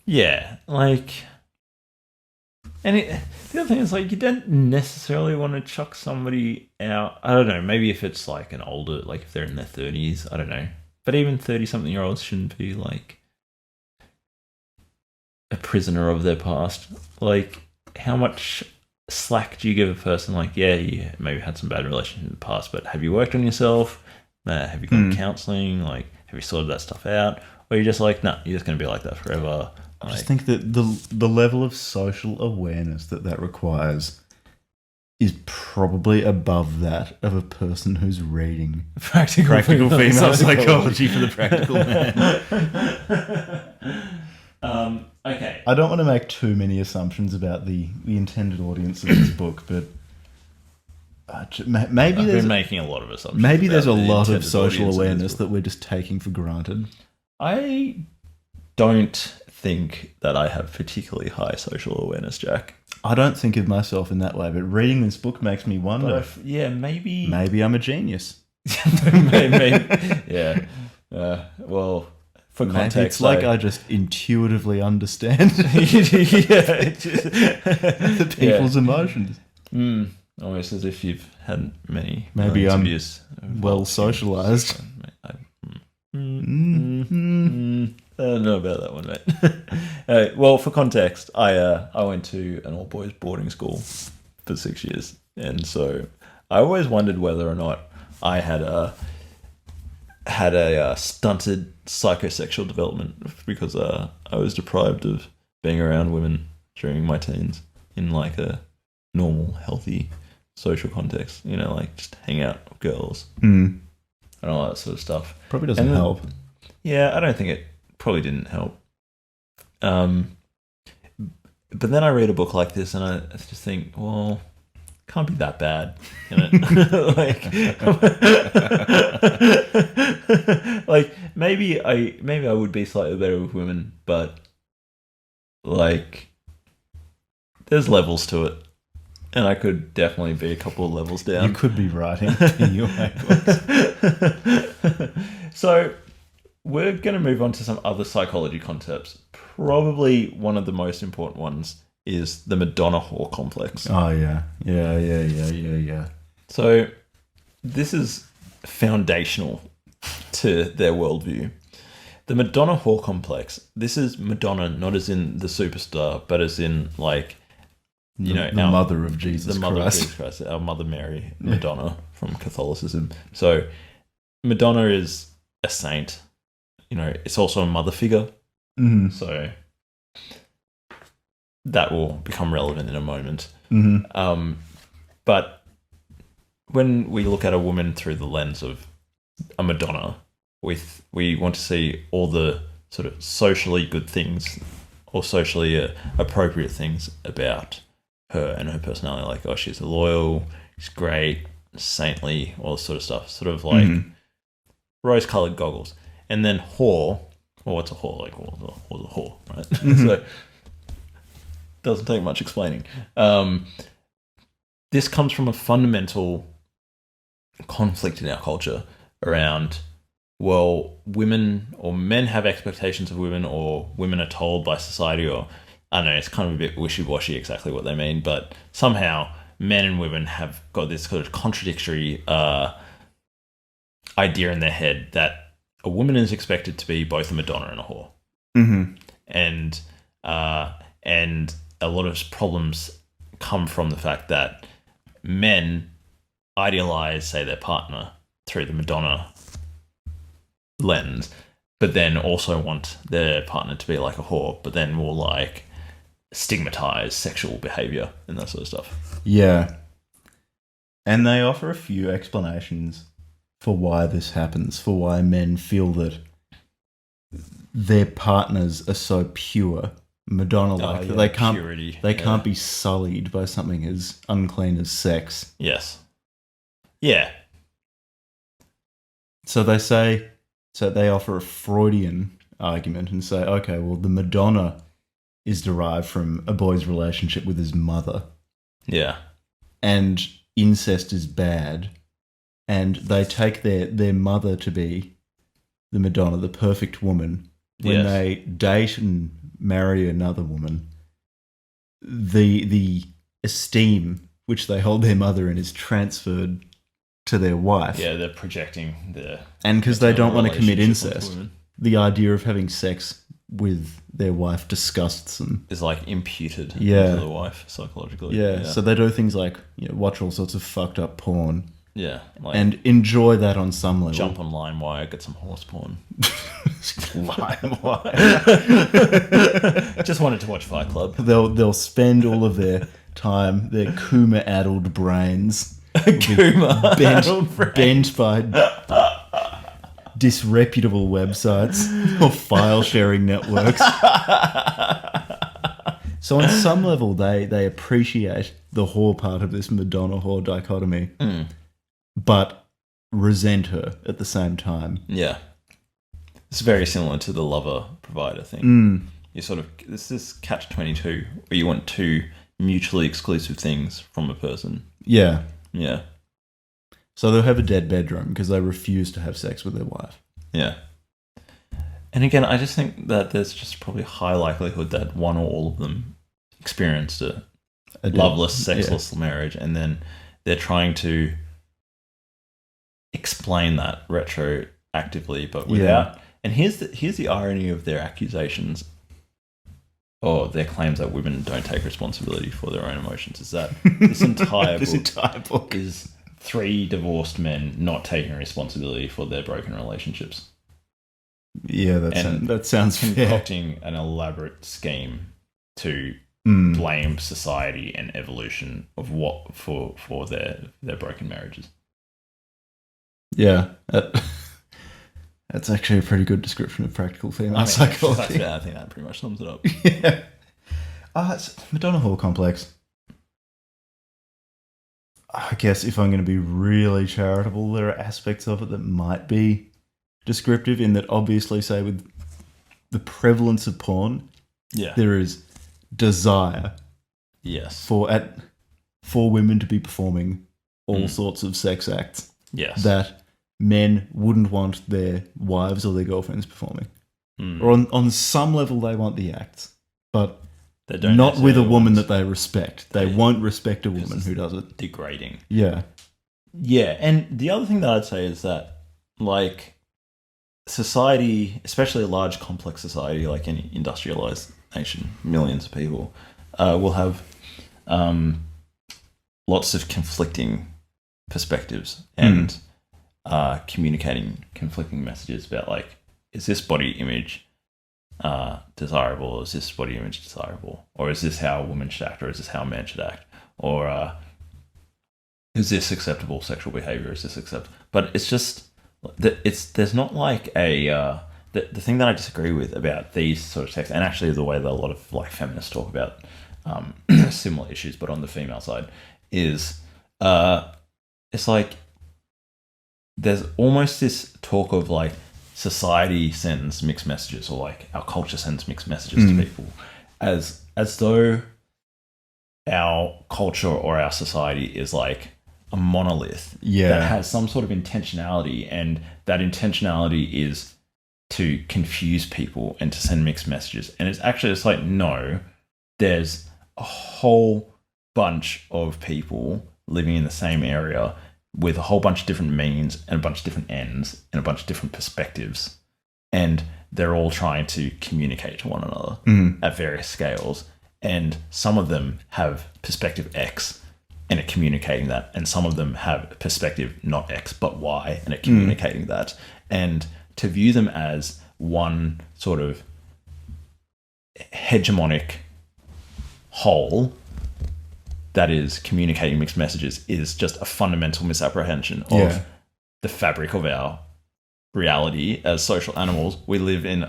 Yeah, like... And the other thing is, like, you don't necessarily want to chuck somebody out. I don't know, maybe if it's, like, an older... Like, if they're in their 30s, I don't know. But even 30-something-year-olds shouldn't be, like, a prisoner of their past. Like, how much slack do you give a person? Like, yeah, you maybe had some bad relationships in the past, but have you worked on yourself? Have you gone to counselling? Like, have you sorted that stuff out? Or you're just like, no, you're just going to be like that forever. I just think that the level of social awareness that requires is probably above that of a person who's reading practical female psychology for the practical man. Okay. I don't want to make too many assumptions about the intended audience of this book, but maybe I've been making a lot of assumptions. Maybe there's a lot of social awareness that we're just taking for granted. I don't think that I have particularly high social awareness, Jack. I don't think of myself in that way, but reading this book makes me wonder. Maybe I'm a genius. maybe. Yeah. Well, for context, maybe it's like I just intuitively understand the people's emotions. Almost as if you've had many. Maybe I'm abuse well socialized. I don't know about that one, mate. Well, for context, I went to an all-boys boarding school for 6 years, and so I always wondered whether or not I had a stunted psychosexual development because I was deprived of being around women during my teens in like a normal, healthy social context. You know, like just hang out with girls and all that sort of stuff. Probably doesn't help. Yeah, I don't think it probably didn't help. But then I read a book like this and I just think, well, can't be that bad, can it? like maybe I would be slightly better with women, but like there's levels to it, and I could definitely be a couple of levels down. You could be writing PUA books. So we're going to move on to some other psychology concepts. Probably one of the most important ones is the Madonna whore complex. Oh, yeah. So this is foundational to their worldview. The Madonna whore complex, this is Madonna not as in the superstar, but as in like, you know, the mother of Jesus the mother Christ. of Jesus Christ, our Mother Mary, Madonna from Catholicism. So Madonna is a saint. You know, it's also a mother figure. Mm-hmm. So that will become relevant in a moment. Mm-hmm. But when we look at a woman through the lens of a Madonna, we want to see all the sort of socially good things or socially appropriate things about her and her personality. Like, oh, she's loyal, she's great, saintly, all this sort of stuff. Sort of like rose-colored goggles. And then whore, well, what's a whore? Like, what's a whore, right? So doesn't take much explaining. This comes from a fundamental conflict in our culture around, well, women or men have expectations of women, or women are told by society, or I don't know, it's kind of a bit wishy-washy exactly what they mean, but somehow men and women have got this sort of contradictory idea in their head that a woman is expected to be both a Madonna and a whore. Mm-hmm. And a lot of problems come from the fact that men idealize, say, their partner through the Madonna lens, but then also want their partner to be like a whore, but then will like stigmatize sexual behavior and that sort of stuff. Yeah. And they offer a few explanations for why this happens, for why men feel that their partners are so pure, Madonna-like, that they can't be sullied by something as unclean as sex. Yes. Yeah. So they offer a Freudian argument and say, okay, well, the Madonna is derived from a boy's relationship with his mother. Yeah. And incest is bad. And they take their mother to be the Madonna, the perfect woman. When they date and marry another woman, the esteem which they hold their mother in is transferred to their wife. Yeah, they're projecting their... And because they don't want to commit relationship incest, onto women. the idea of having sex with their wife disgusts them. Is like imputed to the wife psychologically. Yeah, so they do things like watch all sorts of fucked up porn. Yeah. Like And enjoy that on some level. jump on LimeWire, get some horse porn. LimeWire. Just wanted to watch Fight Club. They'll spend all of their time, their Kuma-addled brains, bent by disreputable websites or file sharing networks. So on some level, they appreciate the whore part of this Madonna-whore dichotomy, but resent her at the same time. Yeah. It's very similar to the lover-provider thing. You sort of... This is catch-22, where you want two mutually exclusive things from a person. Yeah. Yeah. So they'll have a dead bedroom because they refuse to have sex with their wife. Yeah. And again, I just think that there's just probably a high likelihood that one or all of them experienced a loveless, sexless marriage, and then they're trying to explain that retroactively, but without... And here's the irony of their accusations, or their claims that women don't take responsibility for their own emotions, is that this entire book entire book is 3 divorced men not taking responsibility for their broken relationships. Yeah, that sounds fair. Concocting an elaborate scheme to blame society and evolution of what for their broken marriages. Yeah, that's actually a pretty good description of practical female psychology. I think that pretty much sums it up. Yeah. It's Madonna Hall complex. I guess if I'm going to be really charitable, there are aspects of it that might be descriptive in that obviously, say, with the prevalence of porn, there is desire for women to be performing all sorts of sex acts that men wouldn't want their wives or their girlfriends performing. Or on some level they want the acts, but they don't not with a woman that they respect. They won't respect a woman who does it. Degrading. Yeah. Yeah, and the other thing that I'd say is that, like, society, especially a large complex society like any industrialized nation, millions of people, will have lots of conflicting perspectives and communicating conflicting messages about, like, is this body image desirable? Is this body image desirable? Or is this how a woman should act? Or is this how a man should act? Or is this acceptable sexual behavior? Is this acceptable? But it's just there's not like a the thing that I disagree with about these sort of texts, and actually the way that a lot of, like, feminists talk about similar issues, but on the female side, is it's like there's almost this talk of, like, society sends mixed messages, or, like, our culture sends mixed messages to people, as though our culture or our society is like a monolith that has some sort of intentionality, and that intentionality is to confuse people and to send mixed messages. And it's actually, it's like, no, there's a whole bunch of people living in the same area with a whole bunch of different means and a bunch of different ends and a bunch of different perspectives, and they're all trying to communicate to one another at various scales, and some of them have perspective X and are communicating that, and some of them have perspective not X but Y and are communicating that, and to view them as one sort of hegemonic whole that is communicating mixed messages is just a fundamental misapprehension of the fabric of our reality as social animals. We live in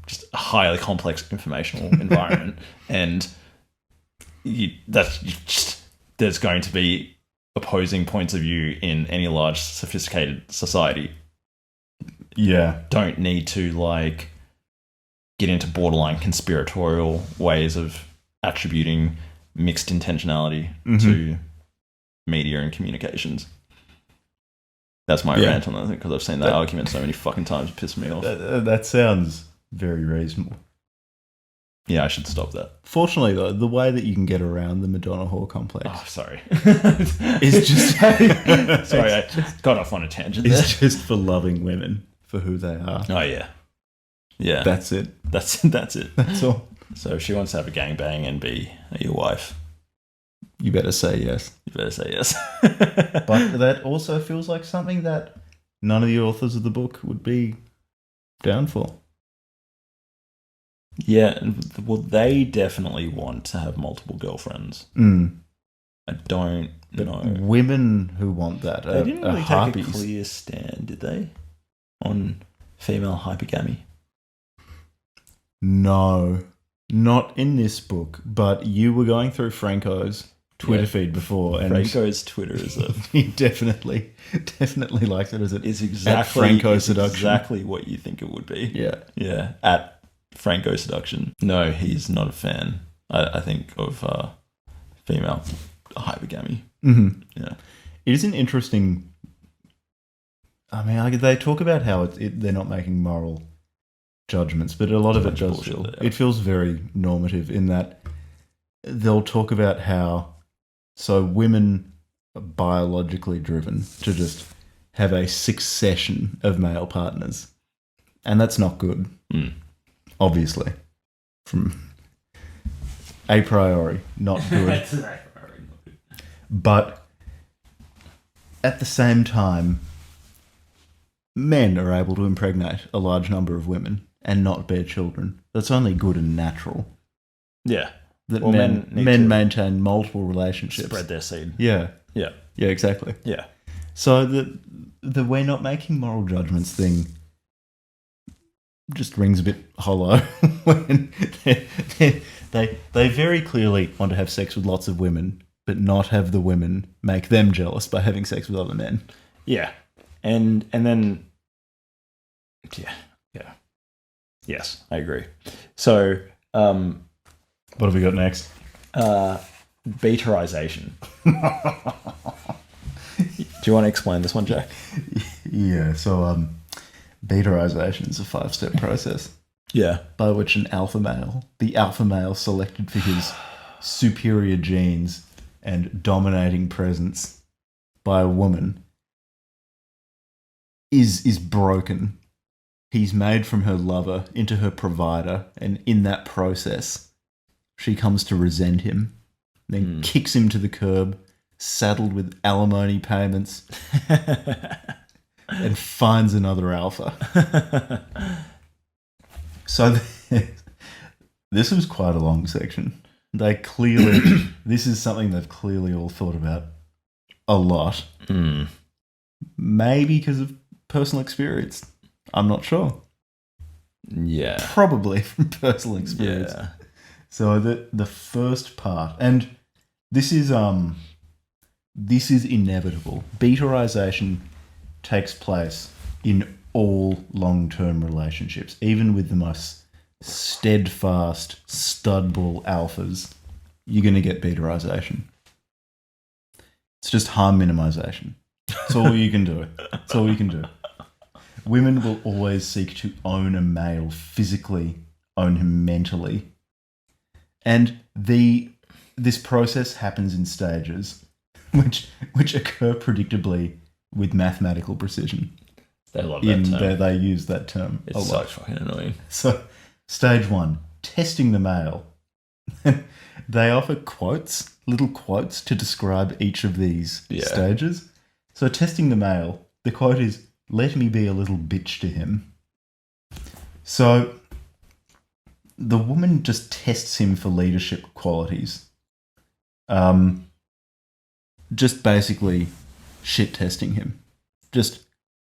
just a highly complex informational environment, and there's going to be opposing points of view in any large, sophisticated society. Don't need to, like, get into borderline conspiratorial ways of attributing mixed intentionality to media and communications. That's my rant on that, because I've seen that argument so many fucking times. It pissed me off. That sounds very reasonable. Yeah, I should stop that. Fortunately, though, the way that you can get around the Madonna Hall complex... Oh, sorry. is just... sorry, I got off on a tangent there. It's just for loving women for who they are. Oh, yeah. Yeah. That's it. That's it. That's all. So if she wants to have a gangbang and be your wife, you better say yes. But that also feels like something that none of the authors of the book would be down for. Yeah, well, they definitely want to have multiple girlfriends. I don't know. Women who want that they didn't really take a clear stand, did they, on female hypergamy? No, not in this book. But you were going through Franco's Twitter feed before, and Franco's Twitter is he definitely likes it as it is exactly Franco Seduction. Exactly what you think it would be. Yeah. At Franco Seduction. No, he's not a fan. I think of female hypergamy. Yeah, it is an interesting. I mean, they talk about how they're not making moral judgments, but a lot of it does feel. It feels very normative in that they'll talk about how women are biologically driven to just have a succession of male partners, and that's not good. Obviously, from a priori, not good. But at the same time, men are able to impregnate a large number of women and not bear children. That's only good and natural. Yeah. That Well, men men need to maintain multiple relationships. spread their seed. Yeah. Yeah. Yeah, exactly. Yeah. So the we're not making moral judgments thing just rings a bit hollow when they very clearly want to have sex with lots of women, but not have the women make them jealous by having sex with other men. Yeah. And then yeah. Yes, I agree. So What have we got next? betarization. Do you want to explain this one, Jack? Yeah, so betarization is a 5-step process Yeah. by which the alpha male selected for his superior genes and dominating presence by a woman is broken. He's made from her lover into her provider, and in that process, she comes to resent him, then kicks him to the curb, saddled with alimony payments, and finds another alpha. So this was quite a long section. They clearly, this is something they've clearly all thought about a lot. Maybe because of personal experience. I'm not sure. Yeah. Probably from personal experience. Yeah. So the first part, and this is inevitable. Betarization takes place in all long-term relationships, even with the most steadfast studbull alphas. You're going to get betarization. It's just harm minimization. It's all you can do. It's all you can do. Women will always seek to own a male physically, own him mentally. And this process happens in stages which occur predictably with mathematical precision. They love that term. They use that term It's a so lot. fucking annoying. So, stage 1, testing the male. They offer quotes, little quotes, to describe each of these stages. So, testing the male, the quote is, "Let me be a little bitch to him." So, the woman just tests him for leadership qualities. Just basically shit testing him. Just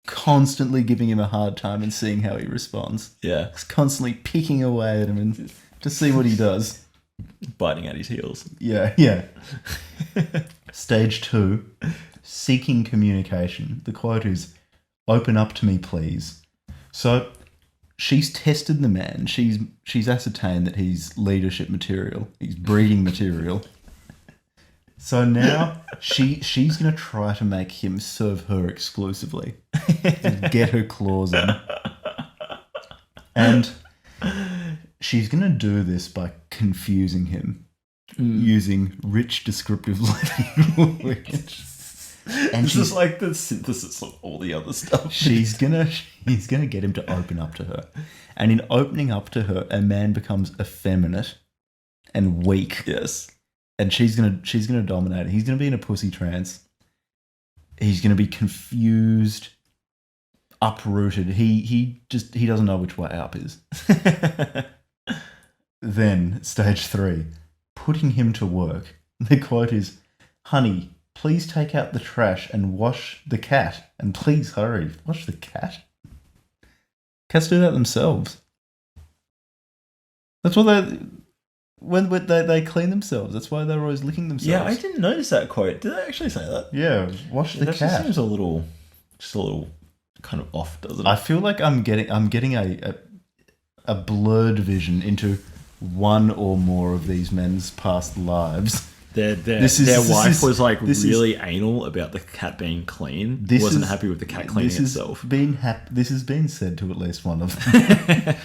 constantly giving him a hard time and seeing how he responds. Yeah. Just constantly picking away at him and to see what he does. Biting at his heels. Yeah. Stage 2, seeking communication. The quote is, "Open up to me, please." So she's tested the man. She's ascertained that he's leadership material. He's breeding material. So now she's going to try to make him serve her exclusively. Get her claws in. And she's going to do this by confusing him using rich descriptive language. And this is like the synthesis of all the other stuff. He's gonna get him to open up to her. And in opening up to her, a man becomes effeminate and weak. Yes. And she's gonna dominate. He's gonna be in a pussy trance. He's gonna be confused, uprooted. He doesn't know which way up is. Then stage 3, putting him to work. The quote is, "Honey, please take out the trash and wash the cat. And please hurry. Wash the cat?" Cats do that themselves. That's what when they clean themselves. That's why they're always licking themselves. Yeah, I didn't notice that quote. Did they actually say that? Yeah, wash the That cat. just seems a little kind of off, doesn't it? I feel like I'm getting a blurred vision into one or more of these men's past lives. Their wife was like really anal about the cat being clean. Wasn't happy with the cat cleaning itself. This has been said to at least one of them.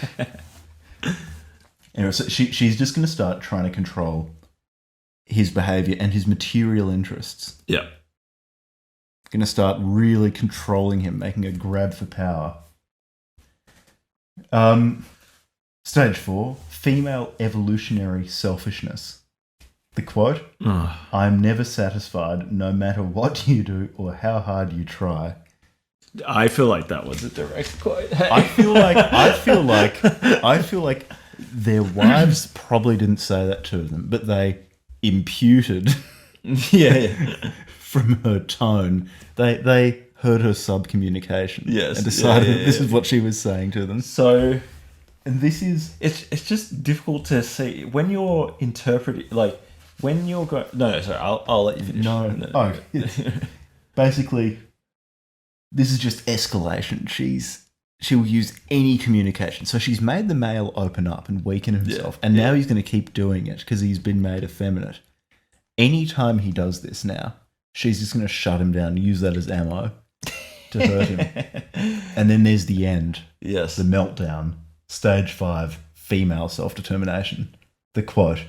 Anyway, so she's just going to start trying to control his behaviour and his material interests. Yeah. Going to start really controlling him, making a grab for power. Stage 4, female evolutionary selfishness. The quote, I'm never satisfied no matter what you do or how hard you try. I feel like that was a direct quote. I feel like their wives probably didn't say that to them, but they imputed from her tone. They heard her sub-communication and decided this is what she was saying to them. So, and this is... It's just difficult to see. When you're interpreting... Like, when you're going... No, sorry, I'll let you finish. No. Basically, this is just escalation. She will use any communication. So she's made the male open up and weaken himself. And now he's going to keep doing it because he's been made effeminate. Anytime he does this now, she's just going to shut him down, use that as ammo to hurt him. And then there's the end. Yes. The meltdown. Stage 5, female self-determination. The quote,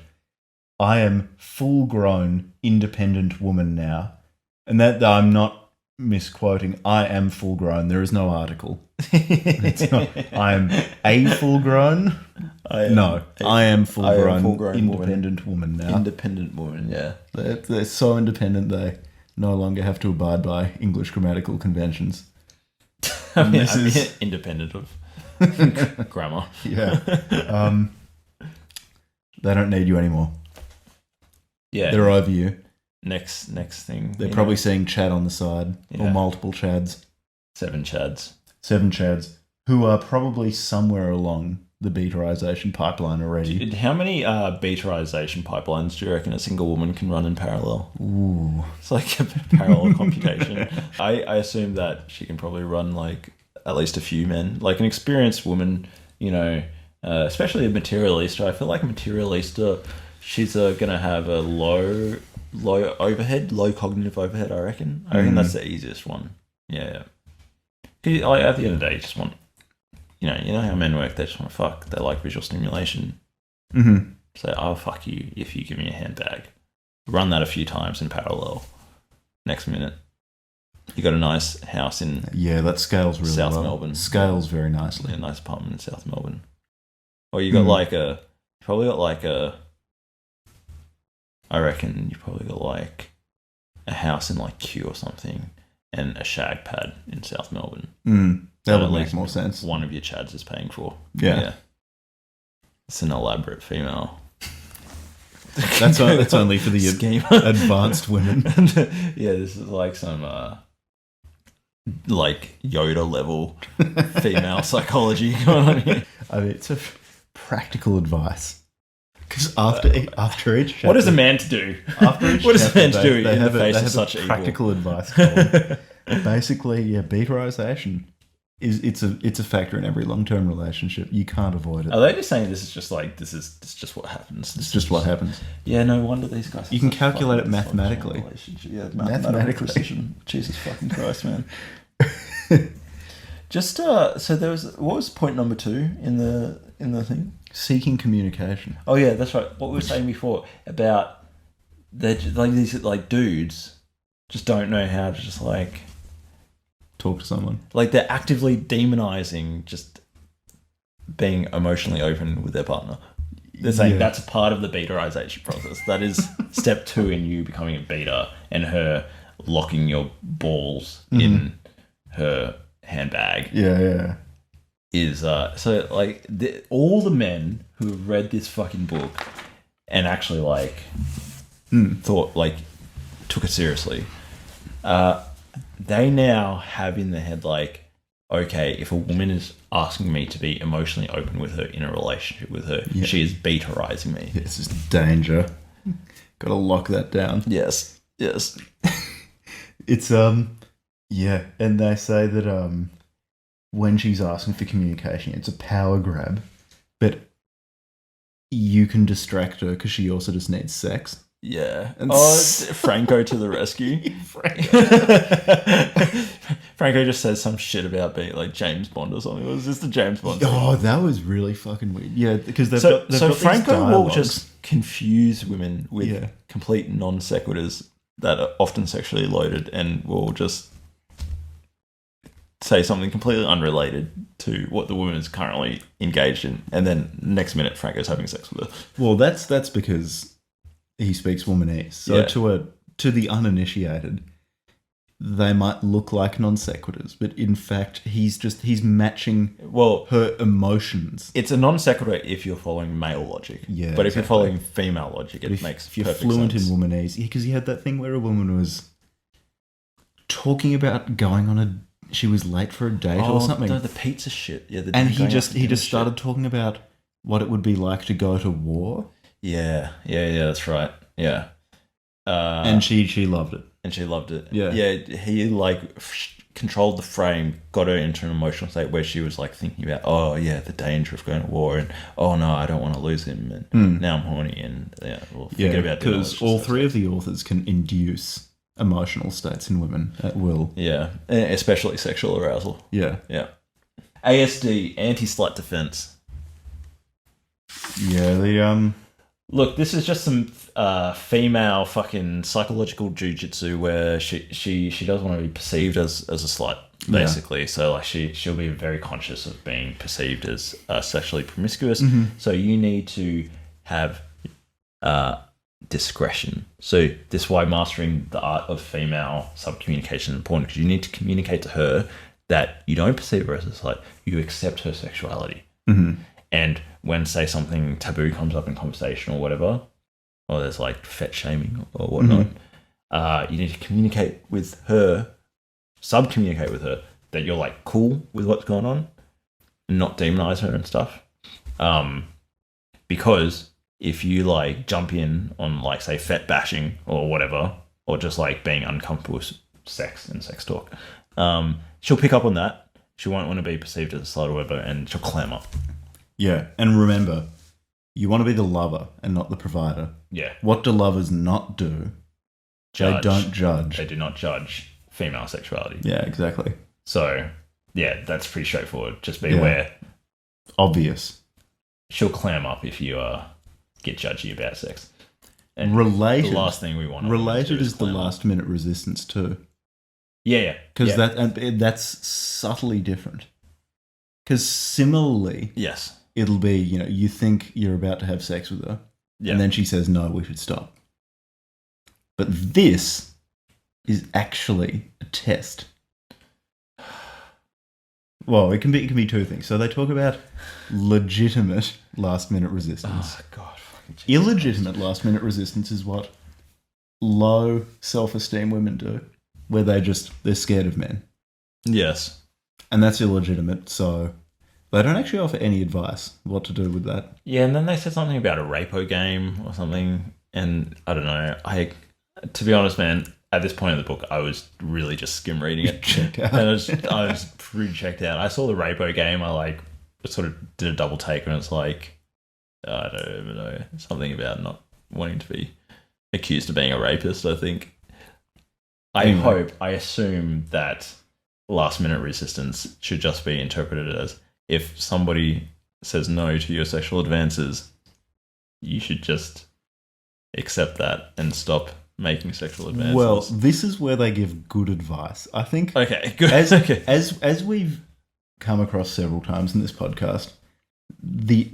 I am full-grown, independent woman now. And that I'm not misquoting. I am full-grown. There is no article. It's not, I am a full-grown. I am full-grown, independent woman now. Independent woman, yeah. They're so independent they no longer have to abide by English grammatical conventions. I mean, independent of grammar. Yeah. They don't need you anymore. Yeah. They're over you. Next thing. They're probably seeing Chad on the side, or multiple Chads. 7 Chads. 7 Chads, who are probably somewhere along the betarization pipeline already. How many betarization pipelines do you reckon a single woman can run in parallel? Ooh. It's like a parallel computation. I assume that she can probably run like at least a few men. Like an experienced woman, you know, especially a materialista. I feel like a materialista, she's going to have a low overhead, low cognitive overhead, I reckon. I reckon that's the easiest one. Yeah. Like, at the end of the day, you just want, you know how men work, they just want to fuck. They like visual stimulation. Mm-hmm. So I'll fuck you if you give me a handbag. Run that a few times in parallel. Next minute, you got a nice house in that scales really South well. Melbourne. Scales very nicely. A nice apartment in South Melbourne. Or you got I reckon you probably got like a house in like Kew or something and a shag pad in South Melbourne. That would make more sense. One of your chads is paying for. Yeah. It's an elaborate female. That's only for the advanced women. Yeah, this is like some like Yoda level female psychology going on here. I mean, it's a practical advice. Because after each chapter, what is a man to do? What is a man to do in the face of such evil? Practical advice column. Basically, betarization it's a factor in every long-term relationship. You can't avoid it. Are they just saying this is just what happens? It's just what happens. Yeah, no wonder these guys. You can calculate it mathematically. Yeah, mathematical precision. Jesus fucking Christ, man. Just so there was, what was point number 2 in the thing? Seeking communication. Oh yeah, that's right. What we were saying before about these dudes just don't know how to just like talk to someone. Like they're actively demonizing just being emotionally open with their partner. They're saying that's a part of the betarization process. That is step 2 in you becoming a beta and her locking your balls in her handbag. Yeah. Is so like all the men who have read this fucking book and actually like thought like took it seriously, they now have in their head like, okay, if a woman is asking me to be emotionally open with her in a relationship with her, she is betarizing me. Yeah, this is danger. Got to lock that down. Yes. It's and they say that when she's asking for communication, it's a power grab, but you can distract her because she also just needs sex. Yeah. And Franco to the rescue. Franco just says some shit about being like James Bond or something. It was just a James Bond thing. Oh, that was really fucking weird. Yeah, because they've got Franco will just confuse women with complete non sequiturs that are often sexually loaded and will just say something completely unrelated to what the woman is currently engaged in, and then next minute Franco's having sex with her. Well, that's because he speaks womanese. So to the uninitiated, they might look like non sequiturs, but in fact, he's matching her emotions. It's a non sequitur if you're following male logic. Yeah, but if you're following female logic, it makes if you're perfect fluent sense. in womanese, because he had that thing where a woman was talking about she was late for a date or something. No, the pizza shit. Yeah, and he just started talking about what it would be like to go to war. Yeah, that's right. Yeah. And she loved it. And she loved it. Yeah. Yeah, he controlled the frame, got her into an emotional state where she was like thinking about, oh yeah, the danger of going to war, and oh no, I don't want to lose him, and now I'm horny, and forget about dinner. Because all three of the authors can induce emotional states in women at will. Yeah, especially sexual arousal. Yeah. ASD, anti-slut defense. Yeah, the Look, this is just some female fucking psychological jujitsu where she doesn't want to be perceived as a slut, basically. So like she'll be very conscious of being perceived as sexually promiscuous. Mm-hmm. So you need to have discretion. So this is why mastering the art of female subcommunication is important, because you need to communicate to her that you don't perceive her as a slut, you accept her sexuality. Mm-hmm. And when, say, something taboo comes up in conversation or whatever, or there's like fet shaming or whatnot, you need to communicate with her, subcommunicate with her that you're like cool with what's going on, and not demonize her and stuff. Because if you like jump in on like say fet bashing or whatever, or just like being uncomfortable with sex and sex talk, she'll pick up on that. She won't want to be perceived as a slut or whatever, and she'll clam up. Yeah, and remember, you want to be the lover and not the provider. Yeah. What do lovers not do? Judge. They don't judge. They do not judge female sexuality. Yeah, exactly. So, yeah, that's pretty straightforward. Just be aware. Obvious. She'll clam up if you get judgy about sex. And related. The last thing we want to related do is the last minute resistance too. Yeah. Because that's subtly different. Because similarly, yes, it'll be, you think you're about to have sex with her, and then she says, no, we should stop. But this is actually a test. Well, it can be two things. So they talk about legitimate last minute resistance. Oh, God. Illegitimate last minute resistance is what low self-esteem women do, where they're scared of men. Yes. And that's illegitimate, so they don't actually offer any advice what to do with that. Yeah, and then they said something about a rapo game or something, and I don't know. To be honest, man, at this point in the book, I was really just skim reading it. Checked out. And I was pretty checked out. I saw the rapo game. I sort of did a double take, and it's like, I don't even know, something about not wanting to be accused of being a rapist, I think. I assume that last minute resistance should just be interpreted as if somebody says no to your sexual advances, you should just accept that and stop making sexual advances. Well, this is where they give good advice. I think okay, good. As we've come across several times in this podcast, the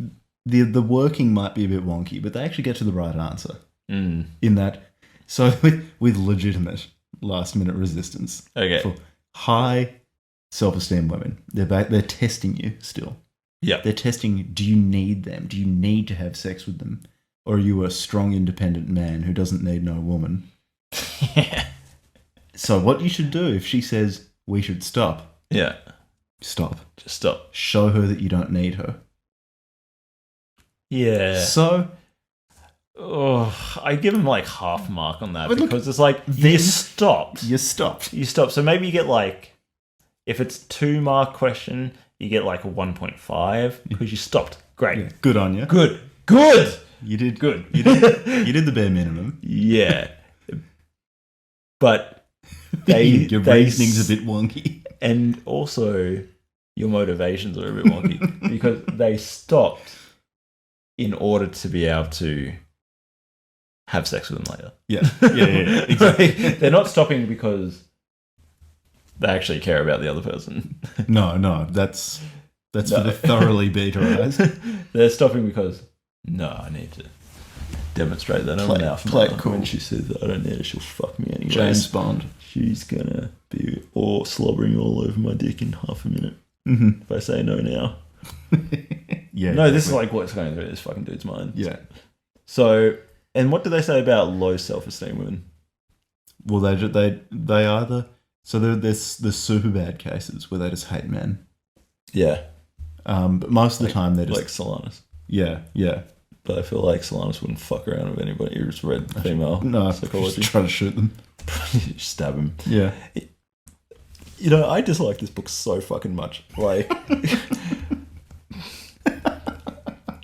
working might be a bit wonky, but they actually get to the right answer. In that, so with legitimate last minute resistance, for high self-esteem women, they're testing you still. Yeah, they're testing. Do you need them? Do you need to have sex with them, or are you a strong, independent man who doesn't need no woman? Yeah. So what you should do if she says we should stop? Yeah, stop. Just stop. Show her that you don't need her. Yeah. So, I give him like half mark on that because it's like you stopped. You stopped. So maybe you get like, if it's 2 mark question, you get like a 1.5 because you stopped. Great. Yeah. Good on you. Good. You did good. You did the bare minimum. Yeah. But your reasoning's a bit wonky. And also your motivations are a bit wonky because they stopped in order to be able to have sex with them later. Yeah. Exactly. They're not stopping because they actually care about the other person. No, that's for the thoroughly beta eyes. They're stopping because, no, I need to demonstrate that. Play it cool. When she says, I don't need her, she'll fuck me anyway. James Bond. She's gonna be all slobbering all over my dick in half a minute. Mm-hmm. If I say no now. Yeah. No, this is like what's going through this fucking dude's mind. Yeah. So, and what do they say about low self-esteem women? Well, they either... So there's the super bad cases where they just hate men. Yeah. But most of the time they're just... Like Solanus. Yeah. But I feel like Solanus wouldn't fuck around with anybody who's read female psychology. Just try to shoot them. Stab him. Yeah. You know, I dislike this book so fucking much. Like...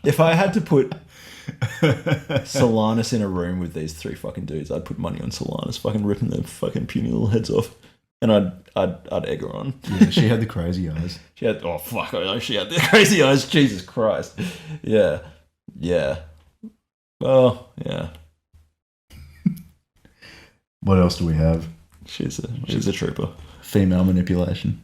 If I had to put Solanus in a room with these three fucking dudes, I'd put money on Solanus fucking ripping their fucking puny little heads off. And I'd egg her on. Yeah, she had the crazy eyes. She had the crazy eyes. Jesus Christ. Yeah. Well, yeah. What else do we have? She's a trooper. Female manipulation.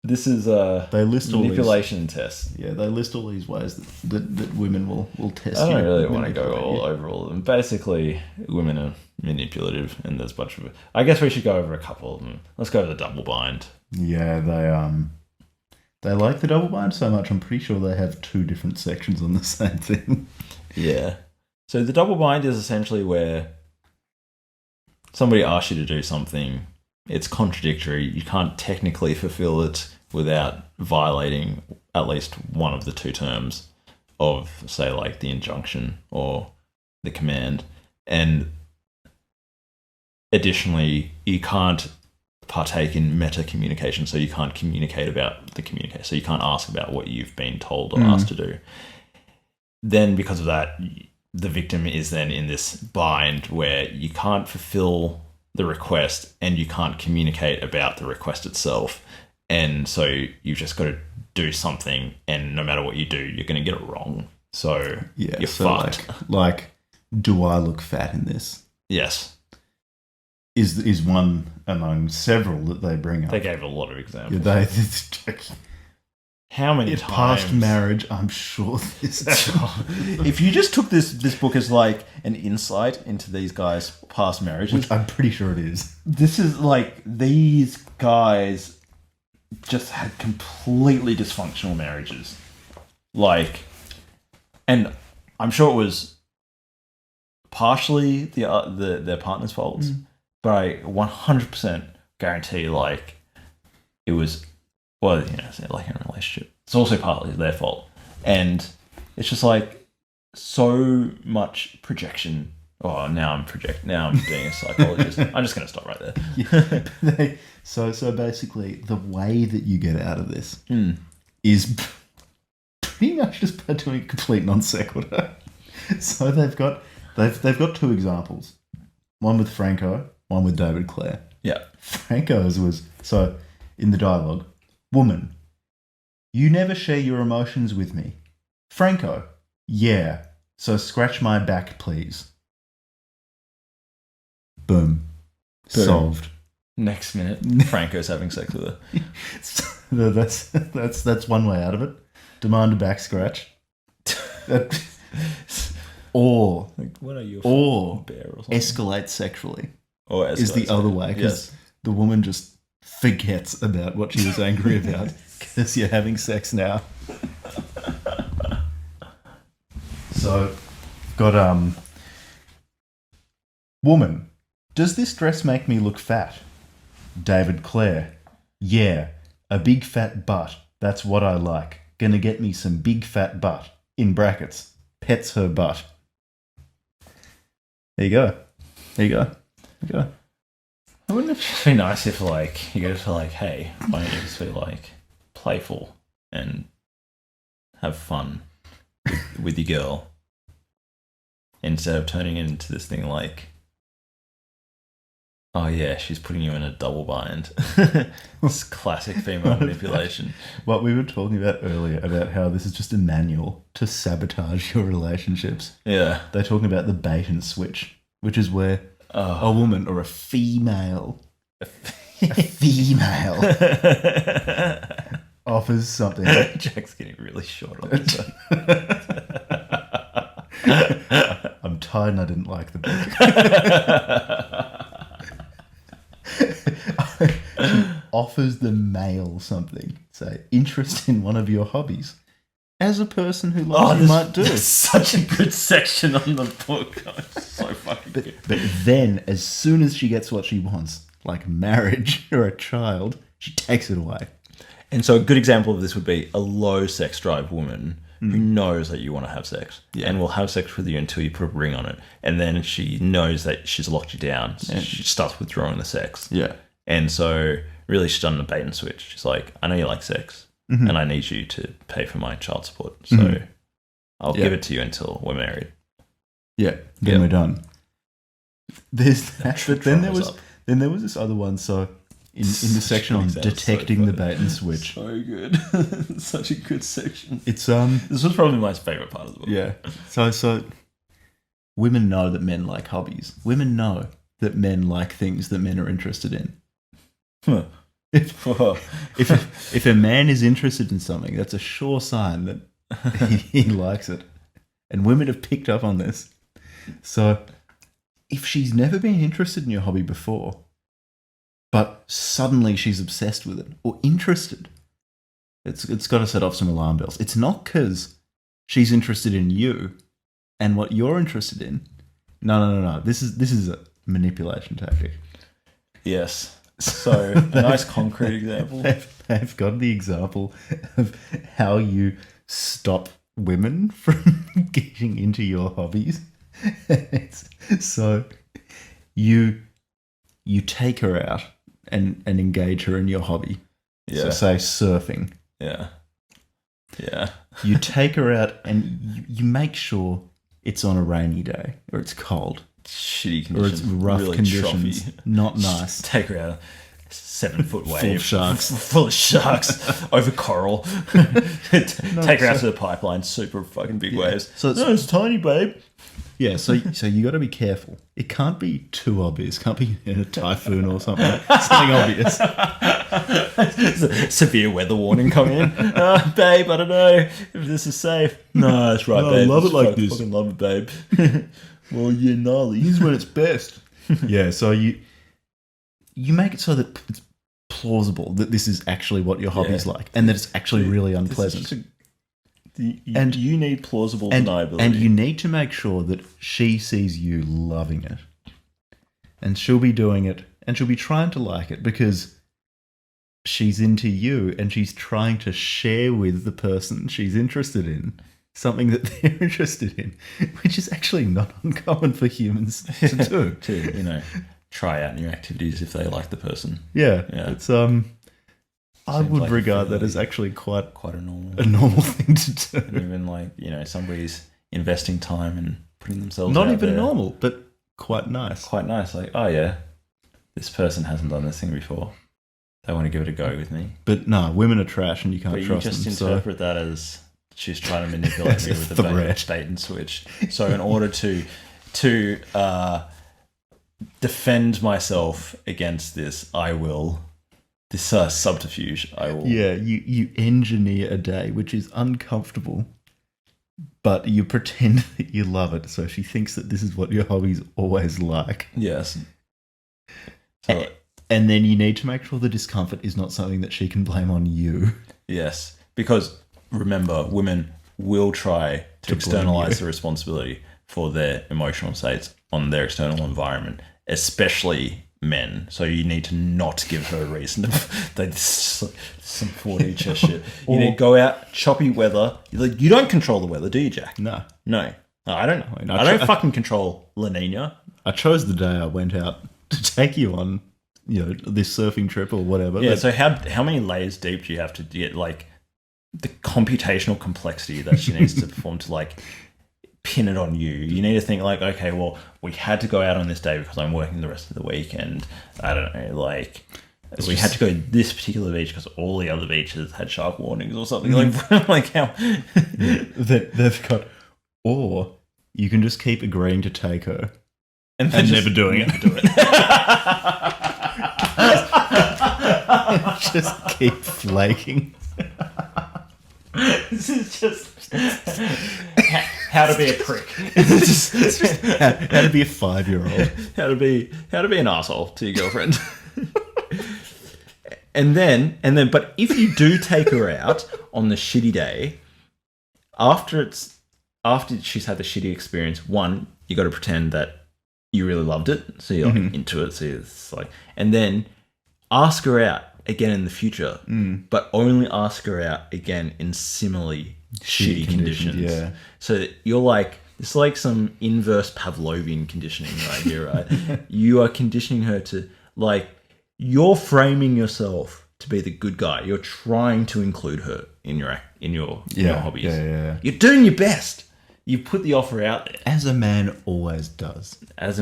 This is they list manipulation tests. Yeah, they list all these ways that women will test. I don't really want to go over all of them. Basically, women are manipulative, and there's a bunch of. I guess we should go over a couple of them. Let's go over the double bind. Yeah, they like the double bind so much. I'm pretty sure they have 2 different sections on the same thing. Yeah. So the double bind is essentially where somebody asks you to do something. It's contradictory. You can't technically fulfill it without violating at least one of the 2 terms of, say, like the injunction or the command. And additionally, you can't partake in meta communication, so you can't communicate about the communication. So you can't ask about what you've been told or asked to do. Then because of that, the victim is then in this bind where you can't fulfill the request and you can't communicate about the request itself. And so you've just got to do something, and no matter what you do, you're going to get it wrong. So you're fucked. Like, do I look fat in this? Yes. Is one among several that they bring up. They gave a lot of examples. Yeah, how many times? Past marriage, I'm sure this. If you just took this book as like an insight into these guys' past marriages, which I'm pretty sure it is. This is like these guys just had completely dysfunctional marriages. Like, and I'm sure it was partially their partner's faults, but I 100% guarantee like it was. Well, you know, it's like in a relationship. It's also partly their fault. And it's just like so much projection. Oh, now I'm being a psychologist. I'm just going to stop right there. Yeah. So basically, the way that you get out of this is pretty much just by doing a complete non sequitur. So they've got 2 examples. One with Franco, one with David Clare. Yeah. Franco's was, so in the dialogue, woman, you never share your emotions with me. Franco, yeah, so scratch my back, please. Boom. Solved. Next minute, Franco's having sex with her. So that's one way out of it. Demand a back scratch. Or like, what are you? Or bear or something? Escalate sexually. Or escalate is the other way, because the woman just forgets about what she was angry about because you're having sex now. So, got woman, does this dress make me look fat? David Clare, yeah, a big fat butt. That's what I like. Gonna get me some big fat butt. In brackets, pets her butt. There you go. Wouldn't it just be nice if, like, you go to, like, hey, why don't you just be, like, playful and have fun with your girl instead of turning it into this thing like, oh, yeah, she's putting you in a double bind. It's classic female manipulation. What we were talking about earlier, about how this is just a manual to sabotage your relationships. Yeah. They're talking about the bait and switch, which is where a woman or a female offers something. Jack's getting really short on this one. I'm tired and I didn't like the book. She offers the male something. Say, interest in one of your hobbies. As a person who loves you might do. There's such a good section on the book. Oh, it's so fucking good. But then, as soon as she gets what she wants, like marriage or a child, she takes it away. And so a good example of this would be a low sex drive woman who knows that you want to have sex and will have sex with you until you put a ring on it. And then she knows that she's locked you down. So she starts withdrawing the sex. Yeah. And so really she's done the bait and switch. She's like, I know you like sex and I need you to pay for my child support. So I'll give it to you until we're married. Yeah. Then we're done. There's that. But then there was this other one. So in the section on detecting the bait and switch. So good. Such a good section. It's This was probably my favourite part of the book. Yeah. So women know that men like hobbies. Women know that men like things that men are interested in. Huh. If a man is interested in something, that's a sure sign that he likes it. And women have picked up on this. So if she's never been interested in your hobby before, but suddenly she's obsessed with it or interested, it's got to set off some alarm bells. It's not because she's interested in you and what you're interested in. No. This is a manipulation tactic. Yes. So, a nice concrete example. I've got the example of how you stop women from getting into your hobbies. So, you take her out and engage her in your hobby. Yeah. So, say surfing. Yeah. Yeah. You take her out and you make sure it's on a rainy day or it's cold. Shitty conditions. Or it's rough really conditions. Troughy. Not nice. Take her out. 7-foot wave. Full of sharks. Full of sharks. Over coral. Take her out to the pipeline. Super fucking big waves. So it's tiny, babe. Yeah, so you got to be careful. It can't be too obvious. It can't be in a typhoon or something. Something obvious. Severe weather warning coming in. Babe, I don't know if this is safe. No, that's right, babe. I love it like this. Fucking love it, babe. Well, yeah, gnarly. This is when it's best. Yeah, so you make it so that it's plausible that this is actually what your hobby's like and that it's actually really unpleasant. And you need plausible deniability. And you need to make sure that she sees you loving it. And she'll be doing it and she'll be trying to like it because she's into you and she's trying to share with the person she's interested in something that they're interested in, which is actually not uncommon for humans to do. To, try out new activities if they like the person. Yeah. It's I would like regard that as actually quite a normal thing to do. And even somebody's investing time and putting themselves not out even there. normal, but quite nice. Quite nice. Like, oh yeah, this person hasn't done this thing before. They want to give it a go with me. But no, women are trash and you can't trust them. But you just interpret that as she's trying to manipulate me with the bait and switch. So in order to defend myself against this, I will... This subterfuge, I will... Yeah, you engineer a day, which is uncomfortable, but you pretend that you love it, so she thinks that this is what your hobby's always like. Yes. So, and then you need to make sure the discomfort is not something that she can blame on you. Yes, because remember, women will try to externalize the responsibility for their emotional states on their external environment, especially men. So you need to not give her a reason to some 4D chess shit. You need to go out, choppy weather. You don't control the weather, do you, Jack? No, I don't. I don't fucking control La Nina. I chose the day I went out to take you on, this surfing trip or whatever. Yeah. So how many layers deep do you have to get? Like the computational complexity that she needs to perform to pin it on you. You need to think okay, well, we had to go out on this day because I'm working the rest of the week, and I don't know, we had to go to this particular beach because all the other beaches had shark warnings or something. Like how they've got, or you can just keep agreeing to take her and never doing it. Just keep flaking. This is just how to be a prick. It's just how to be a 5-year-old. How to be an asshole to your girlfriend. and then, but if you do take her out on the shitty day, after she's had the shitty experience, one, you got to pretend that you really loved it, so you're like into it. So it's like, and then ask her out again in the future, but only ask her out again in similarly shitty conditions. Yeah. So that you're like, it's like some inverse Pavlovian conditioning right here, right? You are conditioning her to, like, you're framing yourself to be the good guy. You're trying to include her in your hobbies. Yeah. You're doing your best. You put the offer out there. As a man always does. With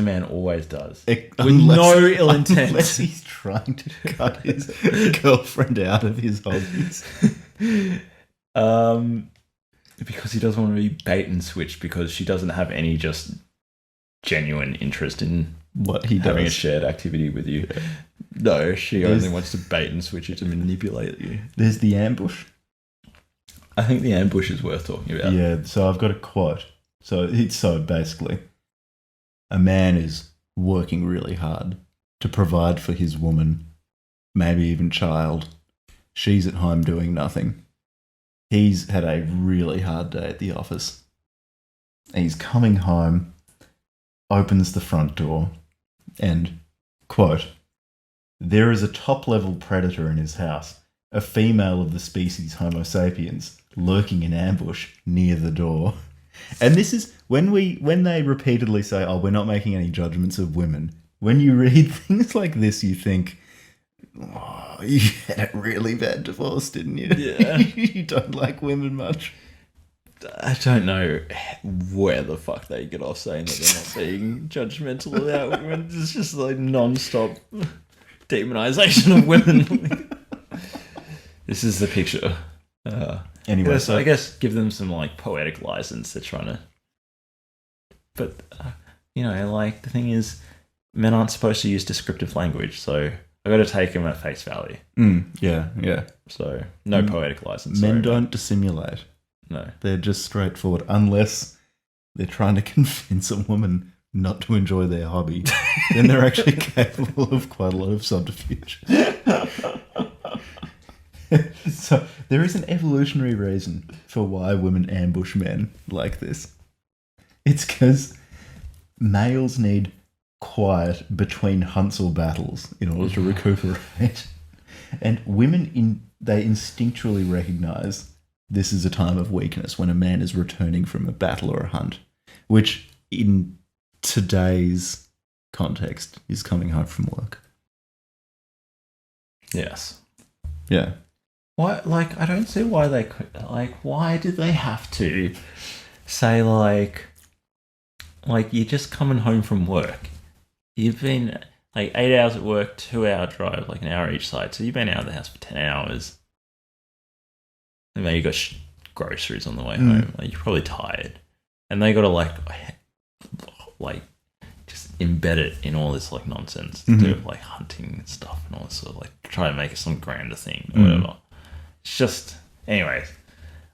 With no ill intent. Unless he's trying to cut his girlfriend out of his hobbies. Because he doesn't want to be bait and switch, because she doesn't have any just genuine interest in what he having does. a shared activity with you. Yeah. No, she only wants to bait and switch you, to manipulate you. There's the ambush. I think the ambush is worth talking about. Yeah, so I've got a quote. So basically, a man is working really hard to provide for his woman, maybe even child. She's at home doing nothing. He's had a really hard day at the office. He's coming home, opens the front door, and, quote, "There is a top-level predator in his house, a female of the species Homo sapiens, lurking in ambush near the door." And this is when they repeatedly say, "Oh, we're not making any judgments of women." When you read things like this, you think, "Oh, you had a really bad divorce, didn't you?" Yeah. You don't like women much. I don't know where the fuck they get off saying that they're not being judgmental about women. It's just like non-stop demonization of women. This is the picture. Anyway, so I guess give them some like poetic license. They're trying to, but like the thing is, men aren't supposed to use descriptive language, so I got to take them at face value. Yeah. So no poetic license. Men don't dissimulate. No, they're just straightforward, unless they're trying to convince a woman not to enjoy their hobby. Then they're actually capable of quite a lot of subterfuge. So there is an evolutionary reason for why women ambush men like this. It's because males need quiet between hunts or battles in order to recuperate. And women, they instinctually recognize this is a time of weakness when a man is returning from a battle or a hunt, which in today's context is coming home from work. Yes. Yeah. Why? Like, I don't see why they could. Like, why did they have to say like you're just coming home from work? You've been like 8 hours at work, 2-hour drive, like an hour each side. So you've been out of the house for 10 hours. And then you got groceries on the way home. Like, you're probably tired, and they got to like just embed it in all this like nonsense to do with like hunting and stuff and all this sort of like try and make it some grander thing or whatever. It's just, anyways,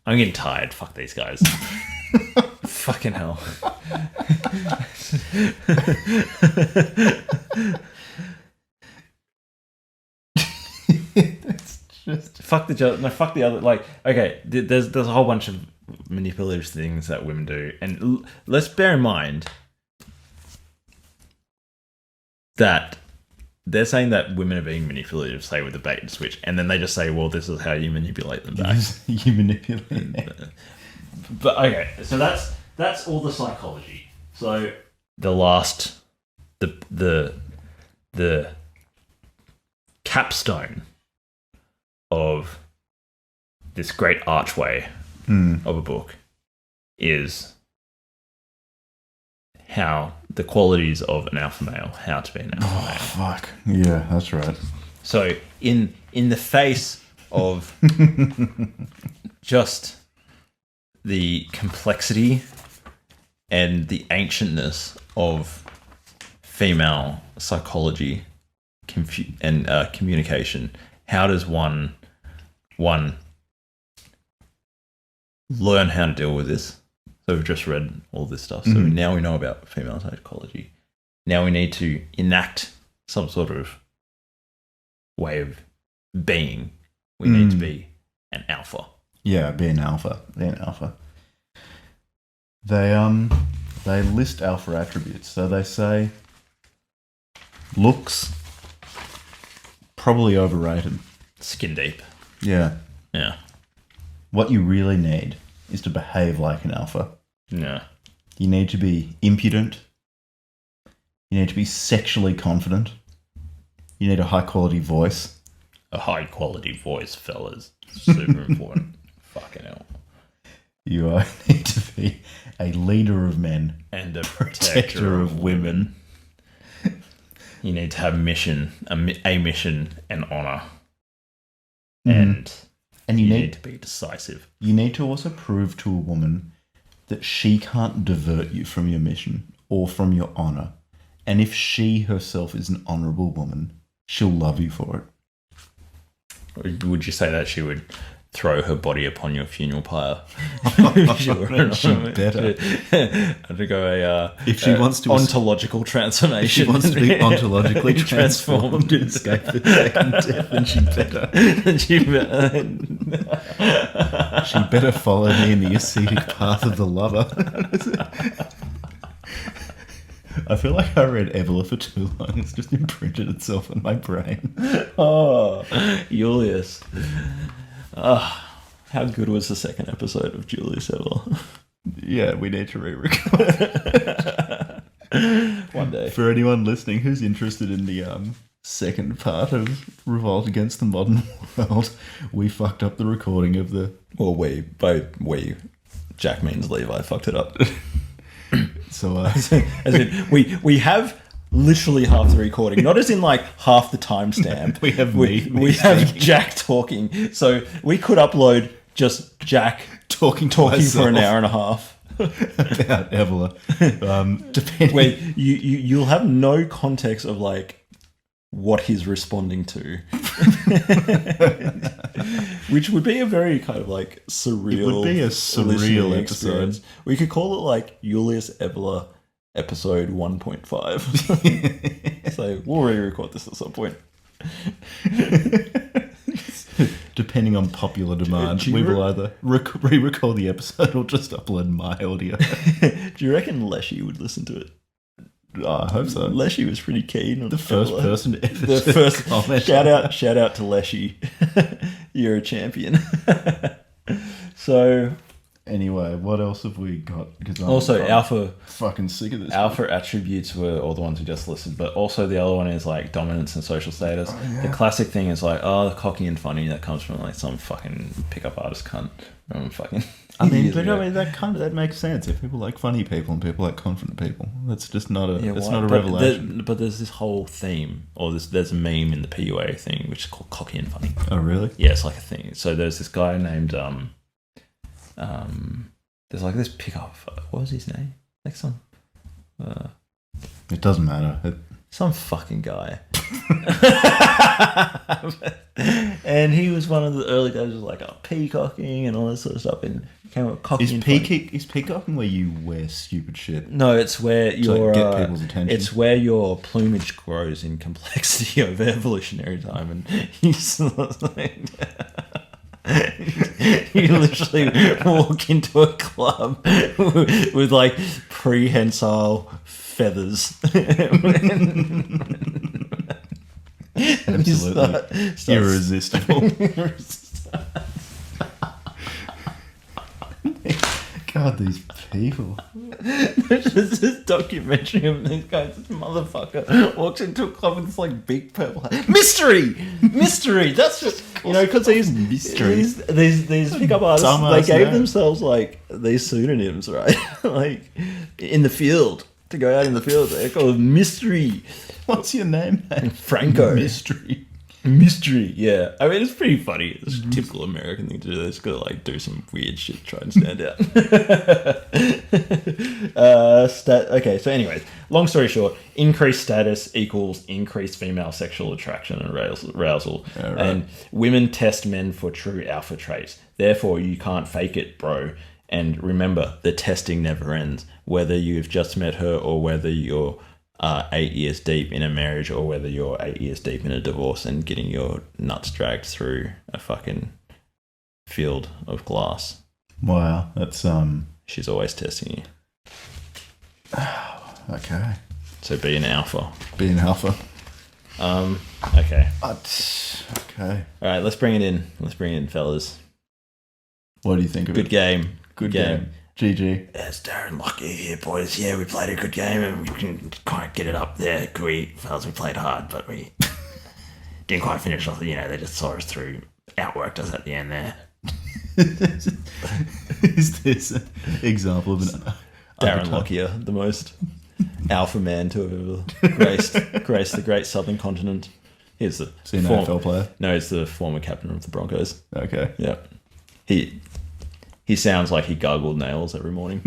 I'm getting tired. Fuck these guys. Fucking hell. It's just fuck the other. Like, okay, there's a whole bunch of manipulative things that women do, and let's bear in mind that they're saying that women are being manipulative, say with the bait and switch, and then they just say, well, this is how you manipulate them back. You manipulate. But okay, so that's all the psychology. So the capstone of this great archway of a book is how the qualities of an alpha male, how to be an alpha male. Fuck. Yeah, that's right. So in the face of just the complexity and the ancientness of female psychology and communication, how does one learn how to deal with this? So we've just read all this stuff. So now we know about female psychology. Now we need to enact some sort of way of being. We need to be an alpha. Yeah, be an alpha. Be an alpha. They list alpha attributes. So they say looks, probably overrated. Skin deep. Yeah. Yeah. What you really need is to behave like an alpha. Yeah. You need to be impudent. You need to be sexually confident. You need a high quality voice. A high quality voice, fellas. Super important. Fucking hell. You need to be a leader of men. And a protector of women. You need to have a mission and honour. And you need to be decisive. You need to also prove to a woman that she can't divert you from your mission or from your honour. And if she herself is an honourable woman, she'll love you for it. Would you say that she would throw her body upon your funeral pyre? She better. Undergo if she wants to ontological transformation. If she wants to be ontologically transformed and escape the second death, then she better. She better follow me in the ascetic path of the lover. I feel like I read Evelyn for too long. It's just imprinted itself on my brain. Oh, Julius. How good was the second episode of Julius Evelyn? Yeah, we need to re-record. One day. For anyone listening who's interested in the second part of Revolt Against the Modern World, we fucked up the recording of the... Well, by we, Jack means Levi fucked it up. So, as in, we have literally half the recording, not as in like half the timestamp. we have Jack talking, so we could upload just Jack talking for an hour and a half about Evelyn. Depending, where you'll have no context of like what he's responding to, which would be a very kind of like surreal. It would be a surreal experience. We could call it like Julius Evelyn episode 1.5. So we'll re-record this at some point. Depending on popular demand, we will either re-record the episode or just upload my audio. Do you reckon Leshy would listen to it? Oh, I hope so. Leshy was pretty keen on the first person to ever comment. Shout out to Leshy. You're a champion. So anyway, what else have we got? Because also alpha, fucking sick of this. Alpha attributes were all the ones we just listed, but also the other one is like dominance and social status. Oh, yeah. The classic thing is like, the cocky and funny that comes from like some fucking pickup artist cunt. That makes sense. If people like funny people and people like confident people, that's just not a revelation. But there's this whole theme, or there's a meme in the PUA thing which is called cocky and funny. Oh really? Yeah, it's like a thing. So there's this guy named there's like this pickup. What was his name? Like some. It doesn't matter. Some fucking guy. And he was one of the early days of like peacocking and all that sort of stuff, and came up cocky. Is peacocking where you wear stupid shit? No, it's where get people's attention. It's where your plumage grows in complexity over evolutionary time, and he's like, you literally walk into a club with like prehensile feathers. Absolutely irresistible. God, these people. There's just this documentary of this guy, this motherfucker walks into a club with this like big purple hat. Mystery! That's what, because these pickup artists, they gave themselves like these pseudonyms, right? Like in the field, to go out in the field, they're called Mystery. What's your name? Franco. Mystery, yeah. I mean, it's pretty funny. It's a typical American thing to do. They just gotta like do some weird shit to try and stand out. Okay, so anyways, long story short, increased status equals increased female sexual attraction and arousal. Yeah, right. And women test men for true alpha traits. Therefore, you can't fake it, bro. And remember, the testing never ends. Whether you've just met her or whether you're 8 years deep in a marriage or whether you're 8 years deep in a divorce and getting your nuts dragged through a fucking field of glass. Wow, that's She's always testing you. okay. So be an alpha. Be an alpha. Okay. Okay. All right, let's bring it in, fellas. What do you think of Good it? game. Good game. GG. It's Darren Lockie here, boys. Yeah, we played a good game and we can quite get it up there. Fellas, we played hard, but we didn't quite finish off. They just saw us through, outworked us at the end there. Is this an example of an Darren Lockyer, the most alpha man to have ever graced the great southern continent. He's the NFL player? No, he's the former captain of the Broncos. Okay. Yeah. He sounds like he gargled nails every morning.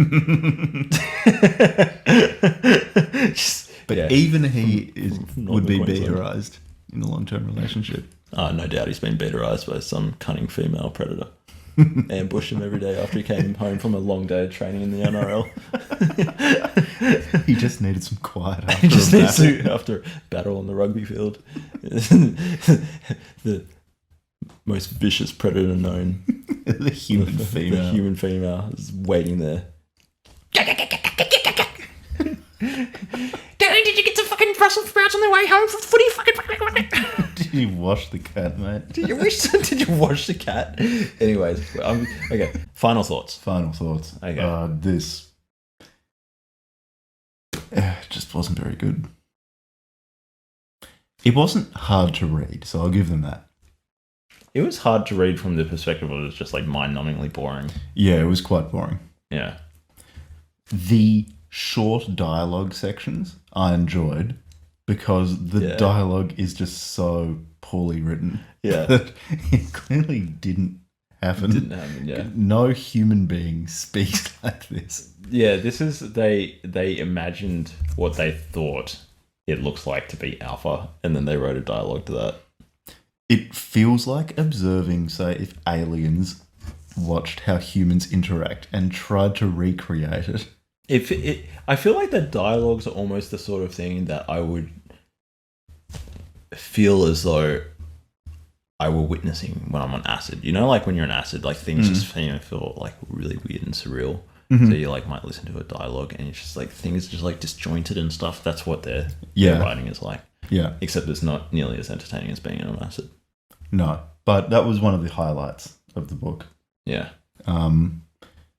But even he would be beaterized in a long-term relationship. No doubt he's been beaterized by some cunning female predator. Ambushed him every day after he came home from a long day of training in the NRL. He just needed some quiet after a battle on the rugby field. The most vicious predator known. The human female. The human female is waiting there. Darren, did you get some fucking Brussels sprouts on the way home from footy? Did you wash the cat, mate? Did you wash the cat? Anyways, okay. Final thoughts. Okay. This just wasn't very good. It wasn't hard to read, so I'll give them that. It was hard to read from the perspective of it was just like mind-numbingly boring. Yeah, it was quite boring. Yeah. The short dialogue sections I enjoyed because the dialogue is just so poorly written. Yeah. That it clearly didn't happen. Yeah. No human being speaks like this. Yeah, this is they imagined what they thought it looks like to be alpha, and then they wrote a dialogue to that. It feels like observing, say, if aliens watched how humans interact and tried to recreate it. I feel like the dialogues are almost the sort of thing that I would feel as though I were witnessing when I'm on acid. You know, like when you're on acid, like things just feel like really weird and surreal. Mm-hmm. So you like might listen to a dialogue and it's just like things just like disjointed and stuff. That's what their writing is like. Yeah. Except it's not nearly as entertaining as being on acid. No, but that was one of the highlights of the book. Yeah.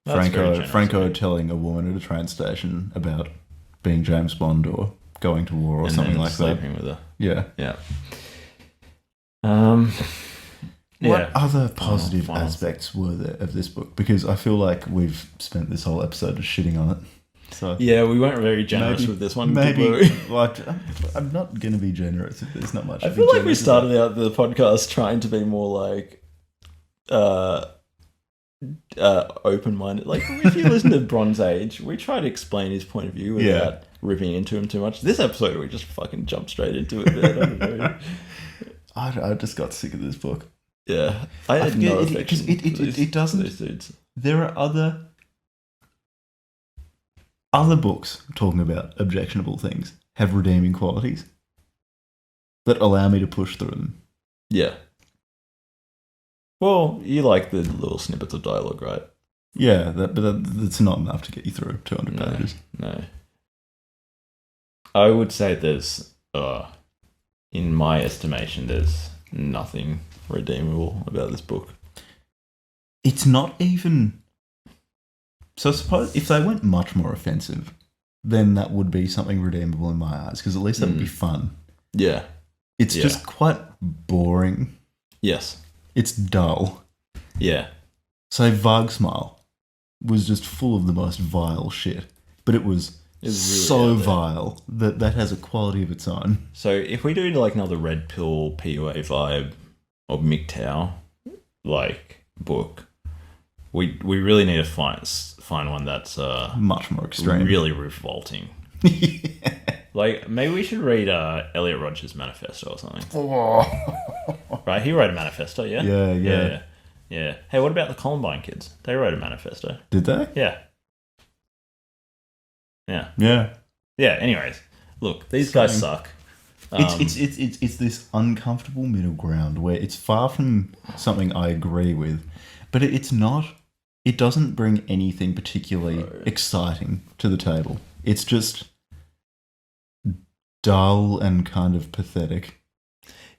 Franco telling a woman at a train station about being James Bond or going to war or something like that. Sleeping with her. Yeah. Yeah. What other positive aspects were there of this book? Because I feel like we've spent this whole episode just shitting on it. So yeah, we weren't very generous with this one. Maybe, like, I'm not going to be generous if there's not much. I feel like we started out the podcast trying to be more like open-minded. Like, if you listen to Bronze Age, we try to explain his point of view without ripping into him too much. This episode, we just fucking jumped straight into it. Man. I don't know. I just got sick of this book. Yeah, it doesn't. There are other books talking about objectionable things have redeeming qualities that allow me to push through them. Yeah. Well, you like the little snippets of dialogue, right? Yeah, but that's not enough to get you through 200 pages. No. I would say there's, in my estimation, there's nothing redeemable about this book. It's not even... So I suppose if they went much more offensive, then that would be something redeemable in my eyes, because at least that would be fun. Yeah. It's just quite boring. Yes. It's dull. Yeah. So Vague Smile was just full of the most vile shit, but it was really so vile that has a quality of its own. So if we do like another Red Pill PUA vibe or MGTOW like book, we really need to find one that's much more extreme, really revolting. Like maybe we should read Elliot Rodger's manifesto or something. Right, he wrote a manifesto, yeah. Yeah. Hey, what about the Columbine kids? They wrote a manifesto. Did they? Yeah. Yeah. Yeah. Yeah. Anyways, look, these guys suck. It's this uncomfortable middle ground where it's far from something I agree with, but it's not. It doesn't bring anything particularly exciting to the table. It's just dull and kind of pathetic.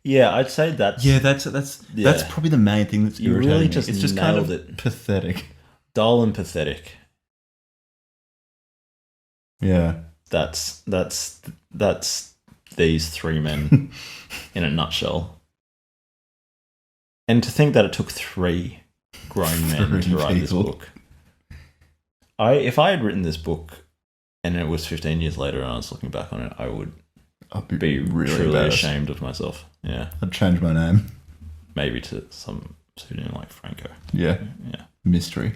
Yeah, I'd say that's that's probably the main thing that's You irritating really me. just It's just kind of nailed it. pathetic. dull and pathetic. Yeah. That's these three men in a nutshell. And to think that it took 3 grown men to write this book. If I had written this book and it was 15 years later and I was looking back on it, I'd be really truly ashamed of myself. Yeah. I'd change my name. Maybe to some pseudonym like Franco. Yeah. Yeah. Mystery.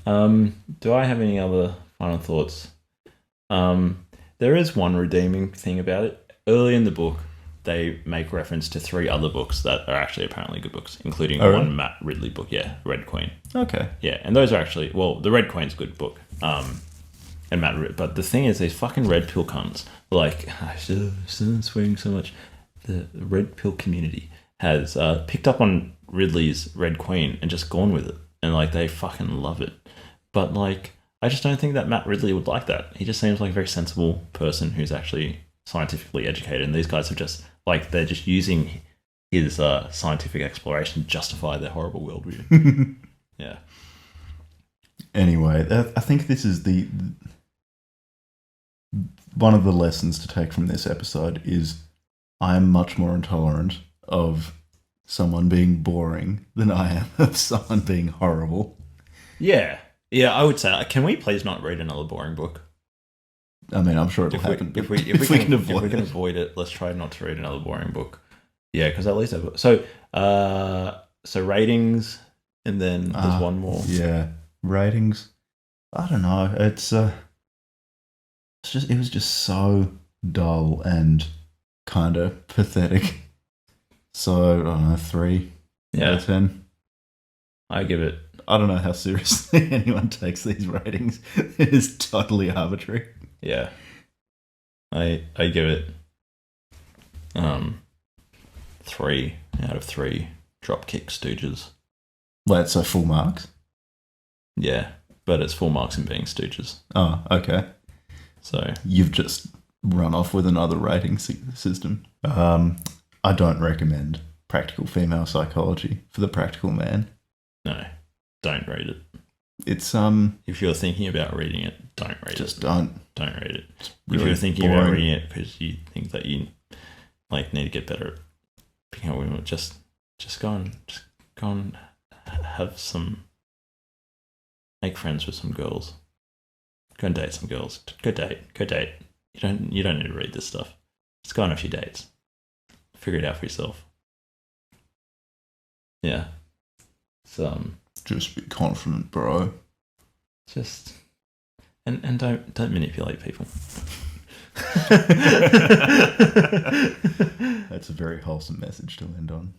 Do I have any other final thoughts? There is one redeeming thing about it. Early in the book, they make reference to 3 other books that are actually apparently good books, including one Matt Ridley book, Red Queen. Okay. Yeah, and those are actually, the Red Queen's a good book. And but the thing is, these fucking red pill cunts, like, I shouldn't swearing so much. The red pill community has picked up on Ridley's Red Queen and just gone with it. And, like, they fucking love it. But, like, I just don't think that Matt Ridley would like that. He just seems like a very sensible person who's actually scientifically educated. And these guys have just, like, they're just using his scientific exploration to justify their horrible worldview. Yeah. Anyway, I think this is one of the lessons to take from this episode is I'm much more intolerant of someone being boring than I am of someone being horrible. Yeah. Yeah, I would say, can we please not read another boring book? I mean, I'm sure it'll happen. If we can avoid it, let's try not to read another boring book. Yeah, because at least so ratings, and then there's one more. Yeah, ratings. I don't know. It was just so dull and kind of pathetic. So I don't know, 3 out of 10. I give it. I don't know how seriously anyone takes these ratings. It is totally arbitrary. Yeah, I give it 3 out of 3 Dropkick Stooges. Wait, so full marks? Yeah, but it's full marks in being Stooges. Oh, okay. So you've just run off with another rating system. I don't recommend Practical Female Psychology for the practical man. No, don't read it. It's if you're thinking about reading it, don't read it. Just don't read it. Really if you're thinking boring. about reading it because you think that you like need to get better at picking up women, just go and have some, make friends with some girls. Go and date some girls. Go date. You don't need to read this stuff. Just go on a few dates. Figure it out for yourself. Yeah. Just be confident, bro. Just and don't manipulate people. That's a very wholesome message to end on.